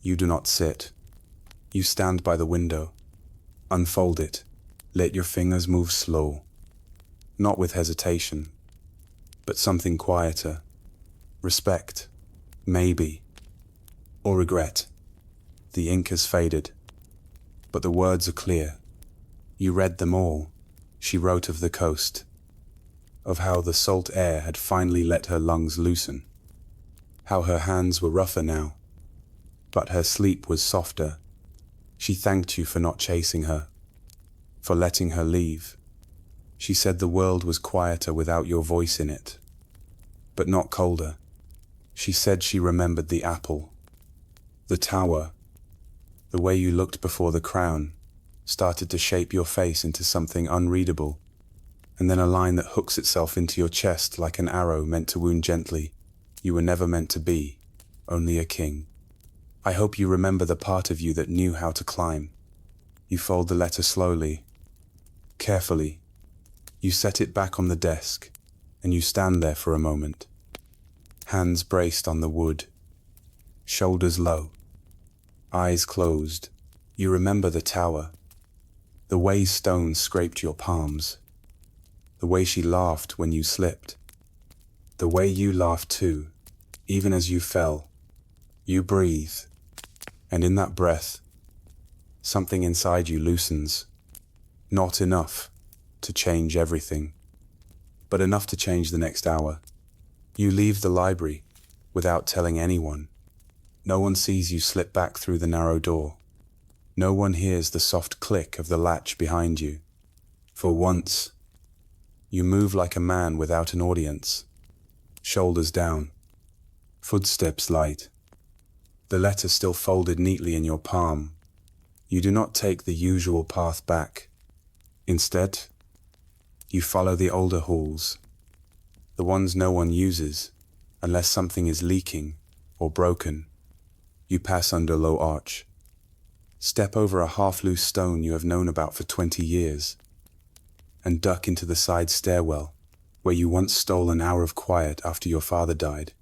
You do not sit. You stand by the window. Unfold it. Let your fingers move slow. Not with hesitation, but something quieter. Respect. Maybe. Or regret. The ink has faded, but the words are clear. You read them all. She wrote of the coast, of how the salt air had finally let her lungs loosen, how her hands were rougher now, but her sleep was softer. She thanked you for not chasing her, for letting her leave. She said the world was quieter without your voice in it, but not colder. She said she remembered the apple, the tower, the way you looked before the crown started to shape your face into something unreadable, and then a line that hooks itself into your chest like an arrow meant to wound gently. You were never meant to be, only a king. I hope you remember the part of you that knew how to climb. You fold the letter slowly, carefully. You set it back on the desk, and you stand there for a moment. Hands braced on the wood, shoulders low, eyes closed. You remember the tower, the way stones scraped your palms, the way she laughed when you slipped, the way you laughed too, even as you fell. You breathe, and in that breath, something inside you loosens. Not enough to change everything, but enough to change the next hour. You leave the library without telling anyone. No one sees you slip back through the narrow door. No one hears the soft click of the latch behind you. For once, you move like a man without an audience. Shoulders down, footsteps light. The letter still folded neatly in your palm. You do not take the usual path back. Instead, you follow the older halls, the ones no one uses, unless something is leaking or broken. You pass under low arch. Step over a half-loose stone you have known about for 20 years, and duck into the side stairwell, where you once stole an hour of quiet after your father died.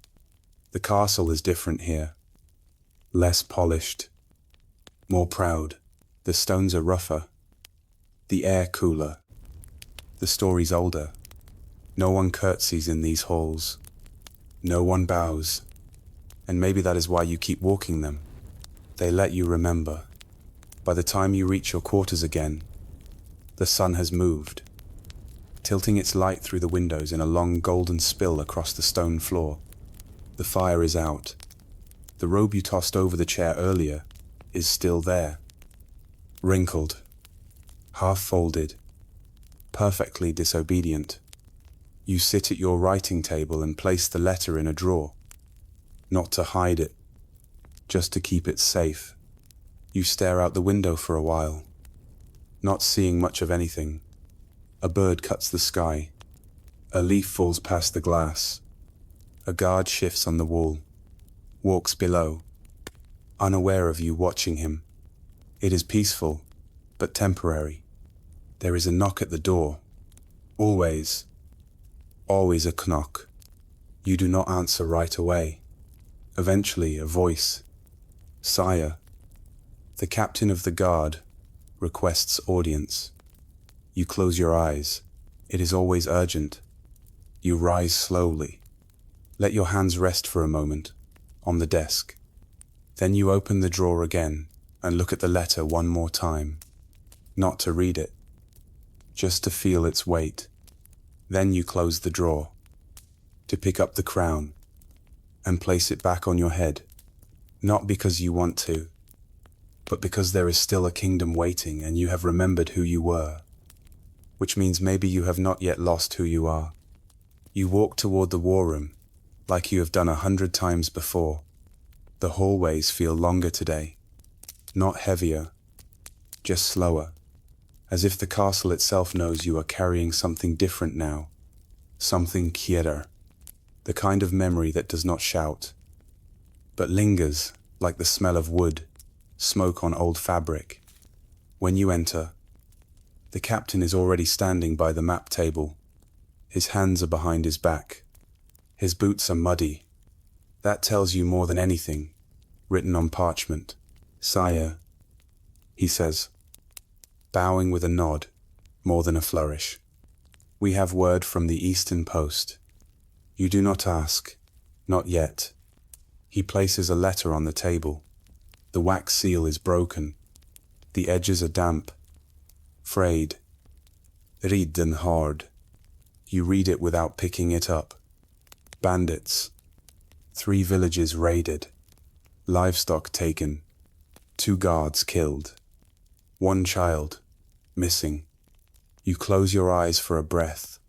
The castle is different here. Less polished, more proud. The stones are rougher, the air cooler. The story's older. No one curtsies in these halls. No one bows. And maybe that is why you keep walking them. They let you remember. By the time you reach your quarters again, the sun has moved, tilting its light through the windows in a long golden spill across the stone floor. The fire is out. The robe you tossed over the chair earlier is still there. Wrinkled, half folded, perfectly disobedient. You sit at your writing table and place the letter in a drawer. Not to hide it, just to keep it safe. You stare out the window for a while, not seeing much of anything. A bird cuts the sky. A leaf falls past the glass. A guard shifts on the wall, walks below, unaware of you watching him. It is peaceful, but temporary. There is a knock at the door. Always a knock. You do not answer right away. Eventually, a voice. Sire, the captain of the guard requests audience. You close your eyes. It is always urgent. You rise slowly. Let your hands rest for a moment on the desk. Then you open the drawer again and look at the letter one more time. Not to read it, just to feel its weight. Then you close the drawer to pick up the crown and place it back on your head. Not because you want to, but because there is still a kingdom waiting and you have remembered who you were. Which means maybe you have not yet lost who you are. You walk toward the war room, like you have done 100 times before. The hallways feel longer today, not heavier, just slower, as if the castle itself knows you are carrying something different now, something quieter, the kind of memory that does not shout, but lingers like the smell of wood, smoke on old fabric. When you enter, the captain is already standing by the map table. His hands are behind his back. His boots are muddy. That tells you more than anything, written on parchment. Sire, he says, bowing with a nod, more than a flourish. We have word from the Eastern Post. You do not ask, not yet. He places a letter on the table. The wax seal is broken. The edges are damp, frayed, written hard. You read it without picking it up. Bandits. 3 villages raided. Livestock taken. 2 guards killed. 1 child missing. You close your eyes for a breath,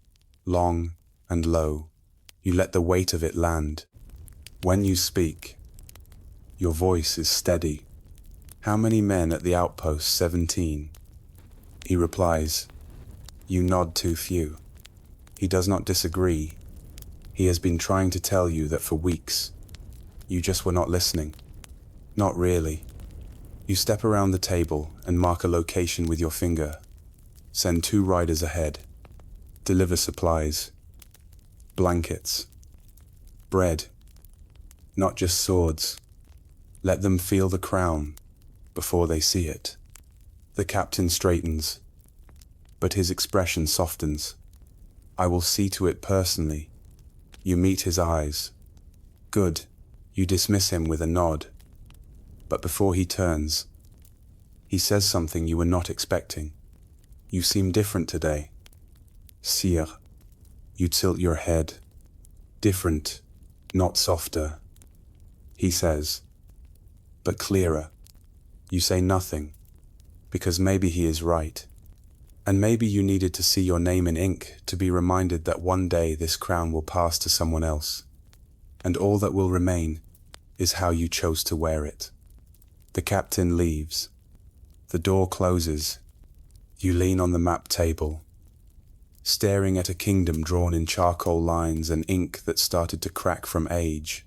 long and low. You let the weight of it land. When you speak, your voice is steady. How many men at the outpost? 17. He replies, you nod, too few. He does not disagree. He has been trying to tell you that for weeks. You just were not listening. Not really. You step around the table and mark a location with your finger. Send 2 riders ahead. Deliver supplies. Blankets. Bread. Not just swords. Let them feel the crown before they see it. The captain straightens, but his expression softens. I will see to it personally. You meet his eyes. Good. You dismiss him with a nod. But before he turns, he says something you were not expecting. You seem different today. Sire. You tilt your head. Different, not softer. He says, but clearer. You say nothing, because maybe he is right. And maybe you needed to see your name in ink to be reminded that one day this crown will pass to someone else. And all that will remain is how you chose to wear it. The captain leaves. The door closes. You lean on the map table, staring at a kingdom drawn in charcoal lines and ink that started to crack from age.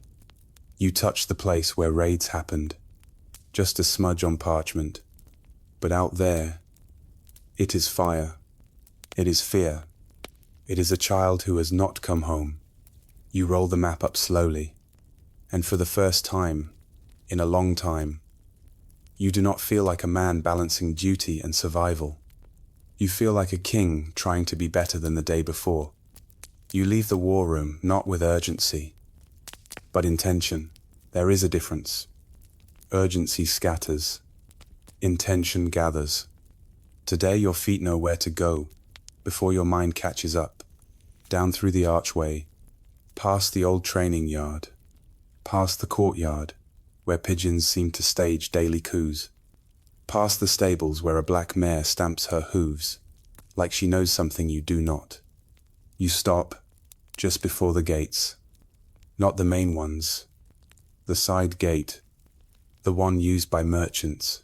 You touch the place where raids happened, just a smudge on parchment. But out there, it is fire. It is fear. It is a child who has not come home. You roll the map up slowly, and for the first time, in a long time, you do not feel like a man balancing duty and survival. You feel like a king trying to be better than the day before. You leave the war room not with urgency, but intention. There is a difference. Urgency scatters. Intention gathers. Today your feet know where to go before your mind catches up. Down through the archway, past the old training yard, past the courtyard where pigeons seem to stage daily coups, past the stables where a black mare stamps her hooves like she knows something you do not. You stop just before the gates, not the main ones, the side gate, the one used by merchants.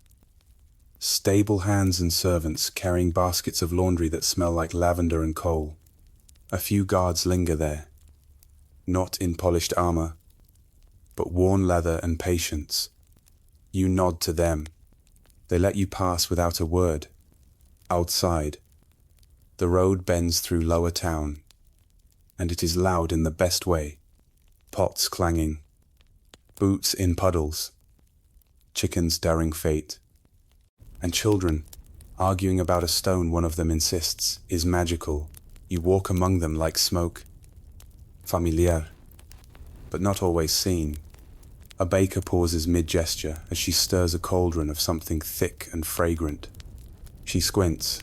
Stable hands and servants carrying baskets of laundry that smell like lavender and coal. A few guards linger there, not in polished armor, but worn leather and patience. You nod to them. They let you pass without a word. Outside, the road bends through lower town, and it is loud in the best way. Pots clanging, boots in puddles, chickens daring fate, and children arguing about a stone one of them insists is magical. You walk among them like smoke, familiar, but not always seen. A baker pauses mid-gesture as she stirs a cauldron of something thick and fragrant. She squints.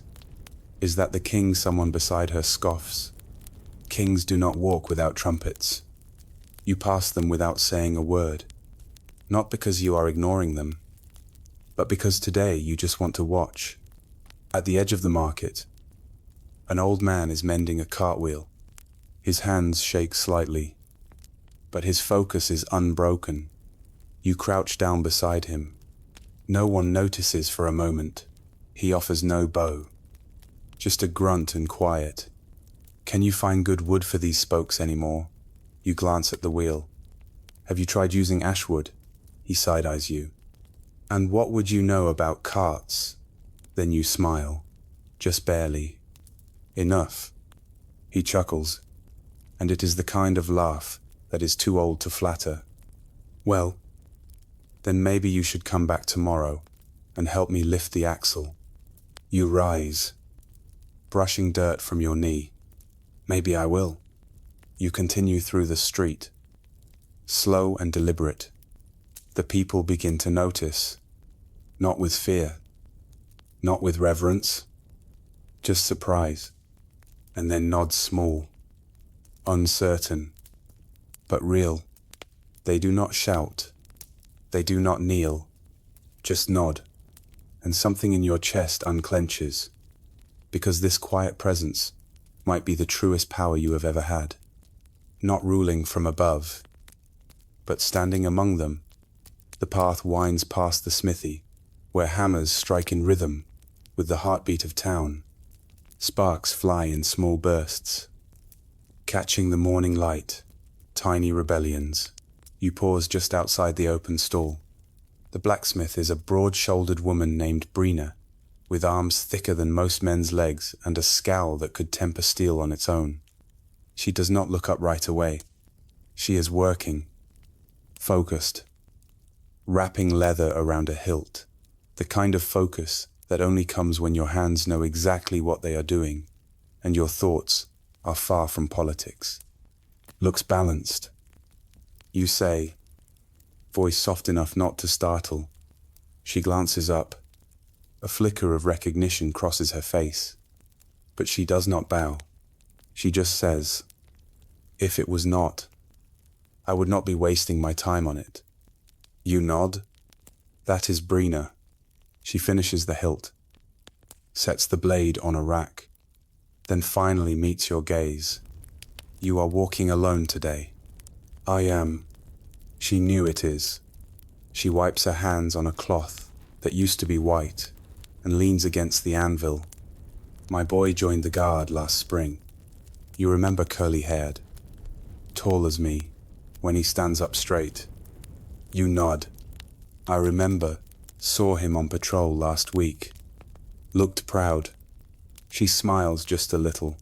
Is that the king? Someone beside her scoffs. Kings do not walk without trumpets. You pass them without saying a word, not because you are ignoring them, but because today you just want to watch. At the edge of the market, an old man is mending a cartwheel. His hands shake slightly, but his focus is unbroken. You crouch down beside him. No one notices for a moment. He offers no bow, just a grunt and quiet. Can you find good wood for these spokes anymore? You glance at the wheel. Have you tried using ashwood? He side-eyes you. And what would you know about carts? Then you smile, just barely. Enough. He chuckles, and it is the kind of laugh that is too old to flatter. Well, then maybe you should come back tomorrow and help me lift the axle. You rise, brushing dirt from your knee. Maybe I will. You continue through the street, slow and deliberate. The people begin to notice, not with fear, not with reverence, just surprise, and then nods small, uncertain, but real. They do not shout, they do not kneel, just nod, and something in your chest unclenches, because this quiet presence might be the truest power you have ever had. Not ruling from above, but standing among them. The path winds past the smithy, where hammers strike in rhythm with the heartbeat of town. Sparks fly in small bursts, catching the morning light, tiny rebellions. You pause just outside the open stall. The blacksmith is a broad-shouldered woman named Brina, with arms thicker than most men's legs and a scowl that could temper steel on its own. She does not look up right away. She is working, focused, wrapping leather around a hilt, the kind of focus that only comes when your hands know exactly what they are doing and your thoughts are far from politics. Looks balanced. You say, voice soft enough not to startle. She glances up. A flicker of recognition crosses her face, but she does not bow. She just says, if it was not, I would not be wasting my time on it. You nod. That is Brina. She finishes the hilt, sets the blade on a rack, then finally meets your gaze. You are walking alone today. I am. She knew it is. She wipes her hands on a cloth that used to be white and leans against the anvil. My boy joined the guard last spring. You remember curly-haired, tall as me, when he stands up straight. You nod. I remember. Saw him on patrol last week. Looked proud. She smiles just a little.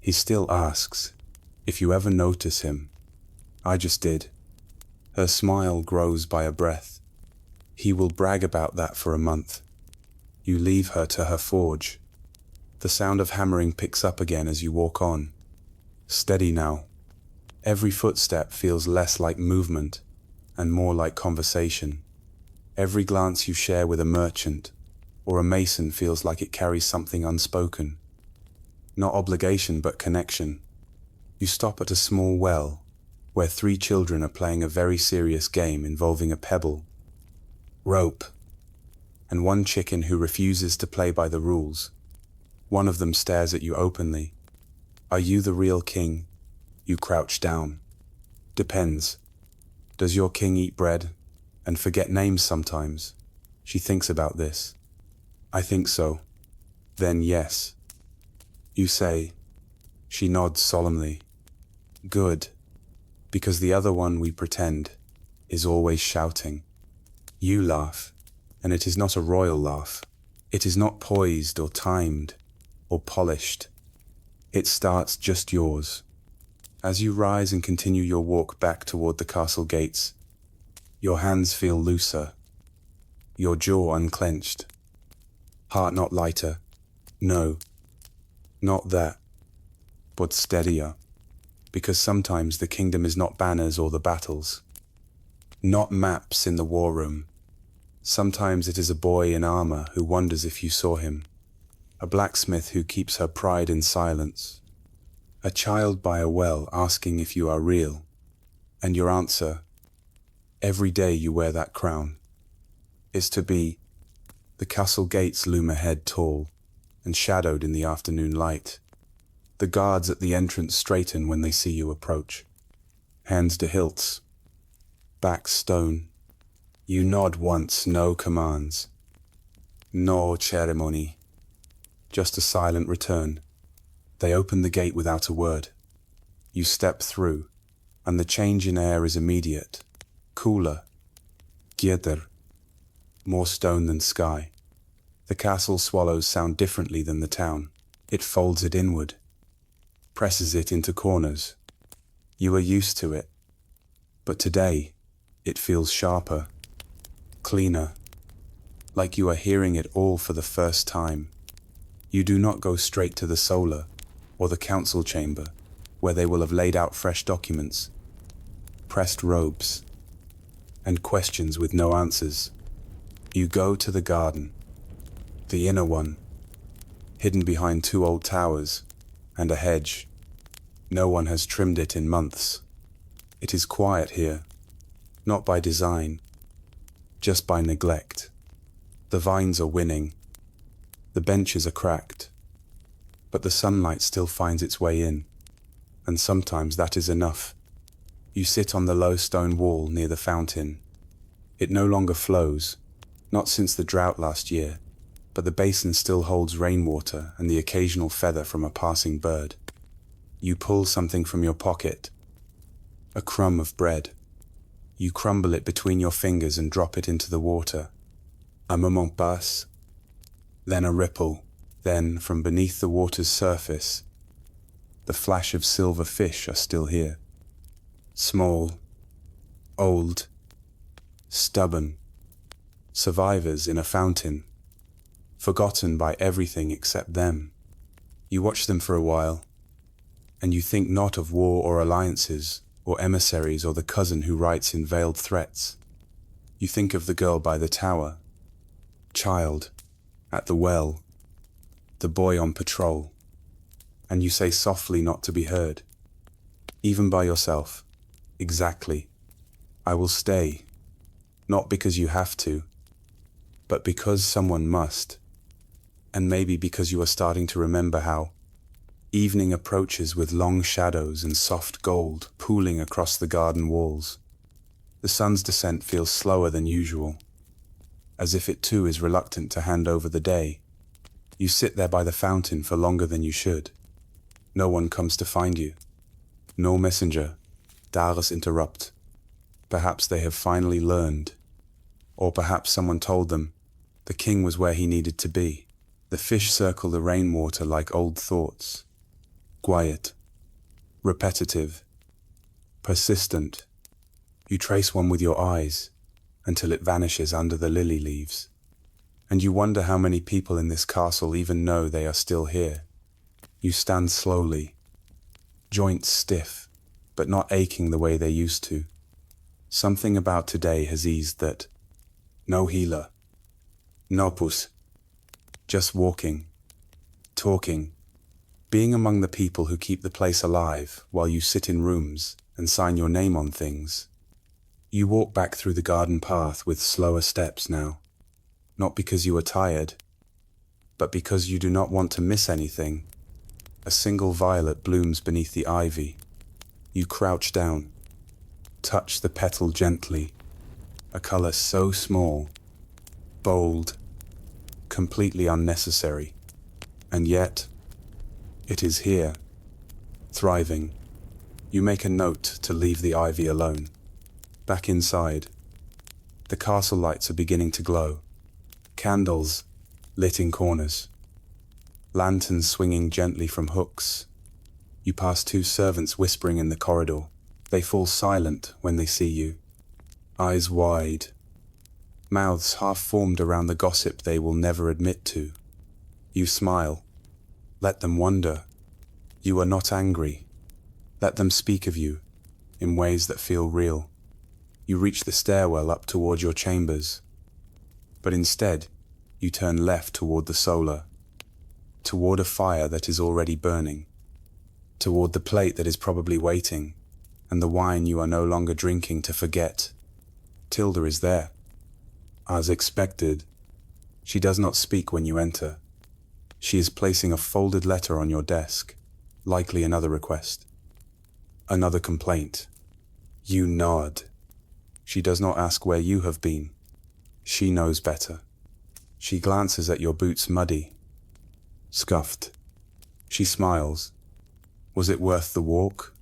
He still asks if you ever notice him. I just did. Her smile grows by a breath. He will brag about that for a month. You leave her to her forge. The sound of hammering picks up again as you walk on. Steady now. Every footstep feels less like movement and more like conversation. Every glance you share with a merchant or a mason feels like it carries something unspoken. Not obligation, but connection. You stop at a small well where 3 children are playing a very serious game involving a pebble, rope, and one chicken who refuses to play by the rules. One of them stares at you openly. Are you the real king? You crouch down. Depends. Does your king eat bread and forget names sometimes? She thinks about this. I think so. Then yes. You say. She nods solemnly. Good. Because the other one, we pretend, is always shouting. You laugh, and it is not a royal laugh. It is not poised or timed or polished. It starts just yours. As you rise and continue your walk back toward the castle gates, your hands feel looser, your jaw unclenched, heart not lighter, no, not that, but steadier, because sometimes the kingdom is not banners or the battles, not maps in the war room. Sometimes it is a boy in armor who wonders if you saw him, a blacksmith who keeps her pride in silence, a child by a well asking if you are real, and your answer, every day you wear that crown, is to be. The castle gates loom ahead tall and shadowed in the afternoon light. The guards at the entrance straighten when they see you approach. Hands to hilts, back stone. You nod once, no commands. No ceremony. Just a silent return. They open the gate without a word. You step through, and the change in air is immediate. Cooler. Quieter. More stone than sky. The castle swallows sound differently than the town. It folds it inward, presses it into corners. You are used to it, but today it feels sharper, cleaner, like you are hearing it all for the first time. You do not go straight to the solar or the council chamber, where they will have laid out fresh documents, pressed robes, and questions with no answers. You go to the garden, the inner one, hidden behind 2 old towers and a hedge. No one has trimmed it in months. It is quiet here, not by design, just by neglect. The vines are winning, the benches are cracked, but the sunlight still finds its way in, and sometimes that is enough. You sit on the low stone wall near the fountain. It no longer flows, not since the drought last year, but the basin still holds rainwater and the occasional feather from a passing bird. You pull something from your pocket, a crumb of bread. You crumble it between your fingers and drop it into the water. Un moment passe, then a ripple, then from beneath the water's surface, the flash of silver fish are still here. Small, old, stubborn, survivors in a fountain, forgotten by everything except them. You watch them for a while, and you think not of war or alliances, or emissaries or the cousin who writes in veiled threats. You think of the girl by the tower, child, at the well, the boy on patrol, and you say softly not to be heard, even by yourself, exactly, I will stay, not because you have to, but because someone must, and maybe because you are starting to remember how evening approaches with long shadows and soft gold pooling across the garden walls. The sun's descent feels slower than usual, as if it too is reluctant to hand over the day. You sit there by the fountain for longer than you should. No one comes to find you. No messenger dares interrupt. Perhaps they have finally learned, or perhaps someone told them the king was where he needed to be. The fish circle the rainwater like old thoughts. Quiet, repetitive, persistent. You trace one with your eyes until it vanishes under the lily leaves. And you wonder how many people in this castle even know they are still here. You stand slowly, joints stiff, but not aching the way they used to. Something about today has eased that. No healer, no puss. Just walking, talking, being among the people who keep the place alive while you sit in rooms and sign your name on things. You walk back through the garden path with slower steps now, not because you are tired, but because you do not want to miss anything. A single violet blooms beneath the ivy. You crouch down, touch the petal gently, a color so small, bold, completely unnecessary, and yet it is here, thriving. You make a note to leave the ivy alone. Back inside, the castle lights are beginning to glow. Candles lit in corners, lanterns swinging gently from hooks. You pass two servants whispering in the corridor. They fall silent when they see you, eyes wide, mouths half-formed around the gossip they will never admit to. You smile. Let them wonder. You are not angry. Let them speak of you in ways that feel real. You reach the stairwell up toward your chambers, but instead you turn left toward the solar, toward a fire that is already burning, toward the plate that is probably waiting, and the wine you are no longer drinking to forget. Tilda is there. As expected, she does not speak when you enter. She is placing a folded letter on your desk, likely another request, another complaint. You nod. She does not ask where you have been. She knows better. She glances at your boots, muddy, scuffed. She smiles. Was it worth the walk?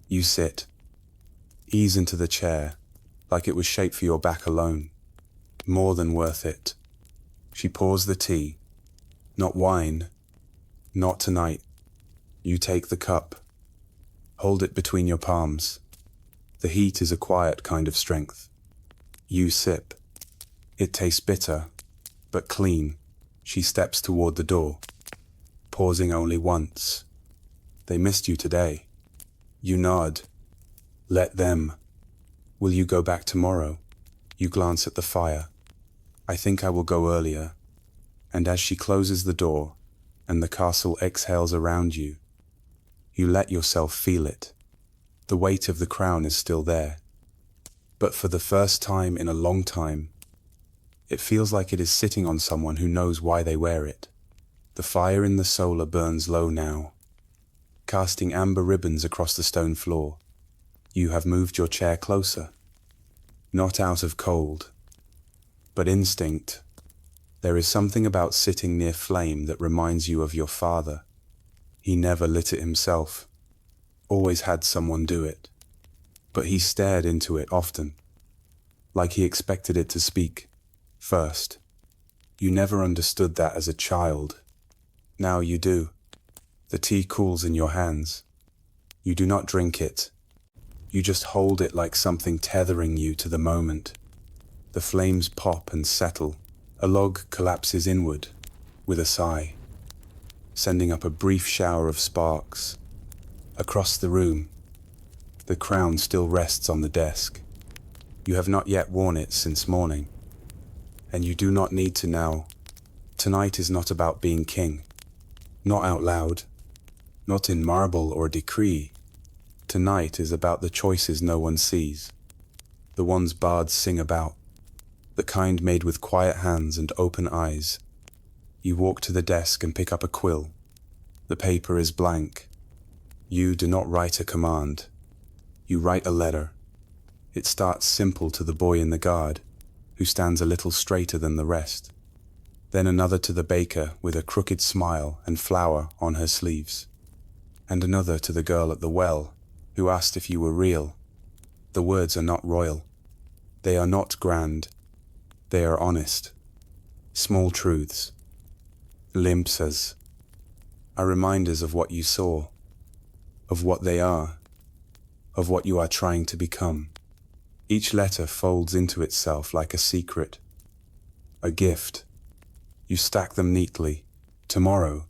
You sit. Ease into the chair, like it was shaped for your back alone. More than worth it. She pours the tea. Not wine. Not tonight. You take the cup. Hold it between your palms. The heat is a quiet kind of strength. You sip. It tastes bitter, but clean. She steps toward the door, pausing only once. They missed you today. You nod. Let them. Will you go back tomorrow? You glance at the fire. I think I will go earlier. And as she closes the door and the castle exhales around you, you let yourself feel it. The weight of the crown is still there. But for the first time in a long time, it feels like it is sitting on someone who knows why they wear it. The fire in the solar burns low now, casting amber ribbons across the stone floor. You have moved your chair closer, not out of cold, but instinct. There is something about sitting near flame that reminds you of your father. He never lit it himself, always had someone do it, but he stared into it often, like he expected it to speak first. You never understood that as a child. Now you do. The tea cools in your hands. You do not drink it. You just hold it like something tethering you to the moment. The flames pop and settle. A log collapses inward with a sigh, sending up a brief shower of sparks. Across the room, the crown still rests on the desk. You have not yet worn it since morning, and you do not need to now. Tonight is not about being king. Not out loud, not in marble or decree. Tonight is about the choices no one sees, the ones bards sing about, the kind made with quiet hands and open eyes. You walk to the desk and pick up a quill. The paper is blank. You do not write a command. You write a letter. It starts simple to the boy in the guard, who stands a little straighter than the rest. Then another to the baker with a crooked smile and flour on her sleeves. And another to the girl at the well, who asked if you were real. The words are not royal. They are not grand. They are honest. Small truths. Glimpses. Are reminders of what you saw, of what they are, of what you are trying to become. Each letter folds into itself like a secret, a gift. You stack them neatly. Tomorrow,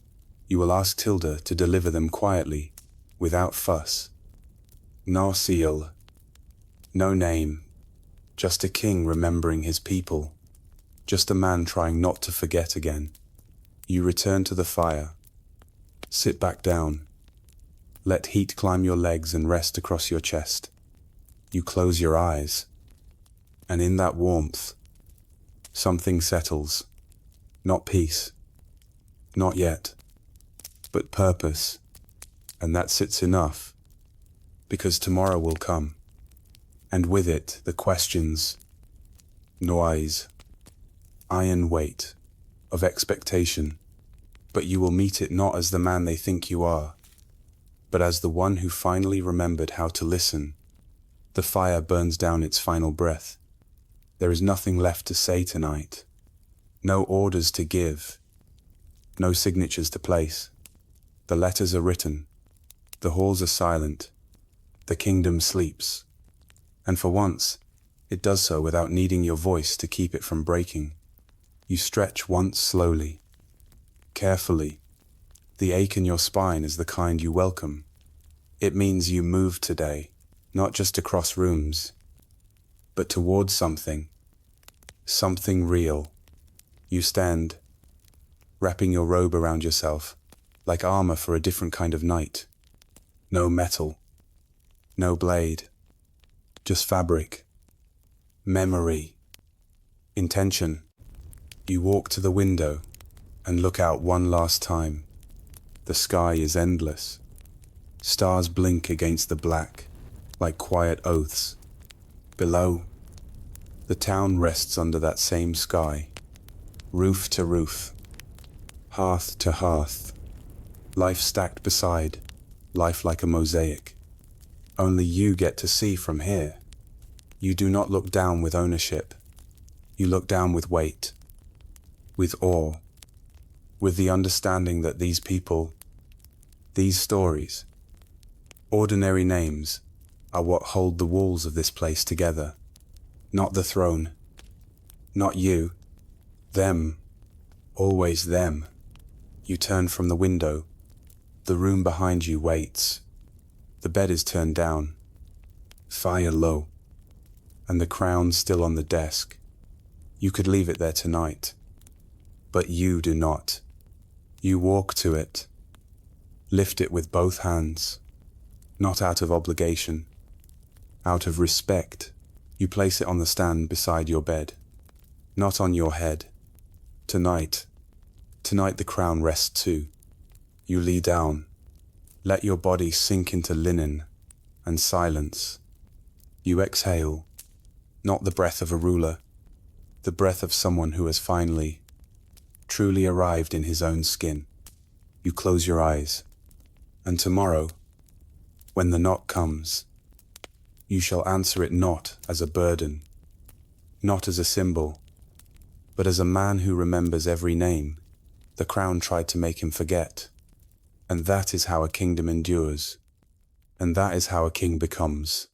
you will ask Tilda to deliver them quietly, without fuss. No seal, no name, just a king remembering his people, just a man trying not to forget again. You return to the fire. Sit back down. Let heat climb your legs and rest across your chest. You close your eyes, and in that warmth, something settles. Not peace, not yet, but purpose, and that sits enough, because tomorrow will come, and with it the questions, noise, iron weight, of expectation, but you will meet it not as the man they think you are, but as the one who finally remembered how to listen. The fire burns down its final breath. There is nothing left to say tonight. No orders to give. No signatures to place. The letters are written. The halls are silent. The kingdom sleeps. And for once, it does so without needing your voice to keep it from breaking. You stretch once slowly, carefully. The ache in your spine is the kind you welcome. It means you moved today, not just across rooms, but towards something real. You stand, wrapping your robe around yourself, like armor for a different kind of night. No metal, no blade, just fabric, memory, intention. You walk to the window and look out one last time. The sky is endless. Stars blink against the black, like quiet oaths. Below, the town rests under that same sky, roof to roof, hearth to hearth, life stacked beside, life like a mosaic. Only you get to see from here. You do not look down with ownership. You look down with weight, with awe, with the understanding that these people, these stories, ordinary names, are what hold the walls of this place together. Not the throne, not you, them, always them. You turn from the window. The room behind you waits. The bed is turned down, fire low, and the crown still on the desk. You could leave it there tonight, but you do not. You walk to it, lift it with both hands, not out of obligation, out of respect. You place it on the stand beside your bed, not on your head. Tonight the crown rests too. You lie down, let your body sink into linen and silence. You exhale, not the breath of a ruler, the breath of someone who has finally, truly arrived in his own skin. You close your eyes, and tomorrow, when the knock comes, you shall answer it not as a burden, not as a symbol, but as a man who remembers every name the crown tried to make him forget. And that is how a kingdom endures, and that is how a king becomes.